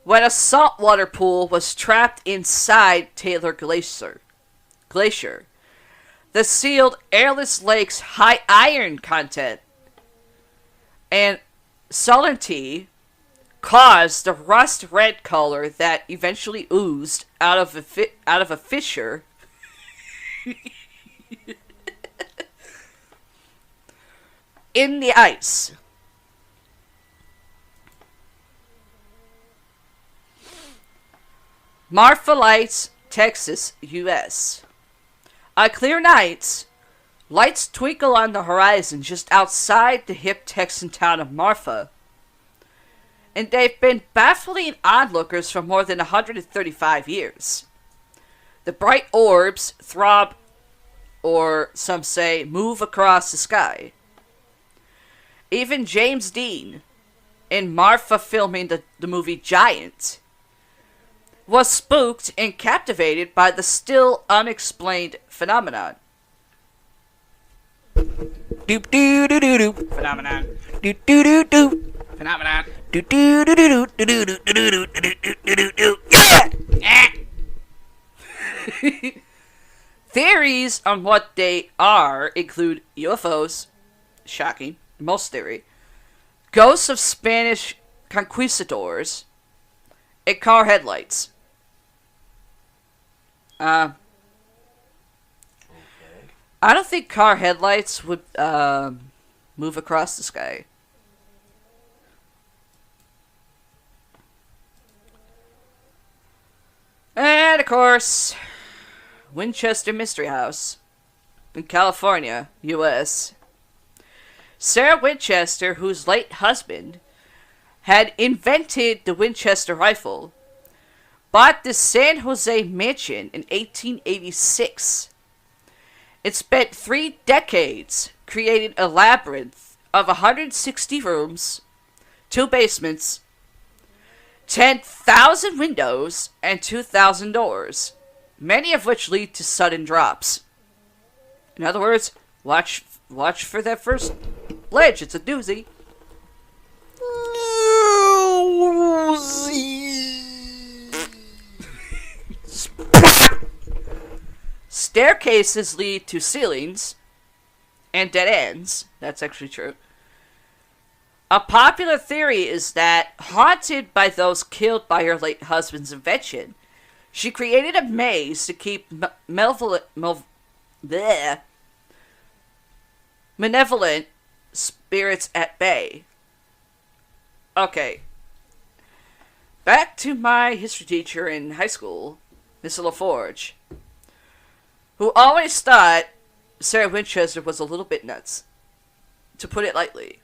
when a saltwater pool was trapped inside Taylor Glacier. The sealed airless lake's high iron content and salinity caused the rust red color that eventually oozed out of a fissure in the ice. Marfa Lights, Texas, U.S. On clear nights, lights twinkle on the horizon just outside the hip Texan town of Marfa, and they've been baffling onlookers for more than 135 years. The bright orbs throb, or some say, move across the sky. Even James Dean, in Marfa filming the movie Giant, was spooked and captivated by the still unexplained phenomenon. Doop doo doo doo doo. Phenomenon. Doop doo doo doo. Phenomenon. Doop doo doo doo doo doo doo doo doo doo doo doo doo. Yeah. Theories on what they are include UFOs, shocking, most theory, ghosts of Spanish conquistadors, and car headlights. I don't think car headlights would move across the sky. And of course, Winchester Mystery House in California, U.S. Sarah Winchester, whose late husband had invented the Winchester rifle, bought the San Jose mansion in 1886 It spent 3 decades creating a labyrinth of 160 rooms, 2 basements, 10,000 windows, and 2,000 doors, many of which lead to sudden drops. In other words, watch for that first ledge. It's a doozy. Staircases lead to ceilings and dead ends. That's actually true. A popular theory is that, haunted by those killed by her late husband's invention, she created a maze to keep malevolent spirits at bay. Okay. Back to my history teacher in high school, Miss LaForge, who always thought Sarah Winchester was a little bit nuts, to put it lightly.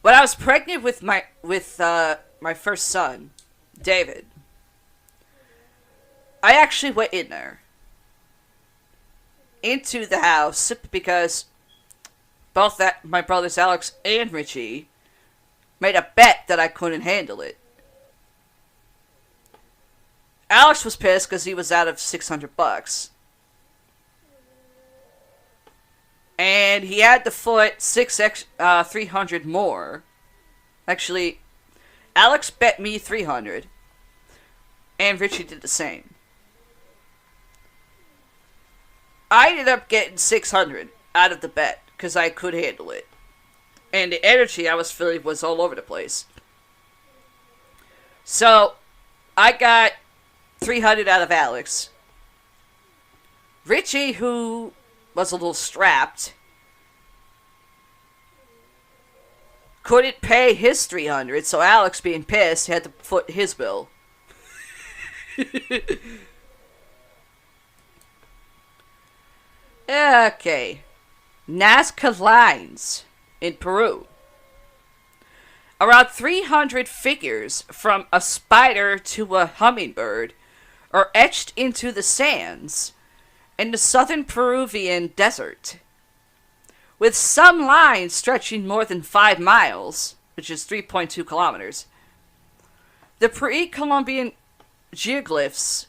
When I was pregnant with my first son, David, I actually went in there, into the house, because both my brothers Alex and Richie made a bet that I couldn't handle it. Alex was pissed because he was out of $600. And he had to foot 300 more. Actually, Alex bet me 300. And Richie did the same. I ended up getting 600 out of the bet because I could handle it. And the energy I was feeling was all over the place. So, I got 300 out of Alex. Richie, who was a little strapped, couldn't pay his 300, so Alex, being pissed, had to foot his bill. Okay. Nazca lines in Peru. Around 300 figures, from a spider to a hummingbird, are etched into the sands in the southern Peruvian desert, with some lines stretching more than 5 miles, which is 3.2 kilometers. The pre-Columbian geoglyphs,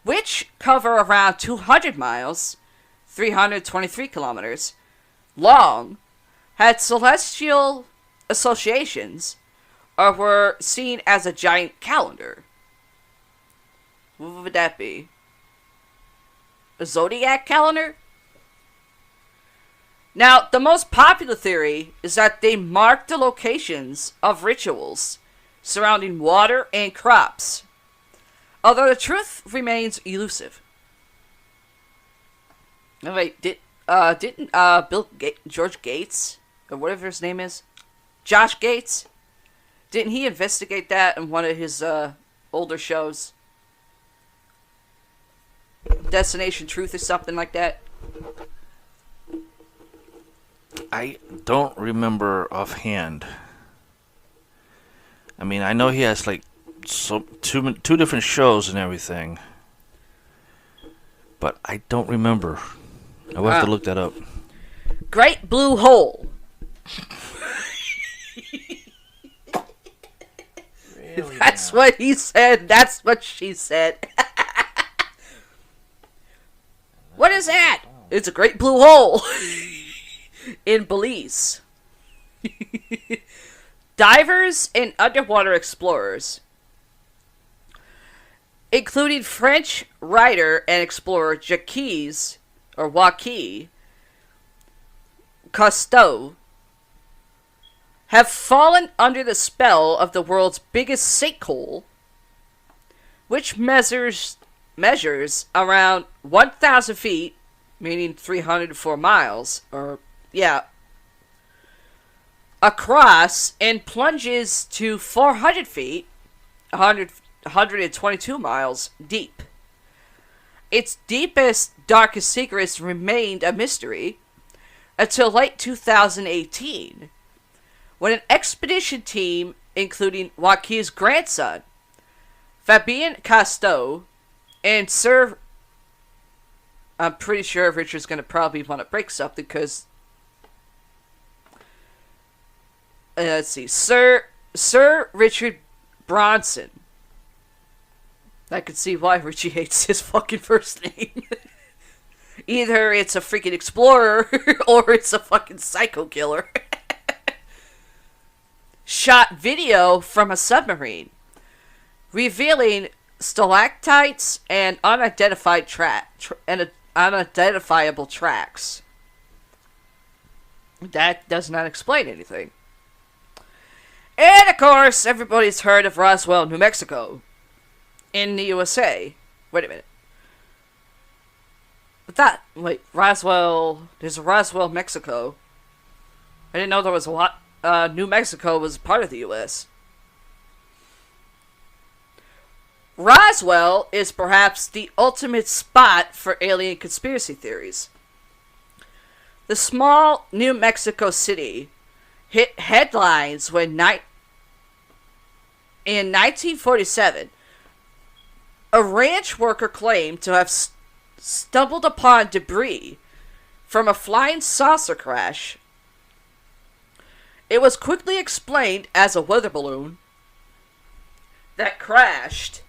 which cover around 200 miles, 323 kilometers, long, had celestial associations, or were seen as a giant calendar. What would that be? A zodiac calendar? Now, the most popular theory is that they mark the locations of rituals surrounding water and crops, although the truth remains elusive. Oh, wait, didn't George Gates, or whatever his name is, Josh Gates, didn't he investigate that in one of his older shows? Destination Truth or something like that? I don't remember offhand. I mean, I know he has like two different shows and everything, but I don't remember. I will have to look that up. Great Blue Hole. Really? That's what he said. That's what she said. What is that? It's a great blue hole in Belize. Divers and underwater explorers, including French writer and explorer Jacques Cousteau, have fallen under the spell of the world's biggest sinkhole, which measures around 1,000 feet, meaning 304 miles, across, and plunges to 400 feet, 122 miles deep. Its deepest, darkest secrets remained a mystery until late 2018, when an expedition team, including Joaquin's grandson, Fabien Cousteau, And Sir, I'm pretty sure Richard's going to probably want to break something because, let's see, Sir Richard Bronson. I can see why Richie hates his fucking first name. Either it's a freaking explorer or it's a fucking psycho killer. Shot video from a submarine revealing stalactites and unidentifiable tracks. That does not explain anything. And of course, everybody's heard of Roswell, New Mexico, in the USA. Wait a minute. Roswell, there's a Roswell, Mexico. I didn't know there was a lot. New Mexico was part of the U.S. Roswell is perhaps the ultimate spot for alien conspiracy theories. The small New Mexico city hit headlines when in 1947, a ranch worker claimed to have stumbled upon debris from a flying saucer crash. It was quickly explained as a weather balloon that crashed,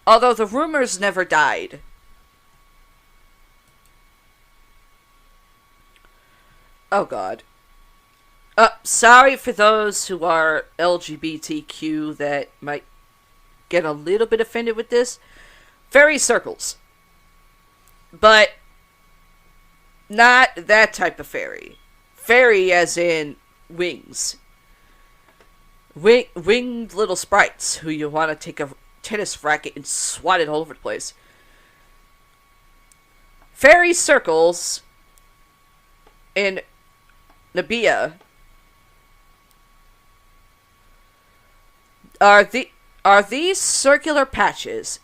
although the rumors never died. Oh God. Sorry for those who are LGBTQ that might get a little bit offended with this. Fairy circles. But not that type of fairy. Fairy as in wings. Winged little sprites who you want to take a tennis racket and swat it all over the place. Fairy circles in Namibia are these circular patches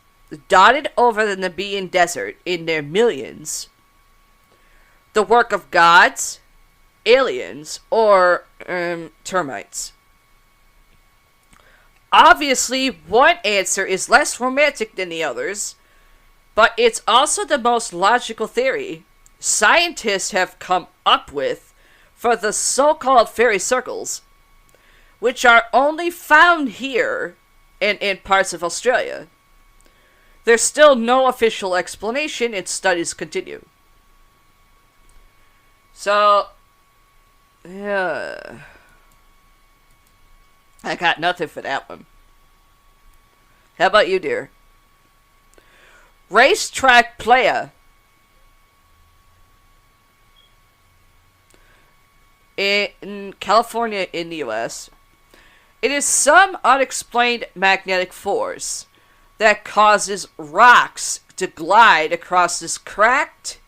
dotted over the Namibian desert in their millions the work of gods, aliens, or termites? Obviously, one answer is less romantic than the others, but it's also the most logical theory scientists have come up with for the so-called fairy circles, which are only found here and in parts of Australia. There's still no official explanation, and studies continue. So, yeah, I got nothing for that one. How about you, dear? Racetrack player in California in the US. It is some unexplained magnetic force that causes rocks to glide across this cracked,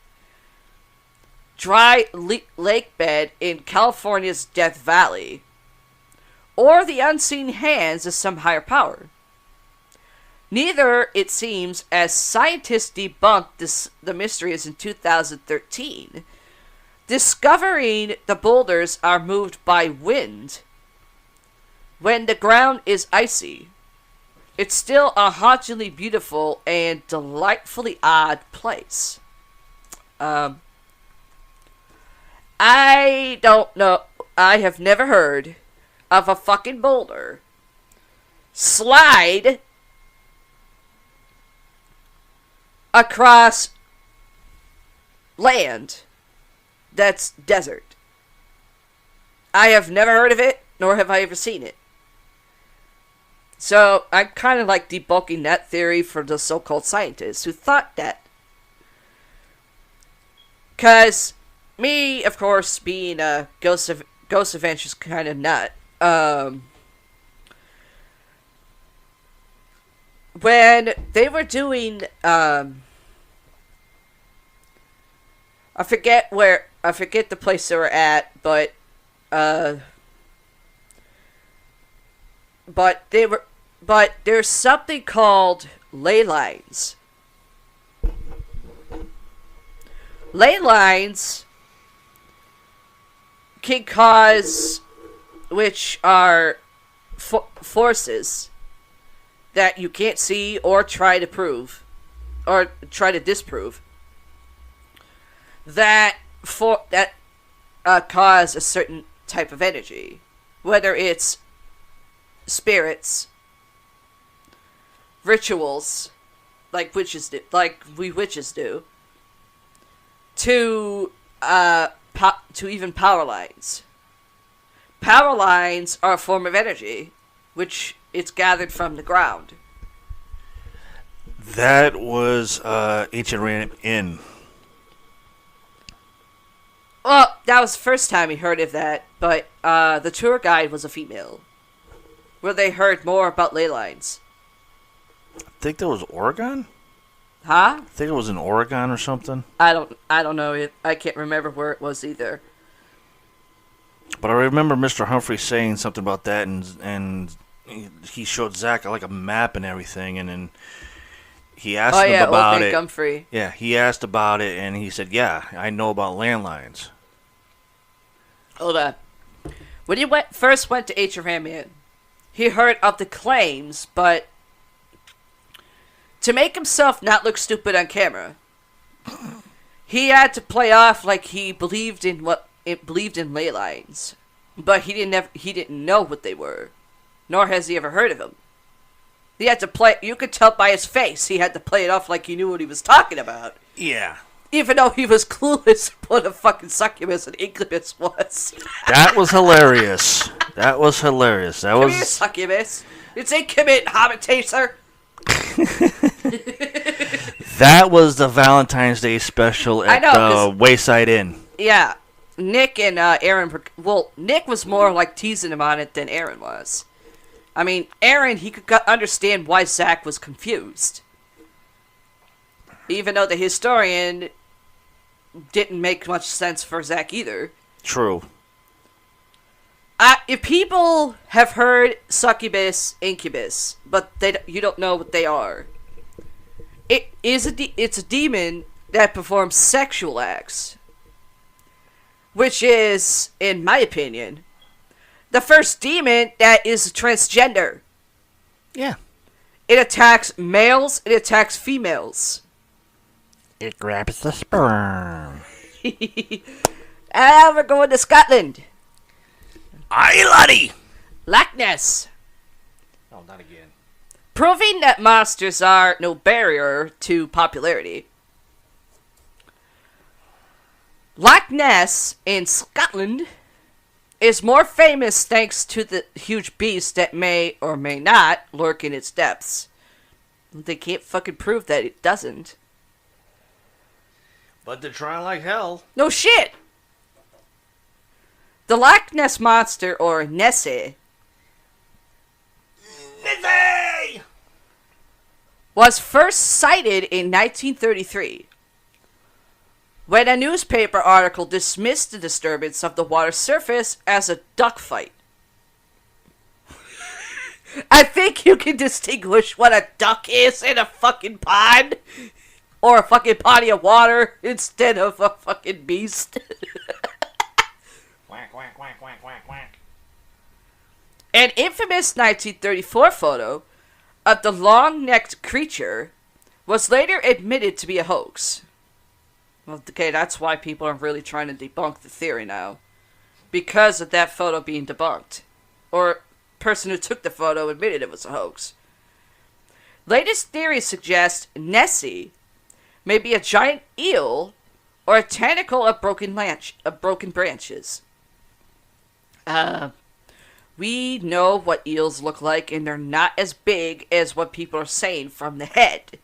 dry lake bed in California's Death Valley, or the unseen hands of some higher power. Neither, it seems, as scientists debunked the mysteries in 2013, discovering the boulders are moved by wind when the ground is icy. It's still a hauntingly beautiful and delightfully odd place. I don't know. I have never heard of a fucking boulder slide across land that's desert. I have never heard of it, nor have I ever seen it. So I'm kind of like debunking that theory for the so-called scientists who thought that. Because me, of course, being a Ghost Adventures kind of nut, when they were doing, I forget the place they were at, but there's something called ley lines. Ley lines can cause, which are forces that you can't see or try to prove, or try to disprove that cause a certain type of energy, whether it's spirits, rituals, like we witches do, to even power lines. Power lines are a form of energy, which it's gathered from the ground. That was Ancient Inn. Well, that was the first time he heard of that, but the tour guide was a female, where they heard more about ley lines. I think that was Oregon? Huh? I think it was in Oregon or something. I don't know it. I can't remember where it was either. But I remember Mr. Humphrey saying something about that, and he showed Zach like a map and everything, and then he asked him about old it. Humphrey. Yeah, he asked about it, and he said, "Yeah, I know about landlines." Hold on. When he first went to Abraham Inn, he heard of the claims, but to make himself not look stupid on camera, he had to play off like he believed in ley lines, but he didn't know what they were, nor has he ever heard of them. He had to play. You could tell by his face. He had to play it off like he knew what he was talking about. Yeah. Even though he was clueless what a fucking succubus and incubus was. That was hilarious. That was hilarious. Come here, succubus. It's incubate, hobbit taster. That was the Valentine's Day special at the Wayside Inn. Yeah. Nick and Aaron were... Well, Nick was more like teasing him on it than Aaron was. I mean, Aaron, he could understand why Zach was confused. Even though the historian didn't make much sense for Zach either. True. If people have heard succubus, incubus, but you don't know what they are, it's a demon that performs sexual acts, which is, in my opinion, the first demon that is transgender. Yeah. It attacks males. It attacks females. It grabs the sperm. We're going to Scotland. Aye, laddie! Loch Ness. Oh, not again. Proving that monsters are no barrier to popularity. Loch Ness in Scotland is more famous thanks to the huge beast that may or may not lurk in its depths. They can't fucking prove that it doesn't. But they're trying like hell. No shit! The Loch Ness Monster, or Nessie, was first sighted in 1933, when a newspaper article dismissed the disturbance of the water surface as a duck fight. I think you can distinguish what a duck is in a fucking pond, or a fucking body of water, instead of a fucking beast. Quack, quack, quack, quack, quack, quack. An infamous 1934 photo of the long-necked creature was later admitted to be a hoax. Well, okay, that's why people are really trying to debunk the theory now. Because of that photo being debunked. Or, person who took the photo admitted it was a hoax. Latest theories suggest Nessie may be a giant eel or a tentacle of broken branches. We know what eels look like, and they're not as big as what people are saying from the head.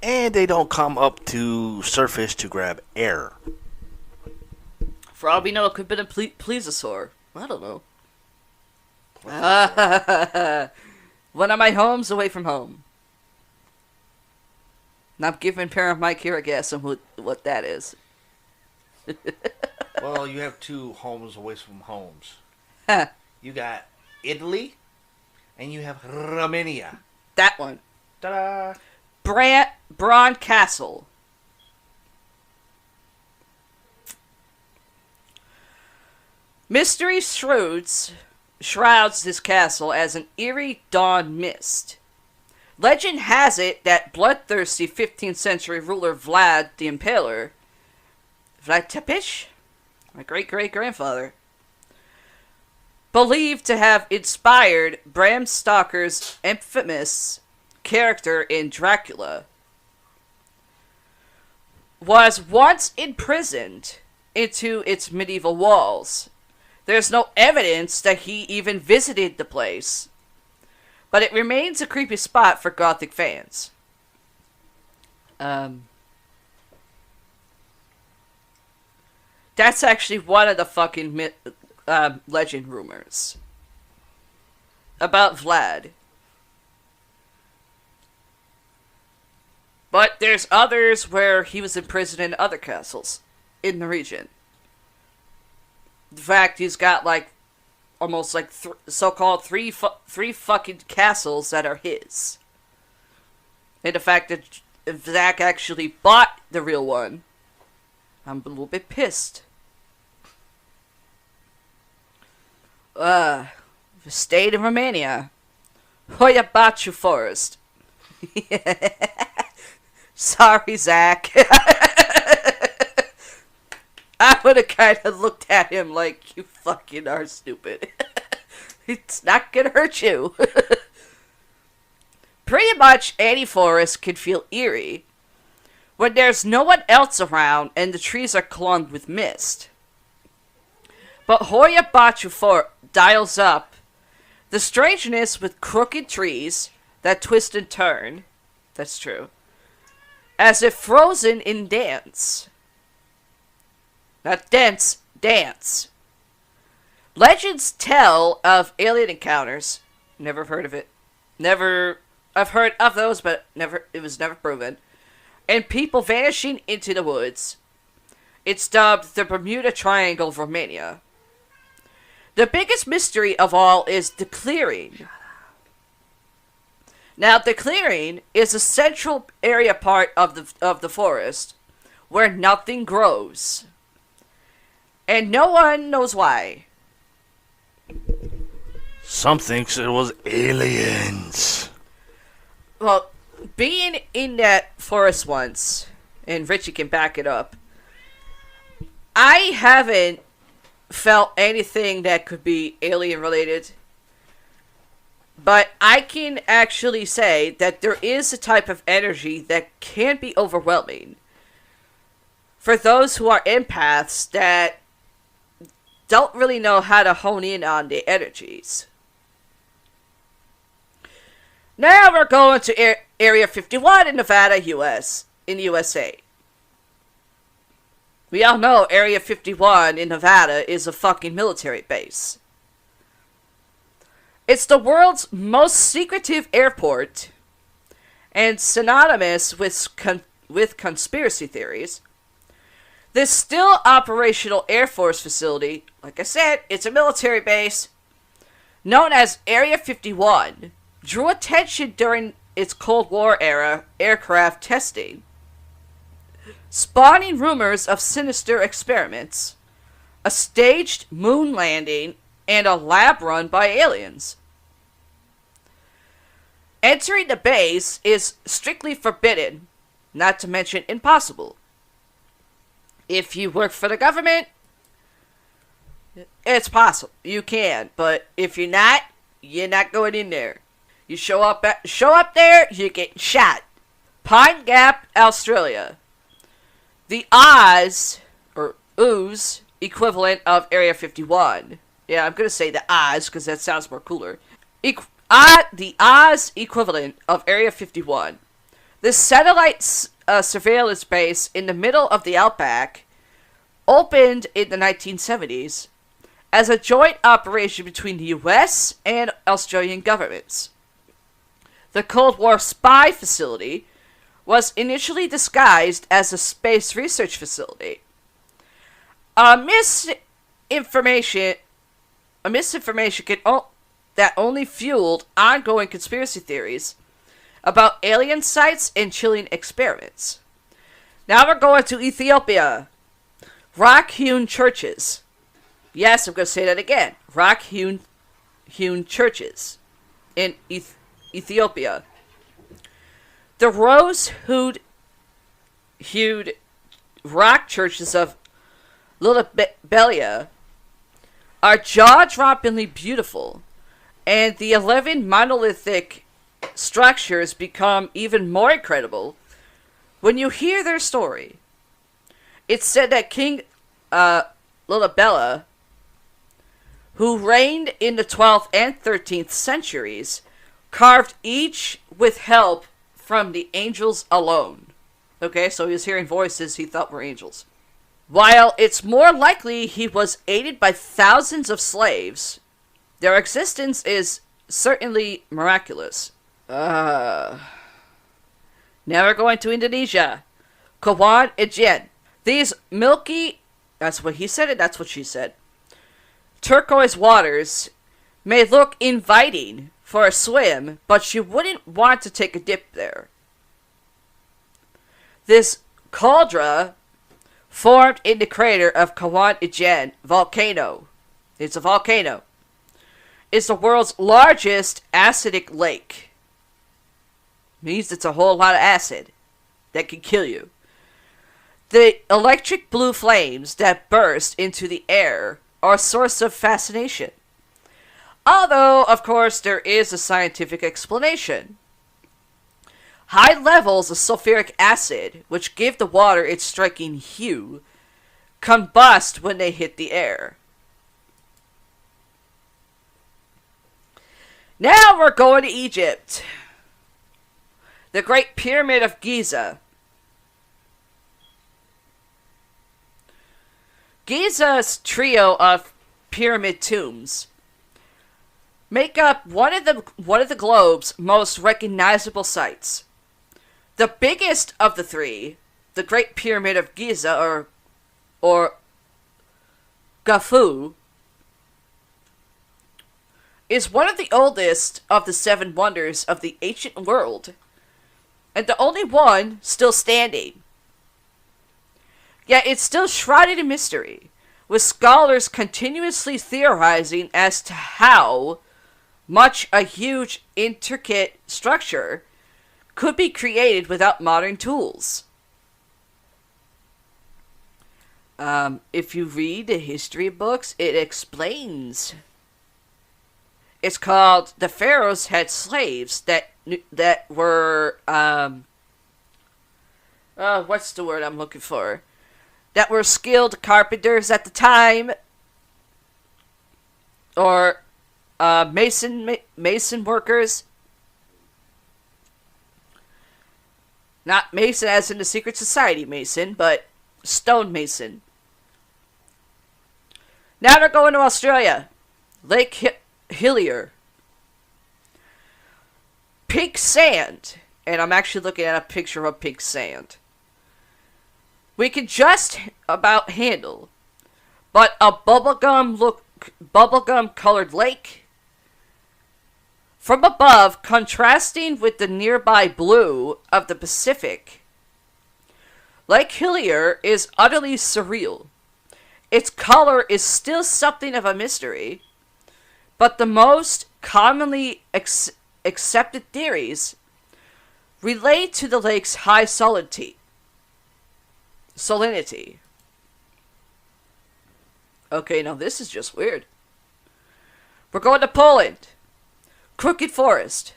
And they don't come up to surface to grab air. For all we know, it could have been a plesiosaur. I don't know. One of my homes away from home. And I'm giving Parent Mike here a guess on what that is. Well, you have two homes away from homes. Huh. You got Italy, and you have Romania. That one. Ta-da! Braun Castle. Mystery shrouds shrouds this castle as an eerie dawn mist. Legend has it that bloodthirsty 15th century ruler Vlad the Impaler, Vlad Tepes, my great-great-grandfather, believed to have inspired Bram Stoker's infamous character in Dracula, was once imprisoned into its medieval walls. There's no evidence that he even visited the place, but it remains a creepy spot for Gothic fans. That's actually one of the fucking legend rumors about Vlad. But there's others where he was imprisoned in other castles in the region. In fact, he's got like almost like so-called three fucking castles that are his. And the fact that Zach actually bought the real one, I'm a little bit pissed. The state of Romania. Hoia Baciu Forest. Sorry, Zach. I would have kind of looked at him like, you fucking are stupid. It's not gonna hurt you. Pretty much any forest can feel eerie when there's no one else around and the trees are clung with mist. But Hoia Baciu dials up the strangeness with crooked trees that twist and turn. That's true. As if frozen in dance. Not dense, dance. Legends tell of alien encounters. Never heard of it. I've heard of those, but it was never proven. And people vanishing into the woods. It's dubbed the Bermuda Triangle of Romania. The biggest mystery of all is the clearing. Now, the clearing is a central area part of the forest where nothing grows. And no one knows why. Some thinks it was aliens. Well, being in that forest once, and Richie can back it up, I haven't felt anything that could be alien related. But I can actually say that there is a type of energy that can be overwhelming. For those who are empaths that don't really know how to hone in on the energies. Now we're going to Area 51 in Nevada, in the USA. We all know Area 51 in Nevada is a fucking military base. It's the world's most secretive airport, and synonymous with conspiracy theories. This still operational Air Force facility, like I said, it's a military base, known as Area 51, drew attention during its Cold War era aircraft testing, spawning rumors of sinister experiments, a staged moon landing, and a lab run by aliens. Entering the base is strictly forbidden, not to mention impossible. If you work for the government, it's possible. You can, but if you're not going in there. You show up there, you're getting shot. Pine Gap, Australia. The Oz, or ooze, equivalent of Area 51. Yeah, I'm going to say the Oz because that sounds more cooler. The Oz equivalent of Area 51. This satellite surveillance base in the middle of the outback opened in the 1970s as a joint operation between the US and Australian governments. The Cold War spy facility was initially disguised as a space research facility. A misinformation that only fueled ongoing conspiracy theories about alien sites and chilling experiments. Now we're going to Ethiopia. Rock-hewn churches. Yes, I'm going to say that again. Rock-hewn hewn churches in Ethiopia. The rose-hued rock churches of Libreville are jaw-droppingly beautiful, and the 11 monolithic structures become even more incredible when you hear their story. It's said that King Libreville, who reigned in the 12th and 13th centuries, carved each with help from the angels alone. Okay, so he was hearing voices he thought were angels. While it's more likely he was aided by thousands of slaves, their existence is certainly miraculous. Now we're going to Indonesia. Kawan Ijen. These milky, that's what he said and that's what she said, turquoise waters may look inviting for a swim, but you wouldn't want to take a dip there. This cauldron formed in the crater of Kawan Ijen volcano. It's a volcano. It's the world's largest acidic lake. Means it's a whole lot of acid that can kill you. The electric blue flames that burst into the air are a source of fascination. Although, of course, there is a scientific explanation. High levels of sulfuric acid, which give the water its striking hue, combust when they hit the air. Now we're going to Egypt. The Great Pyramid of Giza. Giza's trio of pyramid tombs make up one of the globe's most recognizable sites. The biggest of the three, the Great Pyramid of Giza, or Khufu, is one of the oldest of the 7 wonders of the ancient world, and the only one still standing. Yet it's still shrouded in mystery, with scholars continuously theorizing as to how much a huge, intricate structure could be created without modern tools. If you read the history books, it explains. It's called The Pharaohs Had Slaves that were, what's the word I'm looking for? That were skilled carpenters at the time, or mason workers. Not mason as in the secret society mason, but stone mason. Now they're going to Australia. Lake Hillier. Pink sand. And I'm actually looking at a picture of pink sand. We can just about handle. But a bubblegum colored lake from above, contrasting with the nearby blue of the Pacific. Lake Hillier is utterly surreal. Its color is still something of a mystery, but the most commonly accepted theories relate to the lake's high salinity. Okay, now this is just weird. We're going to Poland. Crooked Forest.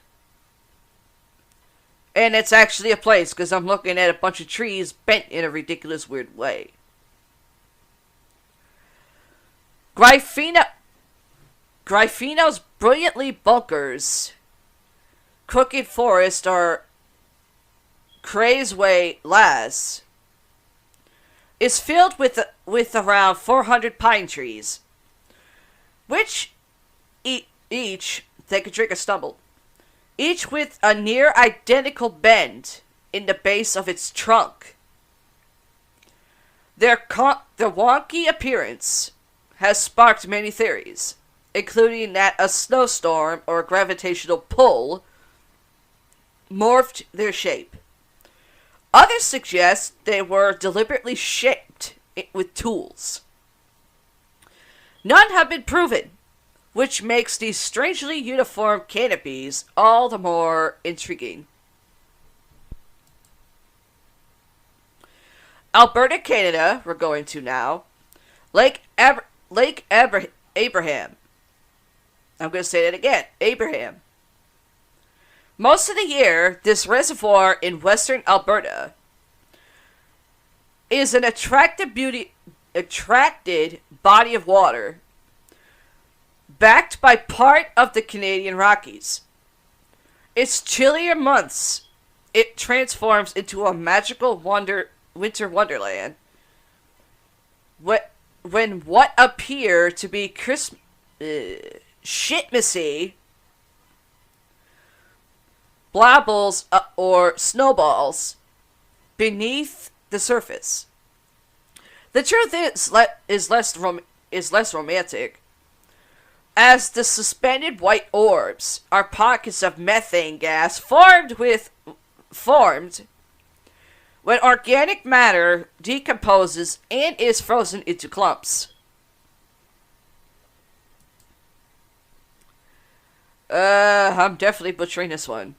And it's actually a place, because I'm looking at a bunch of trees bent in a ridiculous weird way. Grypheno's brilliantly bunkers. Crooked Forest, or Crazeway Lass, is filled with around 400 pine trees, which each take a drink or stumble, each with a near identical bend in the base of its trunk. Their wonky appearance has sparked many theories, including that a snowstorm or gravitational pull morphed their shape. Others suggest they were deliberately shaped with tools. None have been proven, which makes these strangely uniform canopies all the more intriguing. Alberta, Canada, we're going to now. Lake Abraham. I'm going to say that again. Abraham. Most of the year, this reservoir in western Alberta is an attracted body of water backed by part of the Canadian Rockies. Its chillier months, it transforms into a magical winter wonderland. When what appear to be shitmissy blobbles or snowballs beneath the surface. The truth is less romantic, as the suspended white orbs are pockets of methane gas formed when organic matter decomposes and is frozen into clumps. I'm definitely butchering this one.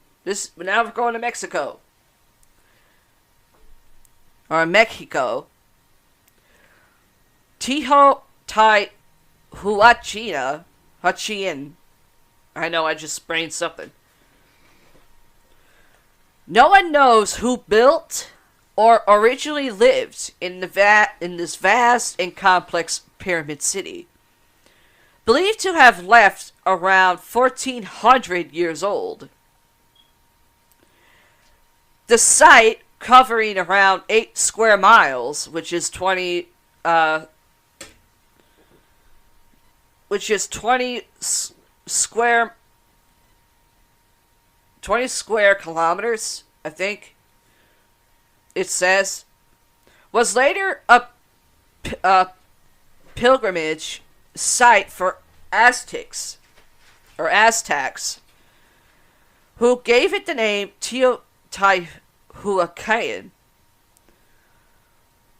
Now we're going to Mexico. Or Mexico. Huachin. I know, I just sprained something. No one knows who built or originally lived in this vast and complex pyramid city. Believed to have left around 1400 years old. The site, covering around 8 square miles, which is 20 square kilometers, I think it says, was later a pilgrimage site for Aztecs, who gave it the name Teotihuacan.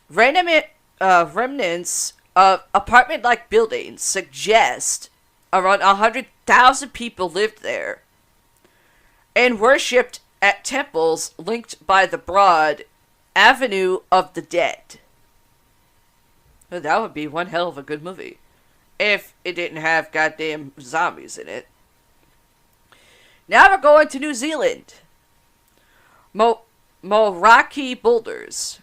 Remnants of apartment-like buildings suggest around 100,000 people lived there and worshipped at temples linked by the broad Avenue of the Dead. Well, that would be one hell of a good movie if it didn't have goddamn zombies in it. Now we're going to New Zealand. Moeraki boulders.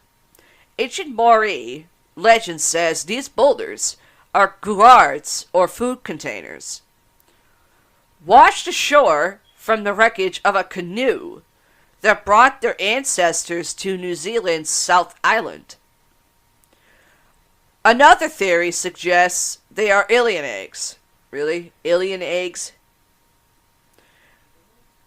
Ancient Maori legend says these boulders are gourds or food containers. Washed ashore from the wreckage of a canoe that brought their ancestors to New Zealand's South Island. Another theory suggests they are alien eggs. Really? Alien eggs?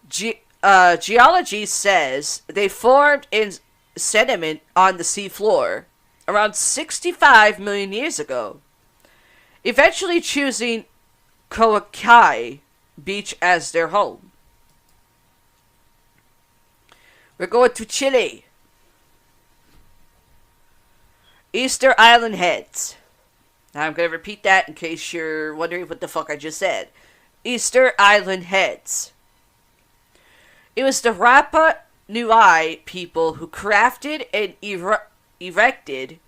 Geology says they formed in sediment on the seafloor around 65 million years ago, eventually choosing Kauai Beach as their home. We're going to Chile. Easter Island Heads. Now I'm going to repeat that in case you're wondering what the fuck I just said. Easter Island Heads. It was the Rapa Nui people who crafted and erected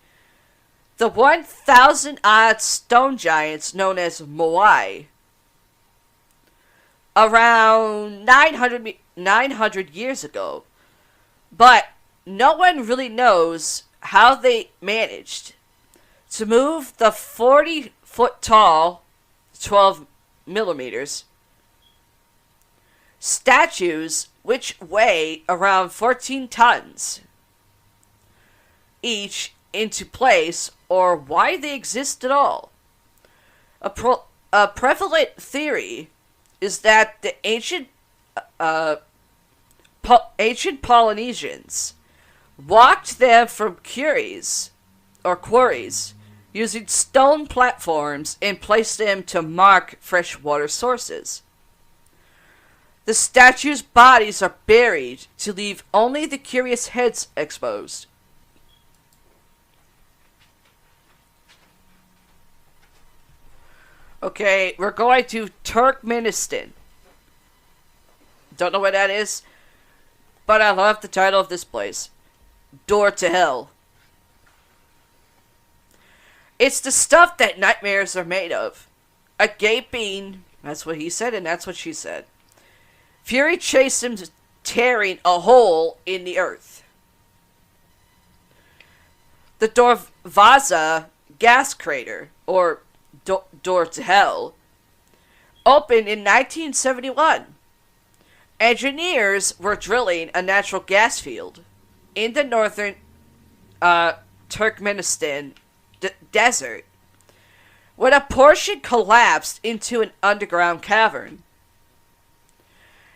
the 1,000-odd stone giants known as Moai around 900 years ago. But no one really knows how they managed to move the 40-foot tall, 12 millimeters, statues which weigh around 14 tons each into place, or why they exist at all. A prevalent theory is that the ancient Polynesians walked them from quarries using stone platforms and placed them to mark freshwater sources. The statues' bodies are buried to leave only the curious heads exposed. Okay, we're going to Turkmenistan. Don't know what that is, but I love the title of this place. Door to Hell. It's the stuff that nightmares are made of. A gaping, that's what he said and that's what she said. Fury chased him, tearing a hole in the earth. The Dorvaza gas crater, or Door to Hell, opened in 1971. Engineers were drilling a natural gas field in the northern Turkmenistan desert when a portion collapsed into an underground cavern.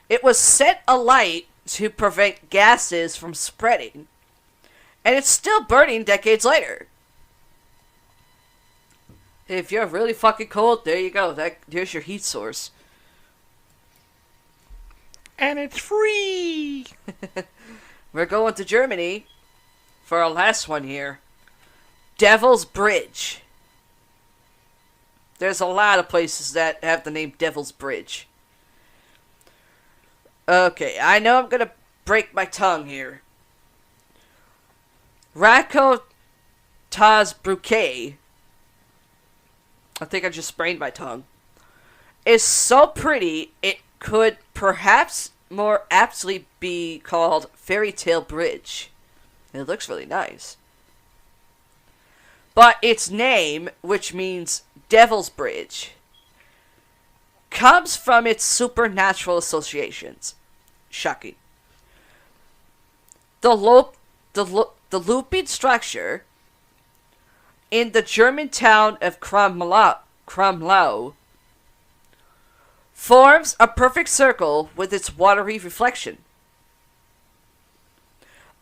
It was set alight to prevent gases from spreading, and it's still burning decades later. If you're really fucking cold, there you go. There's your heat source. And it's free! We're going to Germany for our last one here. Devil's Bridge. There's a lot of places that have the name Devil's Bridge. Okay, I know I'm gonna break my tongue here. Rako Tazbruke, I think I just sprained my tongue, is so pretty it could perhaps more aptly be called Fairy Tale Bridge. It looks really nice. But its name, which means Devil's Bridge, comes from its supernatural associations. Shocking. The looping structure in the German town of Kramlau forms a perfect circle with its watery reflection.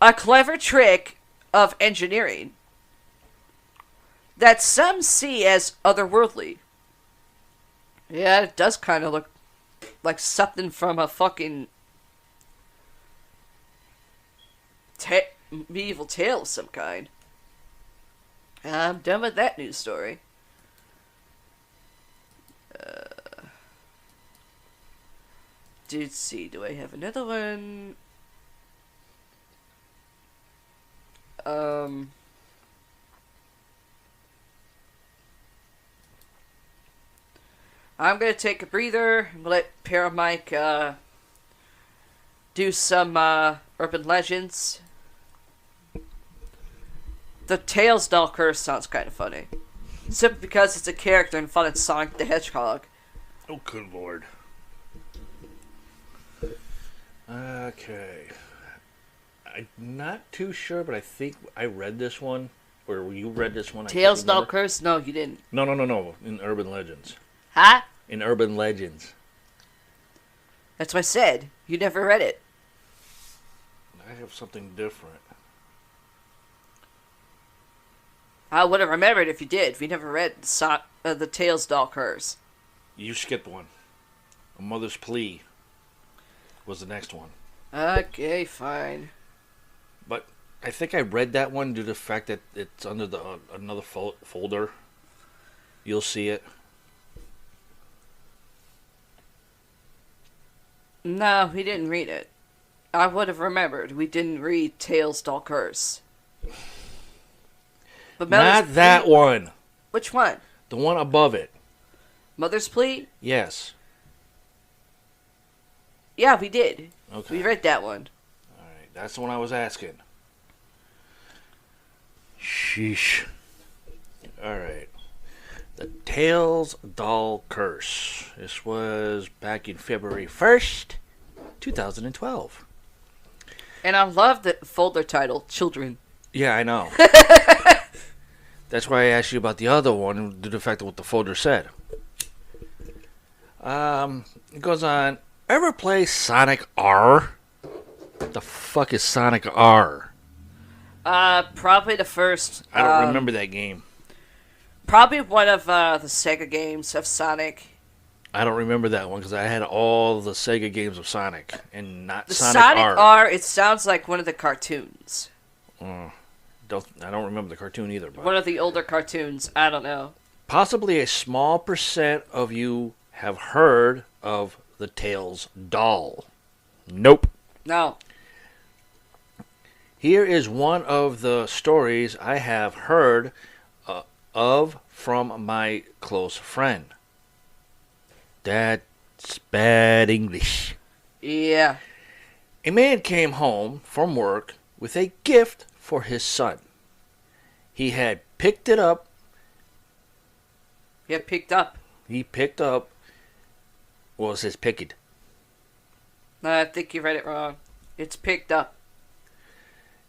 A clever trick of engineering that some see as otherworldly. Yeah, it does kind of look like something from a fucking medieval tale of some kind. I'm done with that news story. Let's see, do I have another one? I'm gonna take a breather and let Paramike do some urban legends. The Tails doll curse sounds kind of funny. Simply because it's a character and fun in Sonic the Hedgehog. Oh, good lord. Okay. I'm not too sure, but I think I read this one. Or you read this one. Tails doll curse? No, you didn't. No. In Urban Legends. Huh? In Urban Legends. That's what I said. You never read it. I have something different. I would have remembered if you did. If you never read the Tails doll curse. You skipped one. A Mother's Plea was the next one. Okay, fine. But I think I read that one due to the fact that it's under the another folder. You'll see it. No, we didn't read it. I would have remembered. We didn't read Tails doll curse. But not that one. Which one? The one above it. Mother's Plea? Yes. Yeah, we did. Okay. We read that one. Alright, that's the one I was asking. Sheesh. Alright. The Tails Doll Curse. This was back in February 1st, 2012. And I love the folder title, Children. Yeah, I know. That's why I asked you about the other one, due to the fact of what the folder said. It goes on. Ever play Sonic R? What the fuck is Sonic R? Probably the first. I don't remember that game. Probably one of the Sega games of Sonic. I don't remember that one because I had all the Sega games of Sonic and not The Sonic R. R, it sounds like one of the cartoons. I don't remember the cartoon either. But One of the older cartoons. I don't know. Possibly a small percent of you have heard of the Tails doll. Nope. No. Here is one of the stories I have heard of from my close friend. That's bad English. Yeah. A man came home from work with a gift for his son. He had picked it up. Yeah, picked up. He picked up. Well, it says picked. No, I think you read it wrong. It's picked up.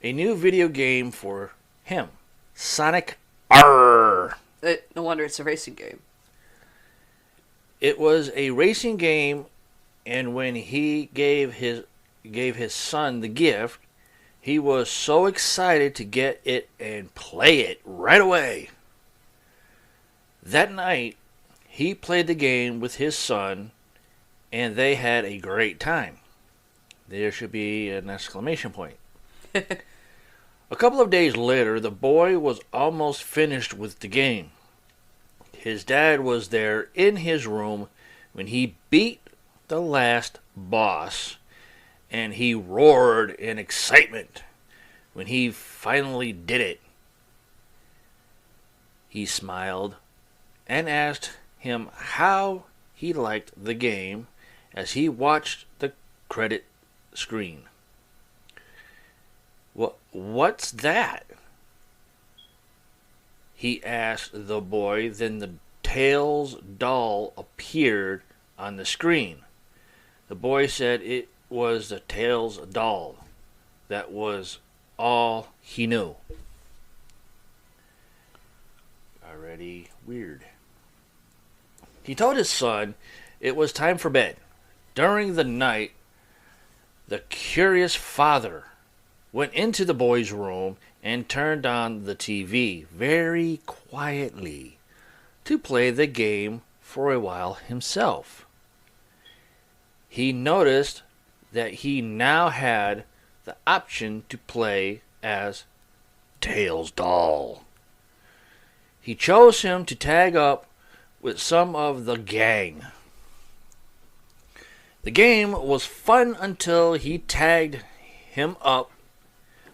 A new video game for him. Sonic R. No wonder it's a racing game. It was a racing game, and when he gave his son the gift, he was so excited to get it and play it right away. That night, he played the game with his son, and they had a great time. There should be an exclamation point. A couple of days later, the boy was almost finished with the game. His dad was there in his room when he beat the last boss, and he roared in excitement when he finally did it. He smiled and asked him how he liked the game as he watched the credit screen. What's that? He asked the boy. Then the Tails doll appeared on the screen. The boy said it was the Tails doll. That was all he knew. Already weird. He told his son it was time for bed. During the night, the curious father went into the boy's room and turned on the TV very quietly to play the game for a while himself. He noticed that he now had the option to play as Tails doll. He chose him to tag up with some of the gang. The game was fun until he tagged him up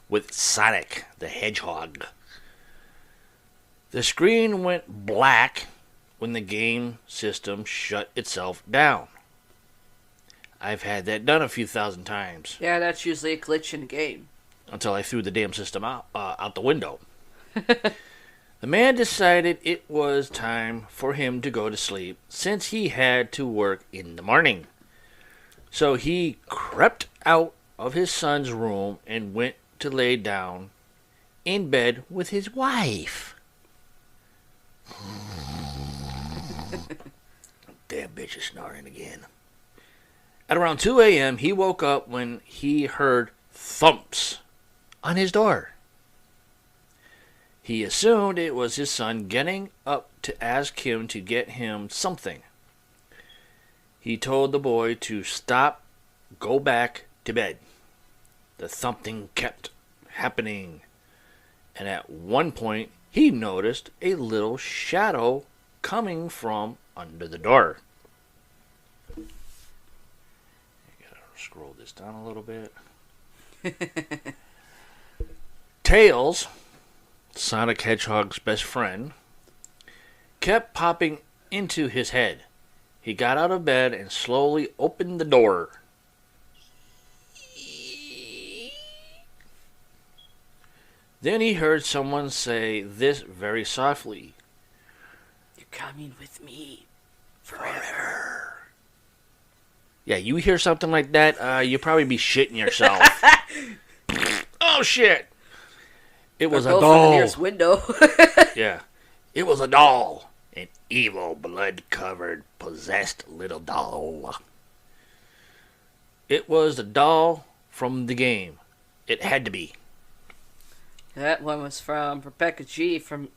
with Sonic the Hedgehog. The screen went black when the game system shut itself down. I've had that done a few thousand times. Yeah, that's usually a glitch in the game. Until I threw the damn system out the window. The man decided it was time for him to go to sleep since he had to work in the morning. So he crept out of his son's room and went to lay down in bed with his wife. Damn bitch is snoring again. At around 2 a.m., he woke up when he heard thumps on his door. He assumed it was his son getting up to ask him to get him something. He told the boy to stop, go back to bed. The thumping kept happening, and at one point he noticed a little shadow coming from under the door. I gotta scroll this down a little bit. Tails, Sonic Hedgehog's best friend, kept popping into his head. He got out of bed and slowly opened the door. Then he heard someone say this very softly. You're coming with me forever. Yeah, you hear something like that, you'll probably be shitting yourself. Oh, shit. It was a Go doll. from the nearest window. Yeah. It was a doll. An evil, blood-covered, possessed little doll. It was the doll from the game. It had to be. That one was from Rebecca G. from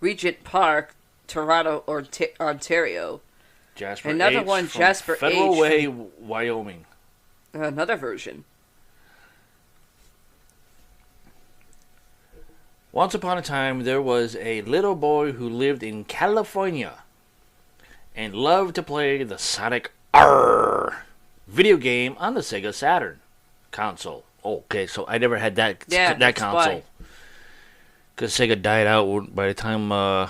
Regent Park, Toronto, Ontario. Jasper Another H. one, from Jasper Federal H. Way, Wyoming. Another version. Once upon a time, there was a little boy who lived in California and loved to play the Sonic R video game on the Sega Saturn console. Okay, so I never had that console. Because Sega died out by the time I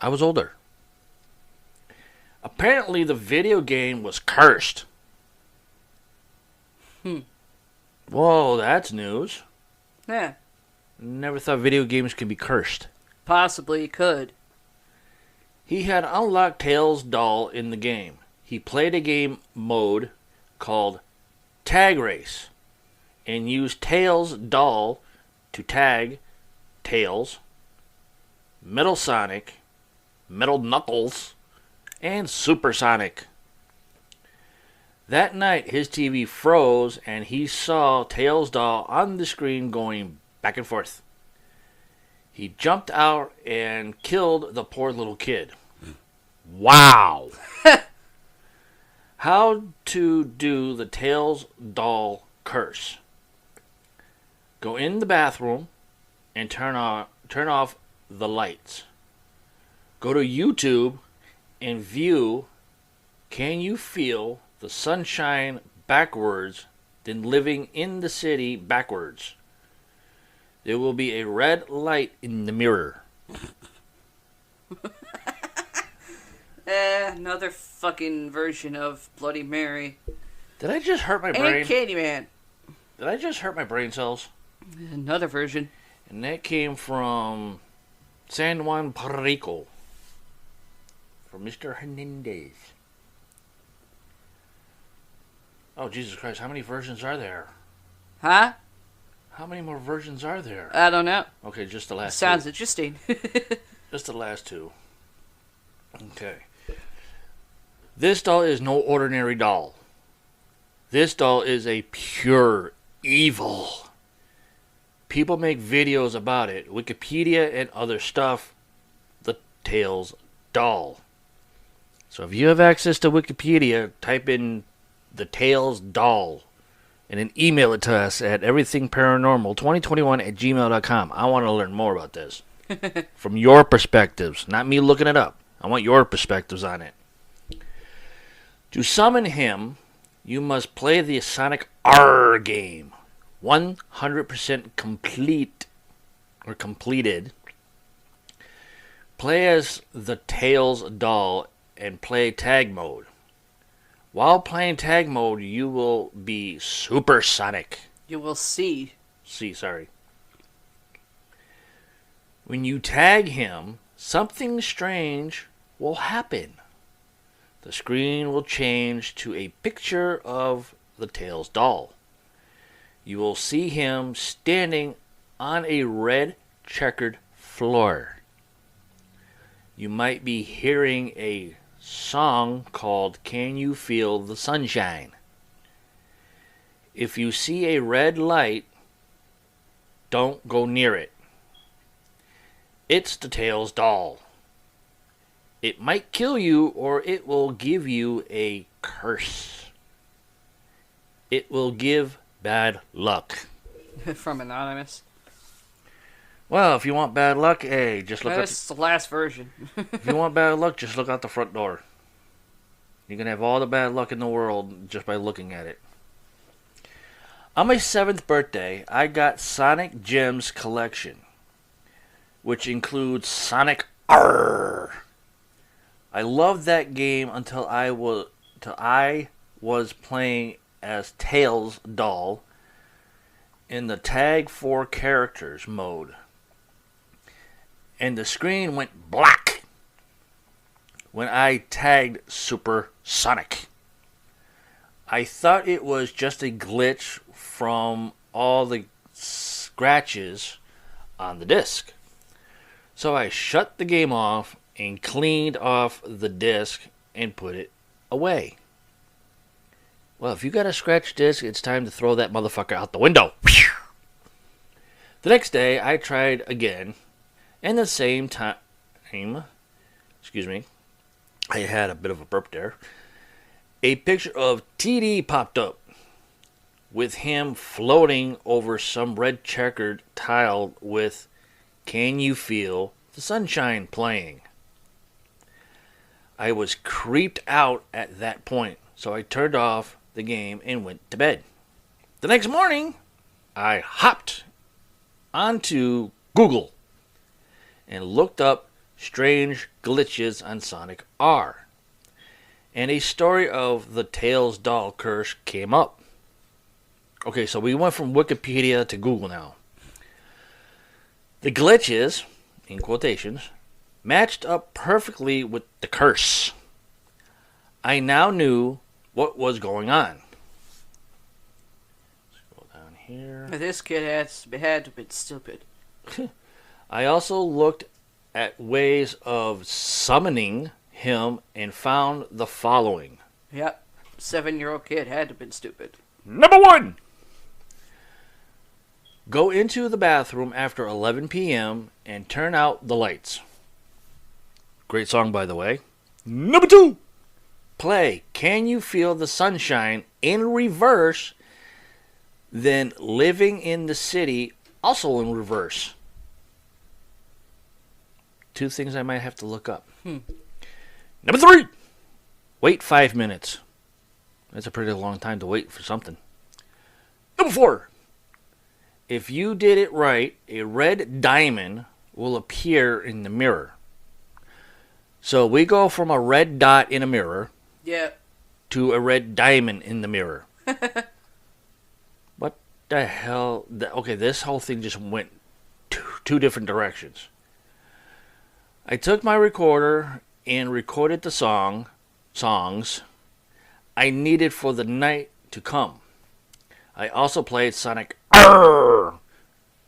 was older. Apparently, the video game was cursed. Whoa, that's news. Yeah, Never thought video games could be cursed. possibly could. He had unlocked Tails' doll in the game. He played a game mode called Tag Race and used Tails' doll to tag Tails, Metal Sonic, Metal Knuckles, and Super Sonic. That night, his TV froze and he saw Tails' doll on the screen going back and forth. He jumped out and killed the poor little kid. Wow! How to do the Tails doll curse. Go in the bathroom and turn off the lights. Go to YouTube and view Can You Feel the Sunshine Backwards Then Living in the City Backwards. There will be a red light in the mirror. Another fucking version of Bloody Mary. Did I just hurt my brain? And Candyman. Did I just hurt my brain cells? Another version. And that came from San Juan, Puerto Rico. From Mr. Hernandez. Oh, Jesus Christ, how many versions are there? Huh? How many more versions are there? I don't know. Okay, just the last Sounds two. interesting. Just the last two. Okay. This doll is no ordinary doll. This doll is a pure evil. People make videos about it. Wikipedia and other stuff. The Tails doll. So if you have access to Wikipedia, type in the Tails doll. And then email it to us at everythingparanormal2021@gmail.com. I want to learn more about this. From your perspectives. Not me looking it up. I want your perspectives on it. To summon him, you must play the Sonic R game. 100% complete or completed. Play as the Tails doll and play tag mode. While playing tag mode, you will be Super Sonic. You will see. Sorry. When you tag him, something strange will happen. The screen will change to a picture of the Tails doll. You will see him standing on a red checkered floor. You might be hearing a song called Can You Feel the Sunshine? If you see a red light, don't go near it. It's the Tails doll. It might kill you or it will give you a curse. It will give bad luck. From Anonymous. Well, if you want bad luck, hey, just look That's the last version. if you want bad luck, just look out the front door. You can have all the bad luck in the world just by looking at it. On my 7th birthday, I got Sonic Gems Collection, which includes Sonic R. I loved that game until I was playing as Tails doll in the tag 4 characters mode. And the screen went black when I tagged Super Sonic. I thought it was just a glitch from all the scratches on the disc. So I shut the game off and cleaned off the disc and put it away. Well, if you got a scratch disc, it's time to throw that motherfucker out the window. The next day, I tried again, and the same time, I had a bit of a burp there. A picture of TD popped up with him floating over some red checkered tile with Can You Feel the Sunshine playing? I was creeped out at that point, so I turned off the game and went to bed. The next morning, I hopped onto Google and looked up strange glitches on Sonic R. And a story of the Tails doll curse came up. Okay, so we went from Wikipedia to Google now. The glitches, in quotations, matched up perfectly with the curse. I now knew what was going on. Let's go down here. This kid had to be stupid. I also looked at ways of summoning him and found the following. Yep. 7-year-old kid had to have been stupid. Number 1! Go into the bathroom after 11 p.m. and turn out the lights. Great song, by the way. Number 2! Play Can You Feel the Sunshine in reverse, then Living in the City, also in reverse. 2 things I might have to look up. Number 3! Wait 5 minutes. That's a pretty long time to wait for something. Number 4! If you did it right, a red diamond will appear in the mirror. So we go from a red dot in a mirror to a red diamond in the mirror. What the hell? Okay, this whole thing just went two different directions. I took my recorder and recorded the songs I needed for the night to come. I also played Sonic R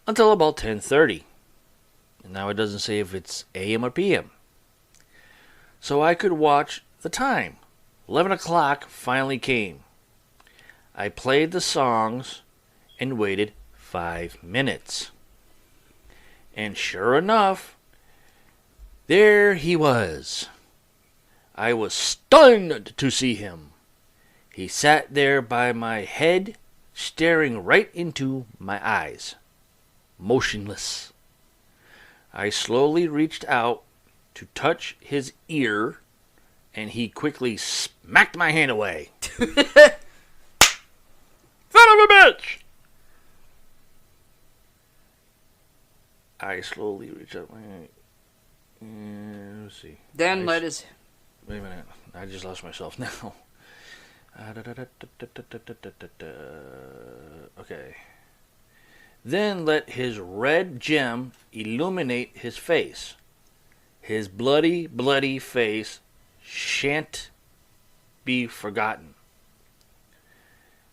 until about 10:30. And now it doesn't say if it's AM or PM. So I could watch the time. 11 o'clock finally came. I played the songs and waited 5 minutes. And sure enough, there he was. I was stunned to see him. He sat there by my head, staring right into my eyes, motionless. I slowly reached out to touch his ear, and he quickly smacked my hand away. Son of a bitch! I slowly reached out my hand. Let's see. Then let his... Wait a minute. I just lost myself now. Okay. Then let his red gem illuminate his face. His bloody, bloody face shan't be forgotten.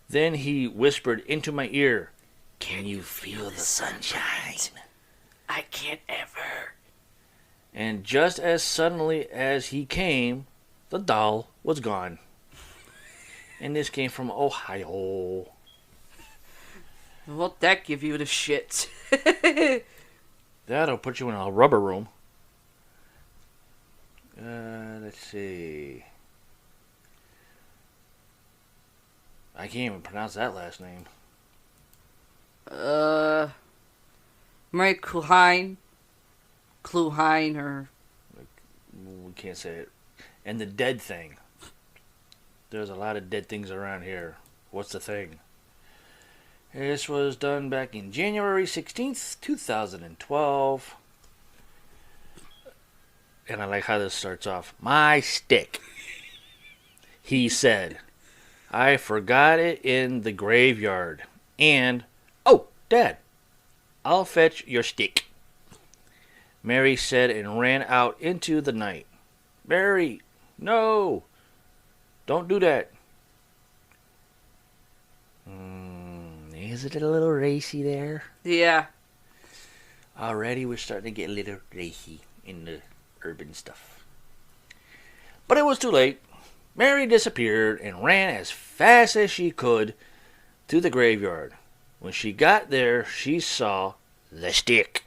Then he whispered into my ear, "Can you feel the sunshine?" I can't ever. And just as suddenly as he came, the doll was gone. And this came from Ohio. Won't that give you the shits? That'll put you in a rubber room. Let's see. I can't even pronounce that last name. Mary Kluhine, or... We can't say it. And the dead thing. There's a lot of dead things around here. What's the thing? This was done back in January 16th, 2012. And I like how this starts off. My stick. He said, I forgot it in the graveyard. And, oh, Dad, I'll fetch your stick. Mary said and ran out into the night. Mary, no, don't do that. Is it a little racy there? Yeah. Already we're starting to get a little racy in the urban stuff. But it was too late. Mary disappeared and ran as fast as she could to the graveyard. When she got there, she saw the stick.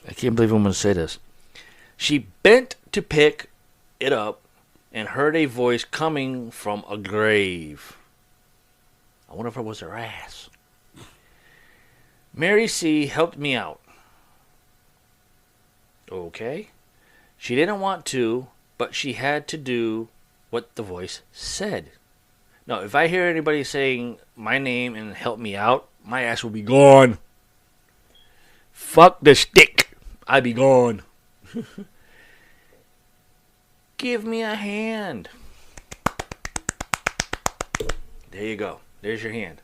I can't believe I'm going to say this. She bent to pick it up and heard a voice coming from a grave. I wonder if it was her ass. Mary C. helped me out. Okay. She didn't want to, but she had to do what the voice said. Now, if I hear anybody saying my name and help me out, my ass will be gone. Fuck the stick. I be gone. Give me a hand. There you go. There's your hand.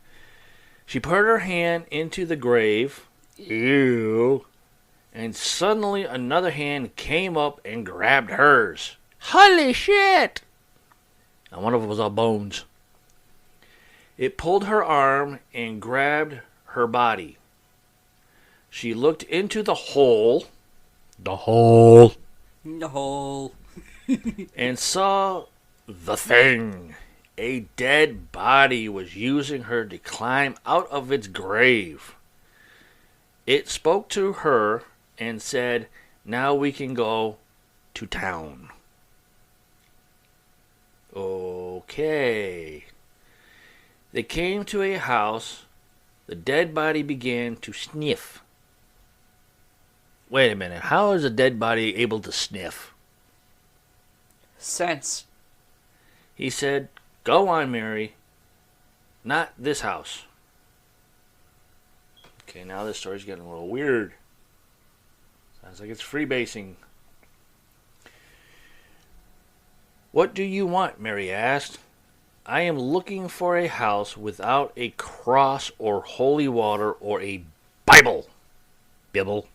She put her hand into the grave. Ew. And suddenly another hand came up and grabbed hers. Holy shit! And one of them was all bones. It pulled her arm and grabbed her body. She looked into the hole. No. And saw the thing. A dead body was using her to climb out of its grave. It spoke to her and said, now we can go to town. Okay. They came to a house. The dead body began to sniff. Wait a minute. How is a dead body able to sniff? Sense. He said, go on, Mary. Not this house. Okay, now this story's getting a little weird. Sounds like it's freebasing. What do you want? Mary asked. I am looking for a house without a cross or holy water or a Bible. Bibble.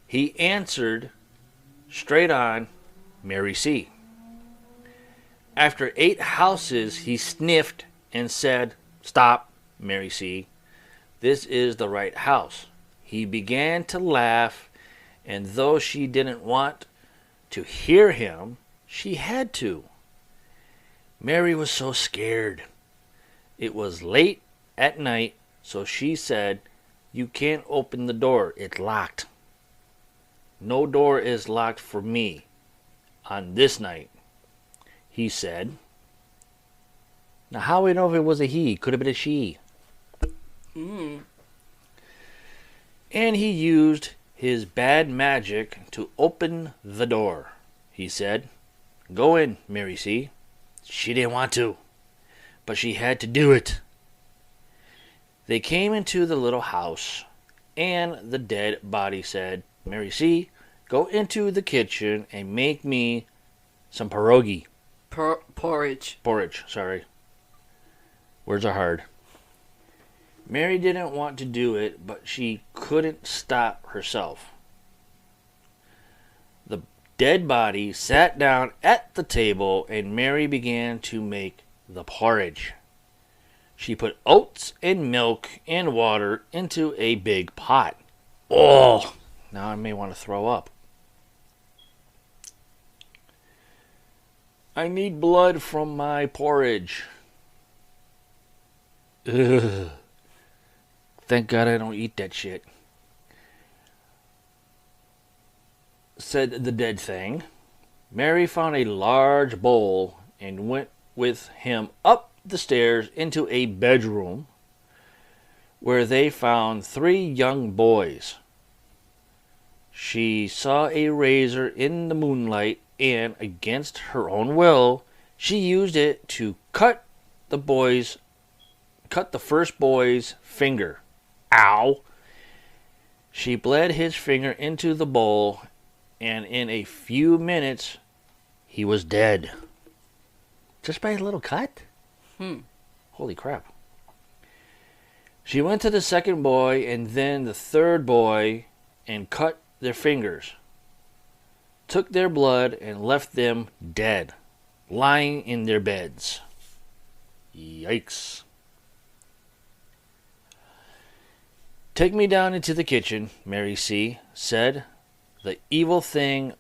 He answered straight on, Mary C. After 8 houses, he sniffed and said, stop, Mary C. This is the right house. He began to laugh, and though she didn't want to hear him, she had to. Mary was so scared. It was late at night, so she said, you can't open the door. It's locked. No door is locked for me on this night, he said. Now, how do we know if it was a he? Could have been a she. And he used his bad magic to open the door. He said, go in, Mary C. She didn't want to, but she had to do it. They came into the little house, and the dead body said, Mary C., go into the kitchen and make me some pierogi. Porridge. Porridge, sorry. Words are hard. Mary didn't want to do it, but she couldn't stop herself. The dead body sat down at the table, and Mary began to make the porridge. She put oats and milk and water into a big pot. Oh, now I may want to throw up. I need blood from my porridge. Ugh. Thank God I don't eat that shit. Said the dead thing. Mary found a large bowl and went with him up the stairs into a bedroom where they found 3 young boys. She saw a razor in the moonlight, and against her own will, she used it to cut the first boy's finger. Ow! She bled his finger into the bowl, and in a few minutes, he was dead. Just by a little cut? Holy crap. She went to the second boy and then the third boy and cut their fingers, took their blood, and left them dead, lying in their beds. Yikes. Take me down into the kitchen, Mary C. said. The evil thing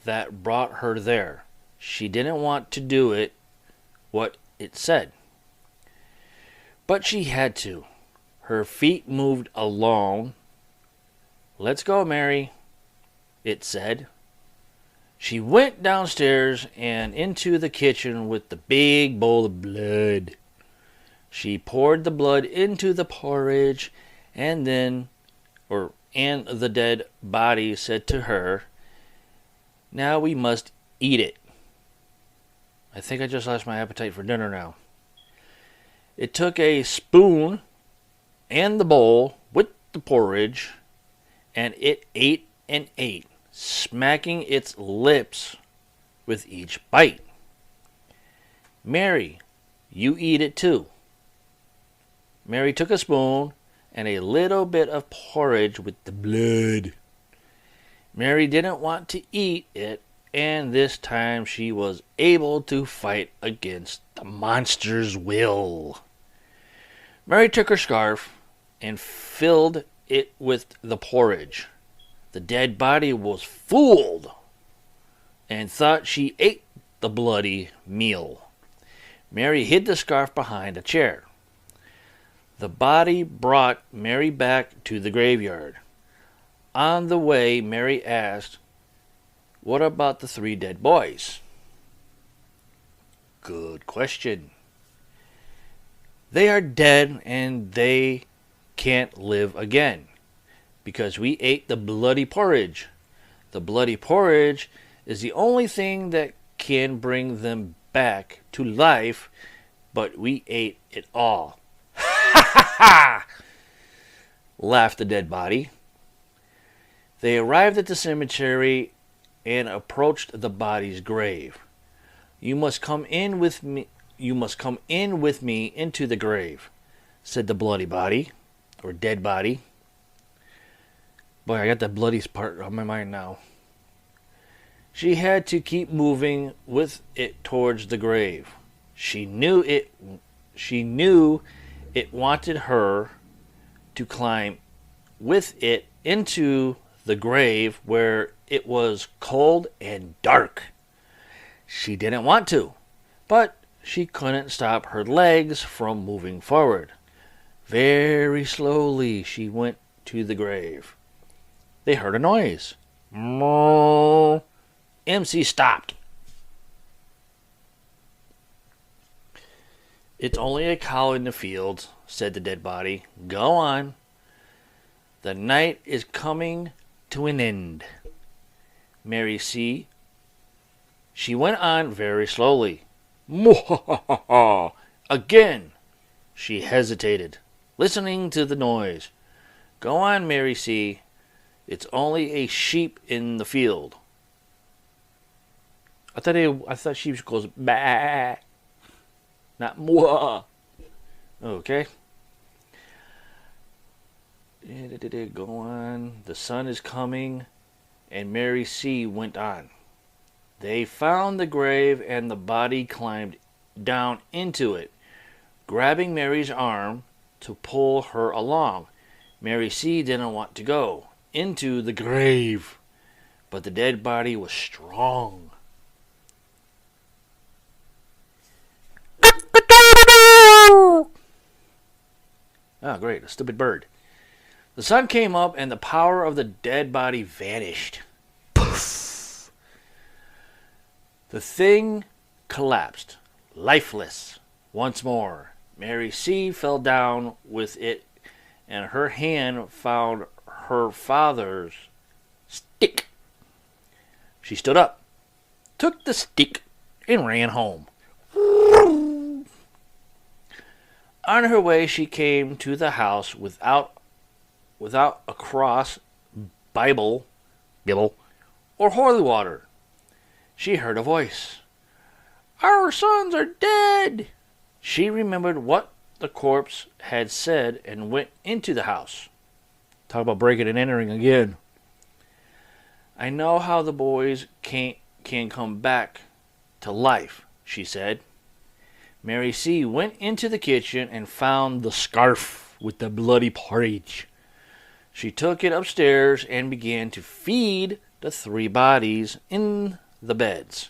that brought her there. She didn't want to do it, what it said. But she had to. Her feet moved along. Let's go, Mary, it said. She went downstairs and into the kitchen with the big bowl of blood. She poured the blood into the porridge And the dead body said to her, "Now we must eat it." I think I just lost my appetite for dinner now. It took a spoon and the bowl with the porridge, and it ate and ate, smacking its lips with each bite. "Mary, you eat it too." Mary took a spoon and a little bit of porridge with the blood. Mary didn't want to eat it, and this time she was able to fight against the monster's will. Mary took her scarf and filled it with the porridge. The dead body was fooled and thought she ate the bloody meal. Mary hid the scarf behind a chair. The body brought Mary back to the graveyard. On the way, Mary asked, "What about the 3 dead boys?" Good question. They are dead and they can't live again because we ate the bloody porridge. The bloody porridge is the only thing that can bring them back to life, but we ate it all. "Ha!" laughed the dead body. They arrived at the cemetery and approached the body's grave. "You must come in with me. You must come in with me into the grave," said the bloody body, or dead body. Boy, I got that bloody part on my mind now. She had to keep moving with it towards the grave. She knew it wanted her to climb with it into the grave where it was cold and dark. She didn't want to, but she couldn't stop her legs from moving forward. Very slowly she went to the grave. They heard a noise. Moo. MC stopped. "It's only a cow in the field," said the dead body. "Go on. The night is coming to an end." Mary C. She went on very slowly. Again, she hesitated, listening to the noise. "Go on, Mary C. It's only a sheep in the field." I thought sheep goes bah, not mwah. Okay. Go on. The sun is coming, and Mary C. went on. They found the grave, and the body climbed down into it, grabbing Mary's arm to pull her along. Mary C. didn't want to go into the grave, but the dead body was strong. Oh, great, a stupid bird. The sun came up and the power of the dead body vanished. Poof! The thing collapsed, lifeless, once more. Mary C. fell down with it, and her hand found her father's stick. She stood up, took the stick, and ran home. On her way, she came to the house without a cross, Bible, or holy water. She heard a voice. "Our sons are dead." She remembered what the corpse had said and went into the house. Talk about breaking and entering again. "I know how the boys can come back to life," she said. Mary C. went into the kitchen and found the scarf with the bloody porridge. She took it upstairs and began to feed the 3 bodies in the beds.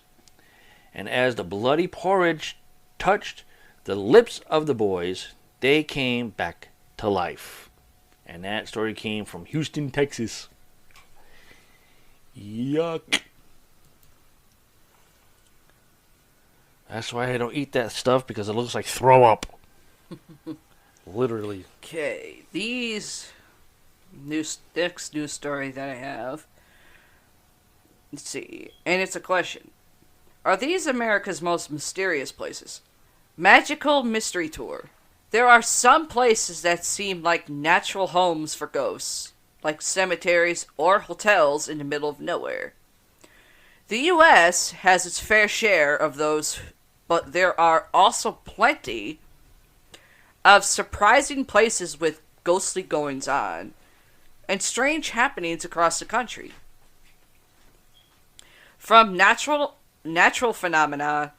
And as the bloody porridge touched the lips of the boys, they came back to life. And that story came from Houston, Texas. Yuck. That's why I don't eat that stuff, because it looks like throw up. Literally. Okay, next news story that I have. Let's see, and it's a question. Are these America's most mysterious places? Magical Mystery Tour. There are some places that seem like natural homes for ghosts, like cemeteries or hotels in the middle of nowhere. The U.S. has its fair share of those, but there are also plenty of surprising places with ghostly goings on and strange happenings across the country. From natural phenomena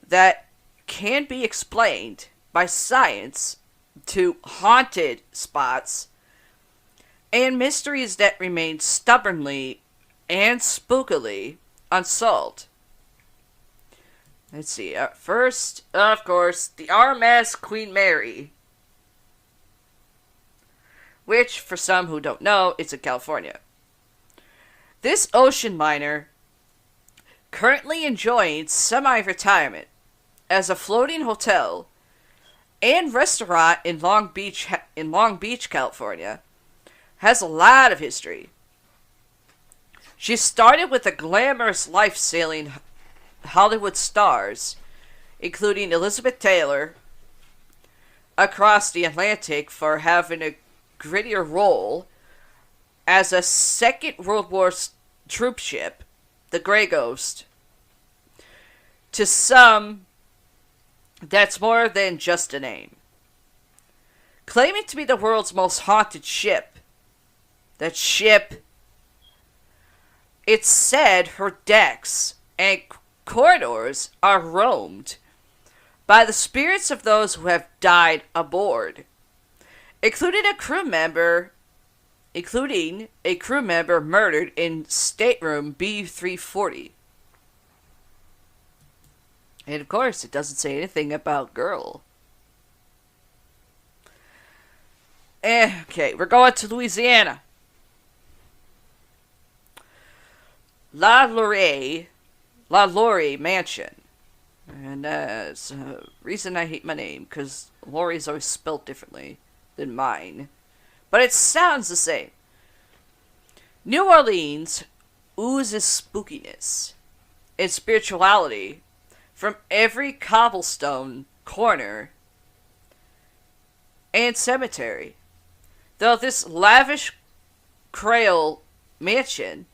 that can be explained by science to haunted spots and mysteries that remain stubbornly and spookily unsolved. Let's see. First, of course, the RMS Queen Mary, which, for some who don't know, it's in California. This ocean liner, currently enjoying semi-retirement as a floating hotel and restaurant in Long Beach, California, has a lot of history. She started with a glamorous life sailing Hollywood stars, including Elizabeth Taylor, across the Atlantic for having a grittier role as a Second World War troop ship, the Grey Ghost. To some, that's more than just a name. Claiming to be the world's most haunted ship, it's said her decks and corridors are roamed by the spirits of those who have died aboard, including a crew member murdered in stateroom B340. And of course, it doesn't say anything about girl. Okay, we're going to Louisiana. La Laurie Mansion. And it's a reason I hate my name, because Laurie's always spelled differently than mine. But it sounds the same. New Orleans oozes spookiness and spirituality from every cobblestone corner and cemetery. Though this lavish Creole mansion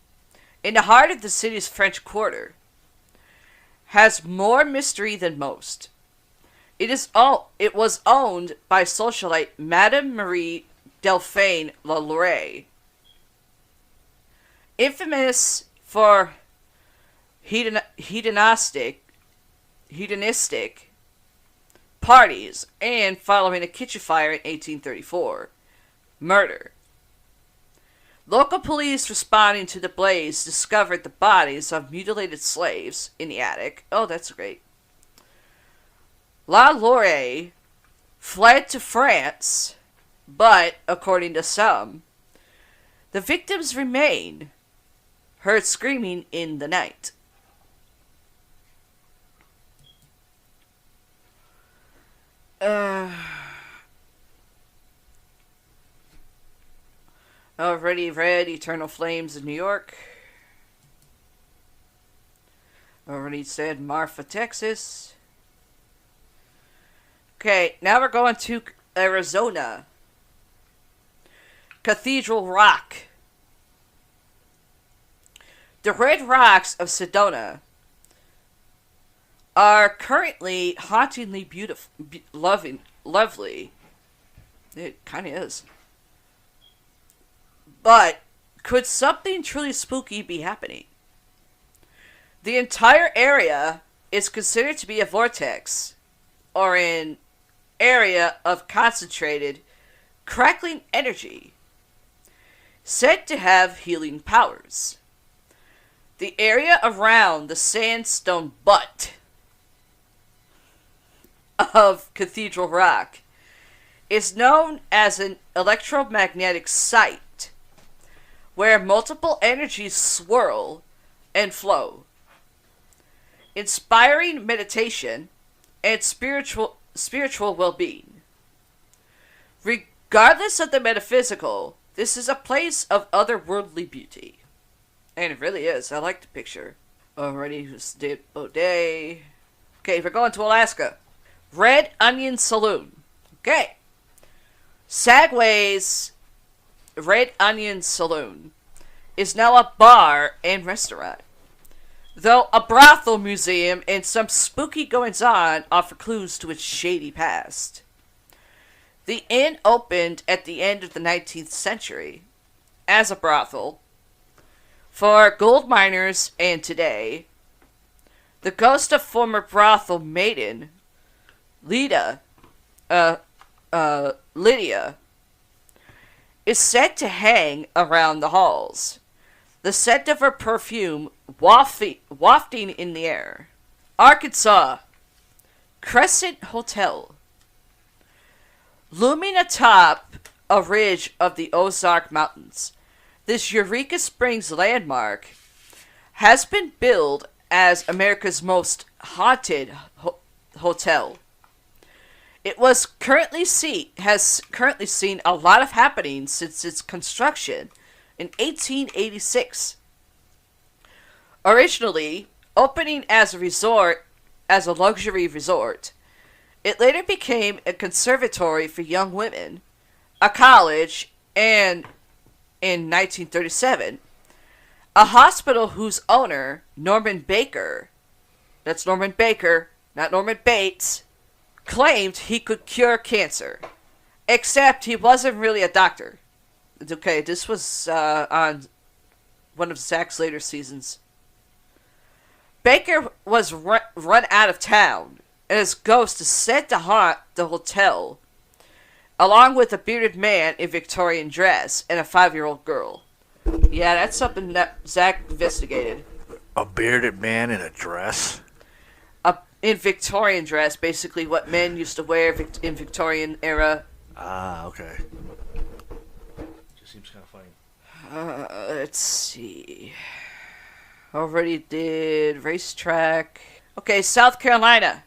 in the heart of the city's French Quarter has more mystery than most. It was owned by socialite Madame Marie Delphine Lalaurie, infamous for hedonistic parties and, following a kitchen fire in 1834, murder. Local police responding to the blaze discovered the bodies of mutilated slaves in the attic. Oh, that's great. La Laurie fled to France, but, according to some, the victims remain heard screaming in the night. Already read Eternal Flames in New York. Already said Marfa, Texas. Okay, now we're going to Arizona. Cathedral Rock. The Red Rocks of Sedona are currently hauntingly beautiful, lovely. It kind of is. But could something truly spooky be happening? The entire area is considered to be a vortex, or an area of concentrated, crackling energy, said to have healing powers. The area around the sandstone butt of Cathedral Rock is known as an electromagnetic site, where multiple energies swirl and flow, inspiring meditation and spiritual well-being. Regardless of the metaphysical, this is a place of otherworldly beauty. And it really is. I like the picture. Already just did Baudet. Okay, we're going to Alaska. Red Onion Saloon. Okay. Sagway's Red Onion Saloon is now a bar and restaurant, though a brothel museum and some spooky goings-on offer clues to its shady past. The inn opened at the end of the 19th century as a brothel for gold miners, and today, the ghost of former brothel maiden, Lydia, is said to hang around the halls, the scent of her perfume wafting in the air. Arkansas, Crescent Hotel. Looming atop a ridge of the Ozark Mountains, this Eureka Springs landmark has been billed as America's most haunted hotel. It has currently seen a lot of happening since its construction in 1886. Originally opening as a luxury resort, it later became a conservatory for young women, a college, and in 1937, a hospital whose owner, Norman Baker, that's Norman Baker, not Norman Bates, claimed he could cure cancer. Except he wasn't really a doctor. Okay, this was on one of Zach's later seasons. Baker was run out of town, and his ghost is said to haunt the hotel, along with a bearded man in Victorian dress and a 5-year-old girl. Yeah, that's something that Zach investigated. A bearded man in a dress? In Victorian dress, basically what men used to wear in Victorian era. Ah, okay. Just seems kind of funny. Let's see. Already did racetrack. Okay, South Carolina.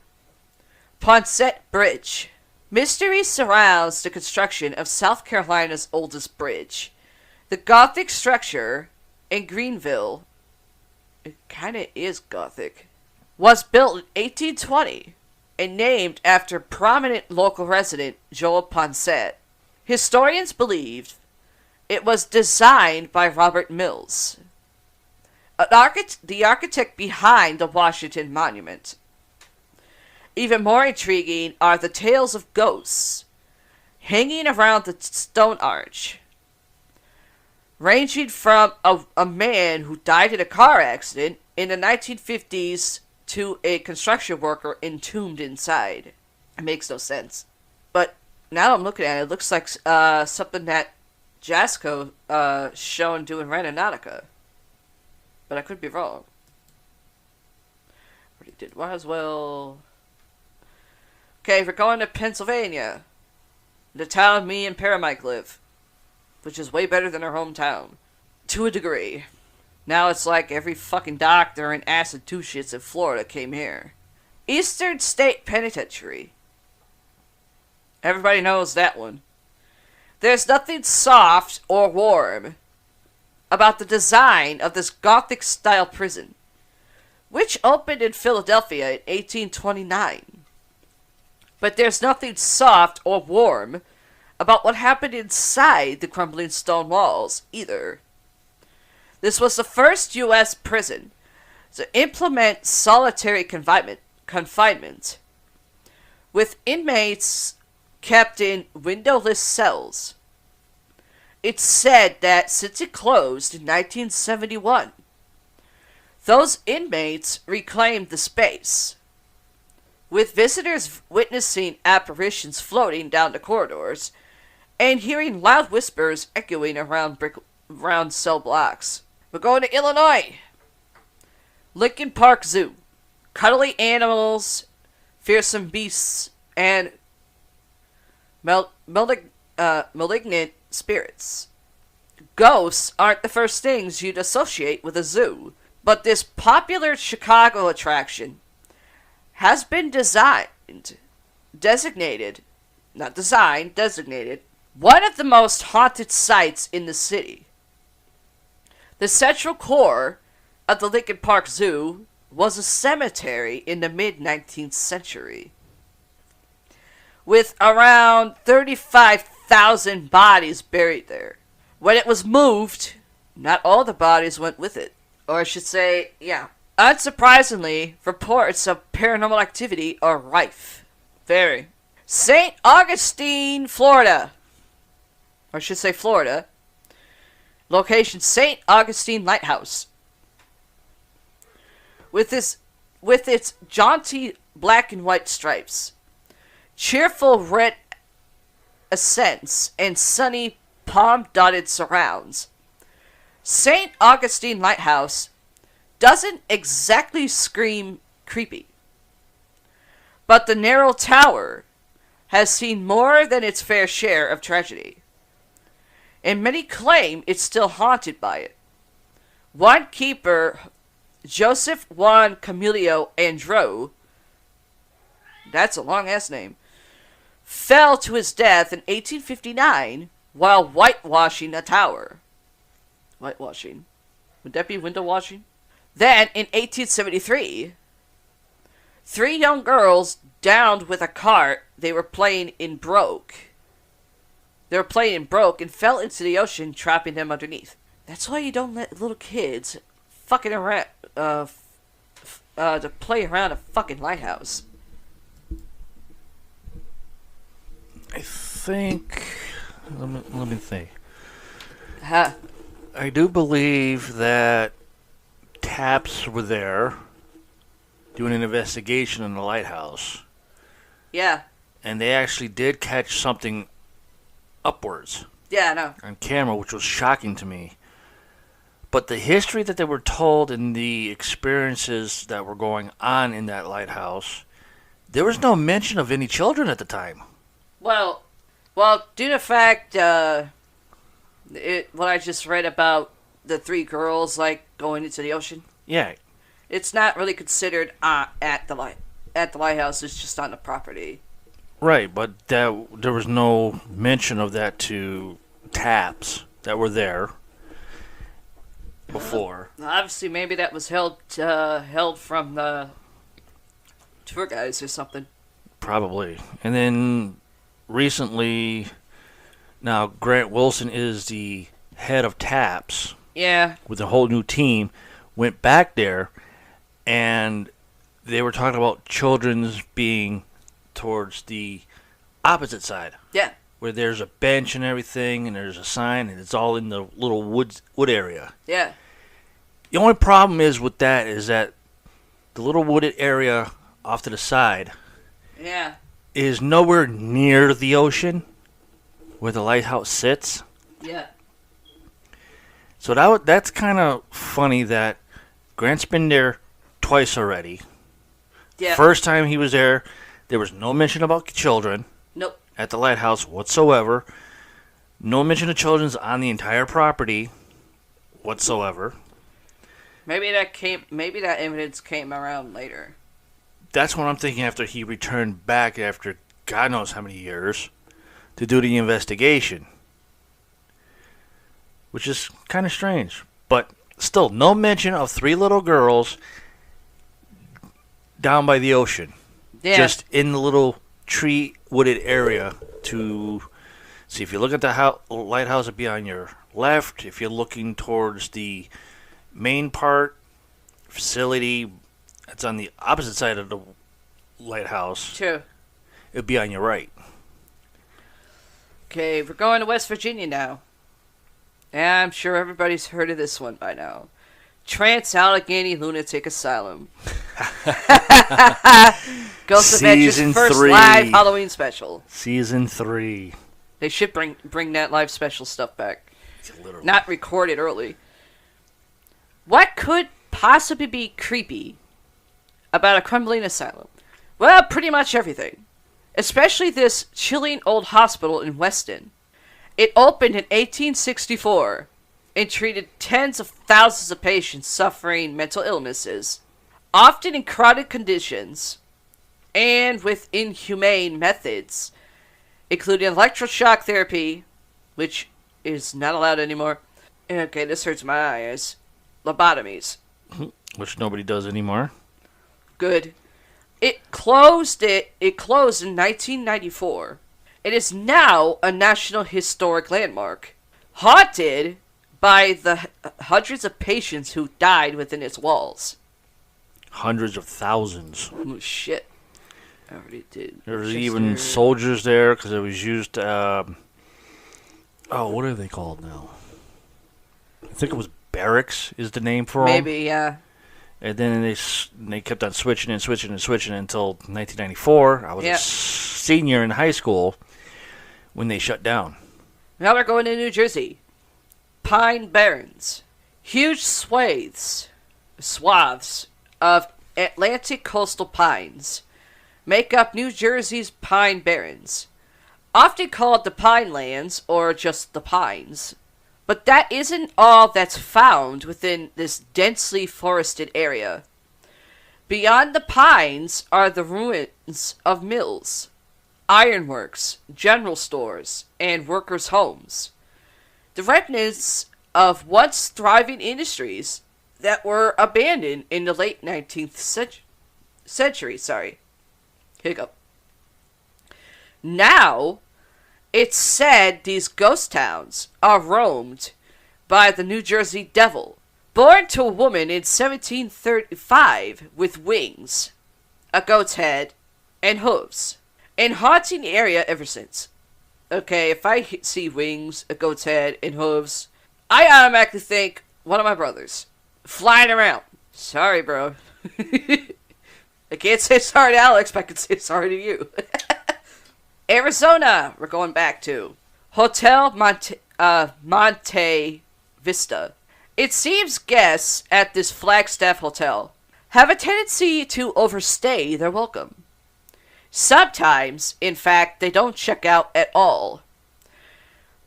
Poinsett Bridge. Mystery surrounds the construction of South Carolina's oldest bridge. The Gothic structure in Greenville, it kind of is Gothic, was built in 1820 and named after prominent local resident Joel Poinsett. Historians believe it was designed by Robert Mills, the architect behind the Washington Monument. Even more intriguing are the tales of ghosts hanging around the stone arch, ranging from a man who died in a car accident in the 1950s to a construction worker entombed inside. It makes no sense. But now I'm looking at it, it looks like something that Jasco shown doing Ranonautica. But I could be wrong. Already did Roswell. Okay, we're going to Pennsylvania. The town me and Paramike live. Which is way better than our hometown. To a degree. Now it's like every fucking doctor and acid two shits in Florida came here. Eastern State Penitentiary. Everybody knows that one. There's nothing soft or warm about the design of this Gothic-style prison, which opened in Philadelphia in 1829. But there's nothing soft or warm about what happened inside the crumbling stone walls, either. This was the first U.S. prison to implement solitary confinement, with inmates kept in windowless cells. It's said that since it closed in 1971, those inmates reclaimed the space, with visitors witnessing apparitions floating down the corridors and hearing loud whispers echoing around cell blocks. We're going to Illinois. Lincoln Park Zoo. Cuddly animals, fearsome beasts, and malignant spirits. Ghosts aren't the first things you'd associate with a zoo, but this popular Chicago attraction has been designated not designed, designated, one of the most haunted sites in the city. The central core of the Lincoln Park Zoo was a cemetery in the mid-19th century, with around 35,000 bodies buried there. When it was moved, not all the bodies went with it. Or I should say, yeah. Unsurprisingly, reports of paranormal activity are rife. Very. St. Augustine, Florida. Or I should say Florida. Location St. Augustine Lighthouse. With its jaunty black and white stripes, cheerful red accents, and sunny palm-dotted surrounds, St. Augustine Lighthouse doesn't exactly scream creepy. But the narrow tower has seen more than its fair share of tragedy, and many claim it's still haunted by it. One keeper, Joseph Juan Camilio Andro, that's a long-ass name, fell to his death in 1859 while whitewashing a tower. Whitewashing. Would that be window washing? Then, in 1873, 3 young girls downed with a cart they were playing in broke. They were playing in broke and fell into the ocean, trapping them underneath. That's why you don't let little kids fucking around, to play around a fucking lighthouse. I think. Let me think. Huh. I do believe that TAPS were there doing an investigation in the lighthouse. Yeah. And they actually did catch something upwards. Yeah, I know. On camera, which was shocking to me. But the history that they were told and the experiences that were going on in that lighthouse, there was no mention of any children at the time. Well, due to the fact, what I just read about the 3 girls, like, going into the ocean. Yeah. It's not really considered at the lighthouse. It's just on the property. Right, but there was no mention of that to TAPS that were there before. Obviously, maybe that was held from the tour guides or something. Probably. And then recently, now Grant Wilson is the head of TAPS. Yeah. With a whole new team, went back there, and they were talking about children's being towards the opposite side. Yeah. Where there's a bench and everything, and there's a sign, and it's all in the little wood area. Yeah. The only problem is with that is that the little wooded area off to the side Yeah. is nowhere near the ocean where the lighthouse sits. Yeah. So that's kind of funny that Grant's been there twice already. Yeah. First time he was there, there was no mention about children. Nope. At the lighthouse whatsoever. No mention of children's on the entire property whatsoever. Maybe that evidence came around later. That's what I'm thinking after he returned back after God knows how many years to do the investigation. Which is kind of strange. But still, no mention of 3 little girls down by the ocean. Yeah. Just in the little tree wooded area to see. If you look at the lighthouse, it'd be on your left. If you're looking towards the main part facility, it's on the opposite side of the lighthouse. True. It'd be on your right. Okay, we're going to West Virginia now. And I'm sure everybody's heard of this one by now. Trans-Allegheny Lunatic Asylum. Ghost Adventures' first 3. live Halloween special. Season 3. They should bring that live special stuff back. Literally. Not recorded early. What could possibly be creepy about a crumbling asylum? Well, pretty much everything. Especially this chilling old hospital in Weston. It opened in 1864 and treated tens of thousands of patients suffering mental illnesses, often in crowded conditions and with inhumane methods. including electroshock therapy, which is not allowed anymore. Okay, this hurts my eyes. Lobotomies. Which nobody does anymore. Good. It closed in 1994. It is now a National Historic Landmark, haunted by the hundreds of patients who died within its walls. Hundreds of thousands. Oh, shit. I already did. There's even soldiers there because it was used. What are they called now? I think it was barracks is the name for them. Maybe, yeah. And then they kept on switching until 1994. I was a senior in high school when they shut down. Now we're going to New Jersey. Pine Barrens. Huge swaths of Atlantic coastal pines make up New Jersey's Pine Barrens, often called the Pine Lands or just the Pines. But that isn't all that's found within this densely forested area. Beyond the pines are the ruins of mills, ironworks, general stores, and workers' homes. The remnants of once thriving industries that were abandoned in the late 19th century. Hiccup. Now, it's said these ghost towns are roamed by the New Jersey Devil, born to a woman in 1735 with wings, a goat's head, and hooves, and haunting the area ever since. Okay, if I see wings, a goat's head, and hooves, I automatically think one of my brothers flying around. Sorry, bro. I can't say sorry to Alex, but I can say sorry to you. Arizona, we're going back to. Hotel Monte Vista. It seems guests at this Flagstaff hotel have a tendency to overstay their welcome. Sometimes, in fact, they don't check out at all,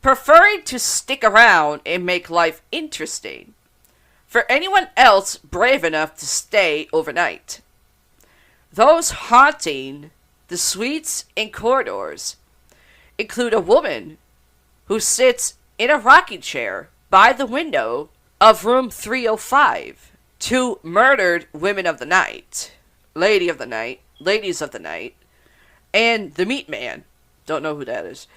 preferring to stick around and make life interesting for anyone else brave enough to stay overnight. Those haunting the suites and corridors include a woman who sits in a rocking chair by the window of room 305, two murdered women of the night, ladies of the night, and the meat man. Don't know who that is.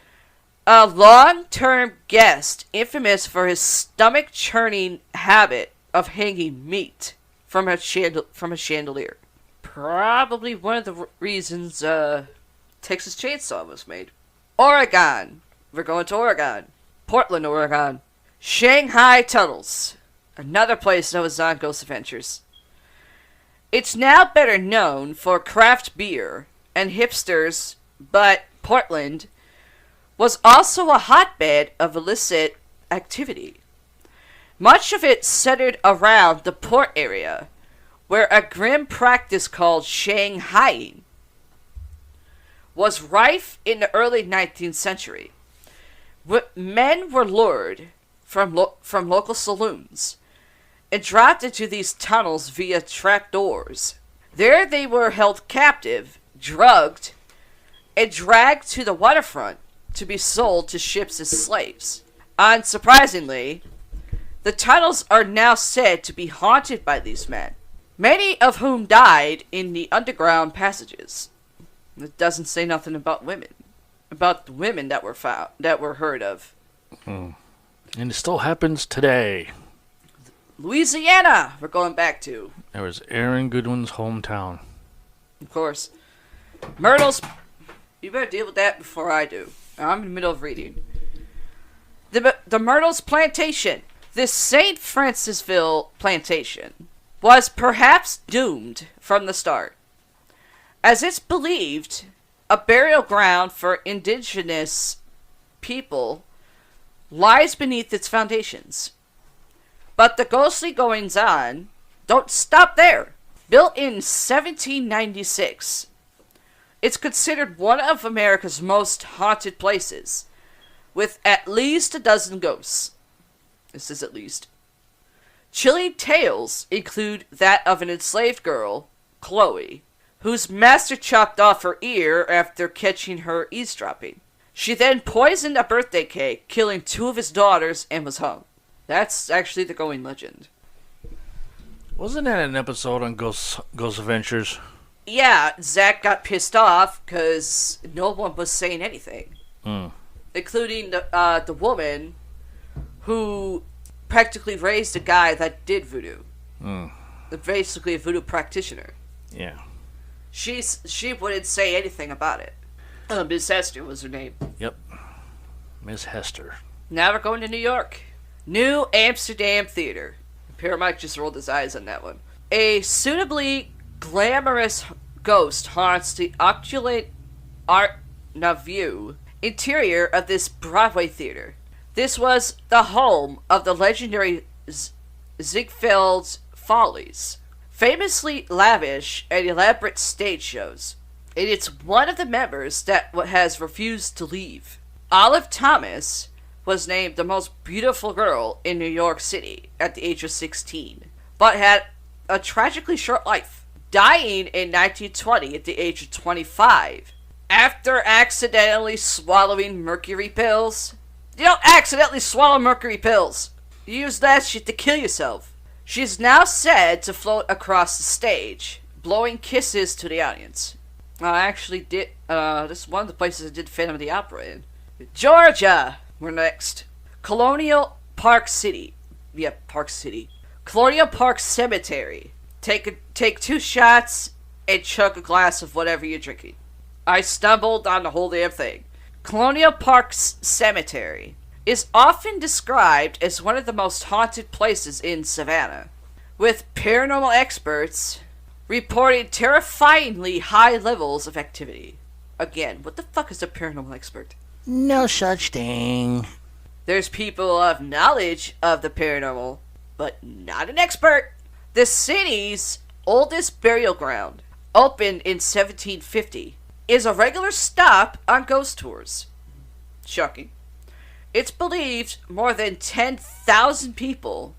A long-term guest infamous for his stomach-churning habit of hanging meat from a chandelier. Probably one of the reasons Texas Chainsaw was made. Oregon. We're going to Oregon. Portland, Oregon. Shanghai Tunnels. Another place known as on Ghost Adventures. It's now better known for craft beer and hipsters, but Portland was also a hotbed of illicit activity. Much of it centered around the port area, where a grim practice called Shanghaiing was rife in the early 19th century. Men were lured from local saloons and dropped into these tunnels via trapdoors. There they were held captive, drugged, and dragged to the waterfront to be sold to ships as slaves. Unsurprisingly, the tunnels are now said to be haunted by these men, many of whom died in the underground passages. It doesn't say nothing about women. About the women that were found, that were heard of. And it still happens today. Louisiana, we're going back to. That was Aaron Goodwin's hometown. Of course. Myrtle's... You better deal with that before I do. I'm in the middle of reading. The Myrtle's Plantation. This St. Francisville plantation was perhaps doomed from the start, as it's believed a burial ground for indigenous people lies beneath its foundations. But the ghostly goings-on don't stop there. Built in 1796, it's considered one of America's most haunted places, with at least a dozen ghosts. This is at least. Chilling tales include that of an enslaved girl, Chloe, whose master chopped off her ear after catching her eavesdropping. She then poisoned a birthday cake, killing 2 of his daughters, and was hung. That's actually the going legend. Wasn't that an episode on Ghost Adventures? Yeah, Zach got pissed off because no one was saying anything. Including the woman who practically raised a guy that did voodoo. Basically a voodoo practitioner. Yeah. She wouldn't say anything about it. Miss Hester was her name. Yep. Miss Hester. Now we're going to New York. New Amsterdam Theater. Paramount just rolled his eyes on that one. A suitably glamorous ghost haunts the opulent Art Nouveau interior of this Broadway theater. This was the home of the legendary Ziegfeld's Follies, famously lavish and elaborate stage shows. And it's one of the members that has refused to leave. Olive Thomas was named the most beautiful girl in New York City at the age of 16, but had a tragically short life, dying in 1920 at the age of 25 after accidentally swallowing mercury pills. You don't accidentally swallow mercury pills. You use that shit to kill yourself. She's now said to float across the stage, blowing kisses to the audience. I actually did, this is one of the places I did Phantom of the Opera in. Georgia! We're next. Colonial Park City. Yeah, Park City. Colonial Park Cemetery. Take 2 shots and chug a glass of whatever you're drinking. I stumbled on the whole damn thing. Colonial Park Cemetery is often described as one of the most haunted places in Savannah, with paranormal experts reporting terrifyingly high levels of activity. Again, what the fuck is a paranormal expert? No such thing. There's people of knowledge of the paranormal, but not an expert. The city's oldest burial ground, opened in 1750, is a regular stop on ghost tours. Shocking. It's believed more than 10,000 people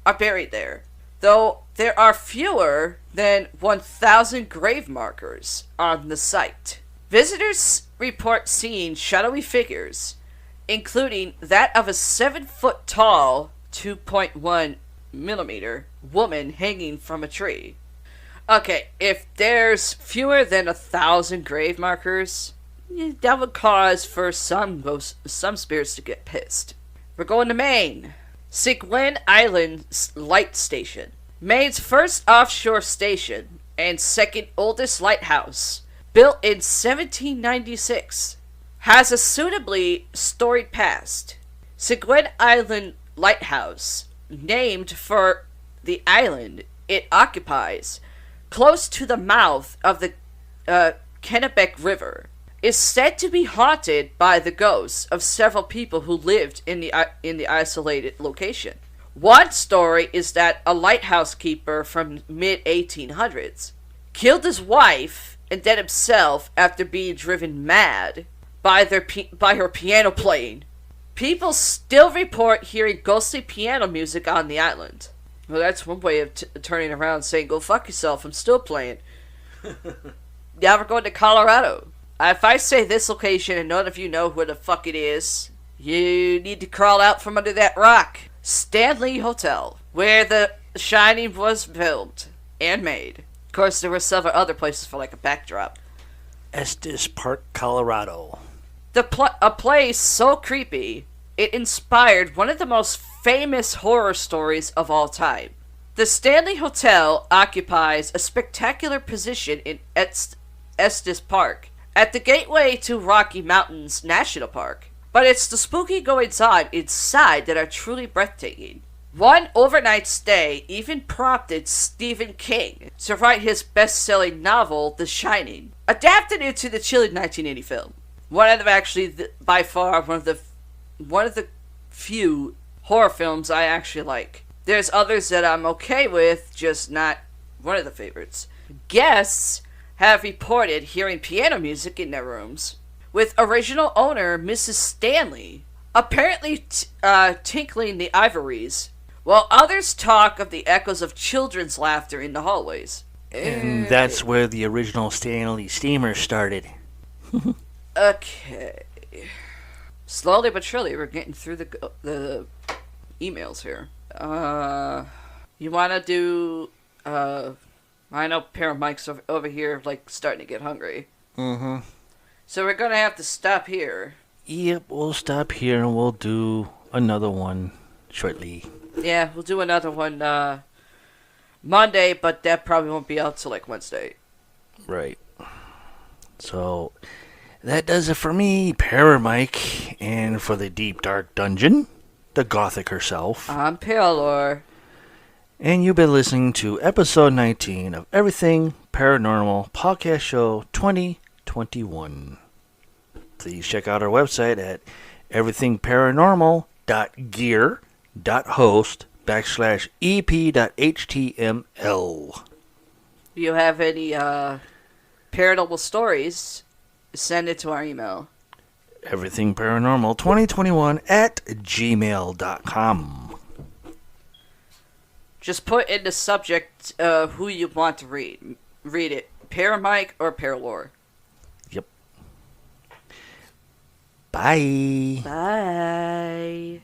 are buried there, though there are fewer than 1,000 grave markers on the site. Visitors report seeing shadowy figures, including that of a 7-foot tall, 2.1 millimeter woman hanging from a tree. Okay, if there's fewer than 1,000 grave markers, that would cause for some spirits to get pissed. We're going to Maine. Seguin Island Light Station. Maine's first offshore station and second oldest lighthouse, built in 1796, has a suitably storied past. Seguin Island Lighthouse, named for the island it occupies, close to the mouth of the Kennebec River, is said to be haunted by the ghosts of several people who lived in the isolated location. One story is that a lighthouse keeper from mid-1800s killed his wife and then himself after being driven mad by her piano playing. People still report hearing ghostly piano music on the island. Well, that's one way of turning around and saying, go fuck yourself, I'm still playing. Now we're going to Colorado. If I say this location and none of you know where the fuck it is, you need to crawl out from under that rock. Stanley Hotel, where The Shining was filmed and made. Of course, there were several other places for like a backdrop. Estes Park, Colorado. A place so creepy, it inspired one of the most famous horror stories of all time. The Stanley Hotel occupies a spectacular position in Estes Park, at the gateway to Rocky Mountains National Park. But it's the spooky goings-on inside that are truly breathtaking. One overnight stay even prompted Stephen King to write his best-selling novel, The Shining, adapted into the chilling 1980 film. One of them actually, by far, one of the few horror films I actually like. There's others that I'm okay with, just not one of the favorites. Guests have reported hearing piano music in their rooms, with original owner Mrs. Stanley apparently tinkling the ivories, while others talk of the echoes of children's laughter in the hallways. And that's where the original Stanley steamer started. Okay. Slowly but surely, we're getting through the emails here. You want to do? I know Mike's over here, like starting to get hungry. Mm-hmm. So we're gonna have to stop here. Yep, we'll stop here and we'll do another one shortly. Yeah, we'll do another one Monday, but that probably won't be out till like Wednesday. Right. So that does it for me, Paramike, and for the Deep Dark Dungeon, the Gothic herself. I'm Palor. And you've been listening to episode 19 of Everything Paranormal Podcast Show 2021. Please check out our website at everythingparanormal.gear.host/ep.html. If you have any paranormal stories, send it to our email. everythingparanormal2021@gmail.com. Just put in the subject who you want to read. Read it. Paramike or Paralore. Yep. Bye. Bye.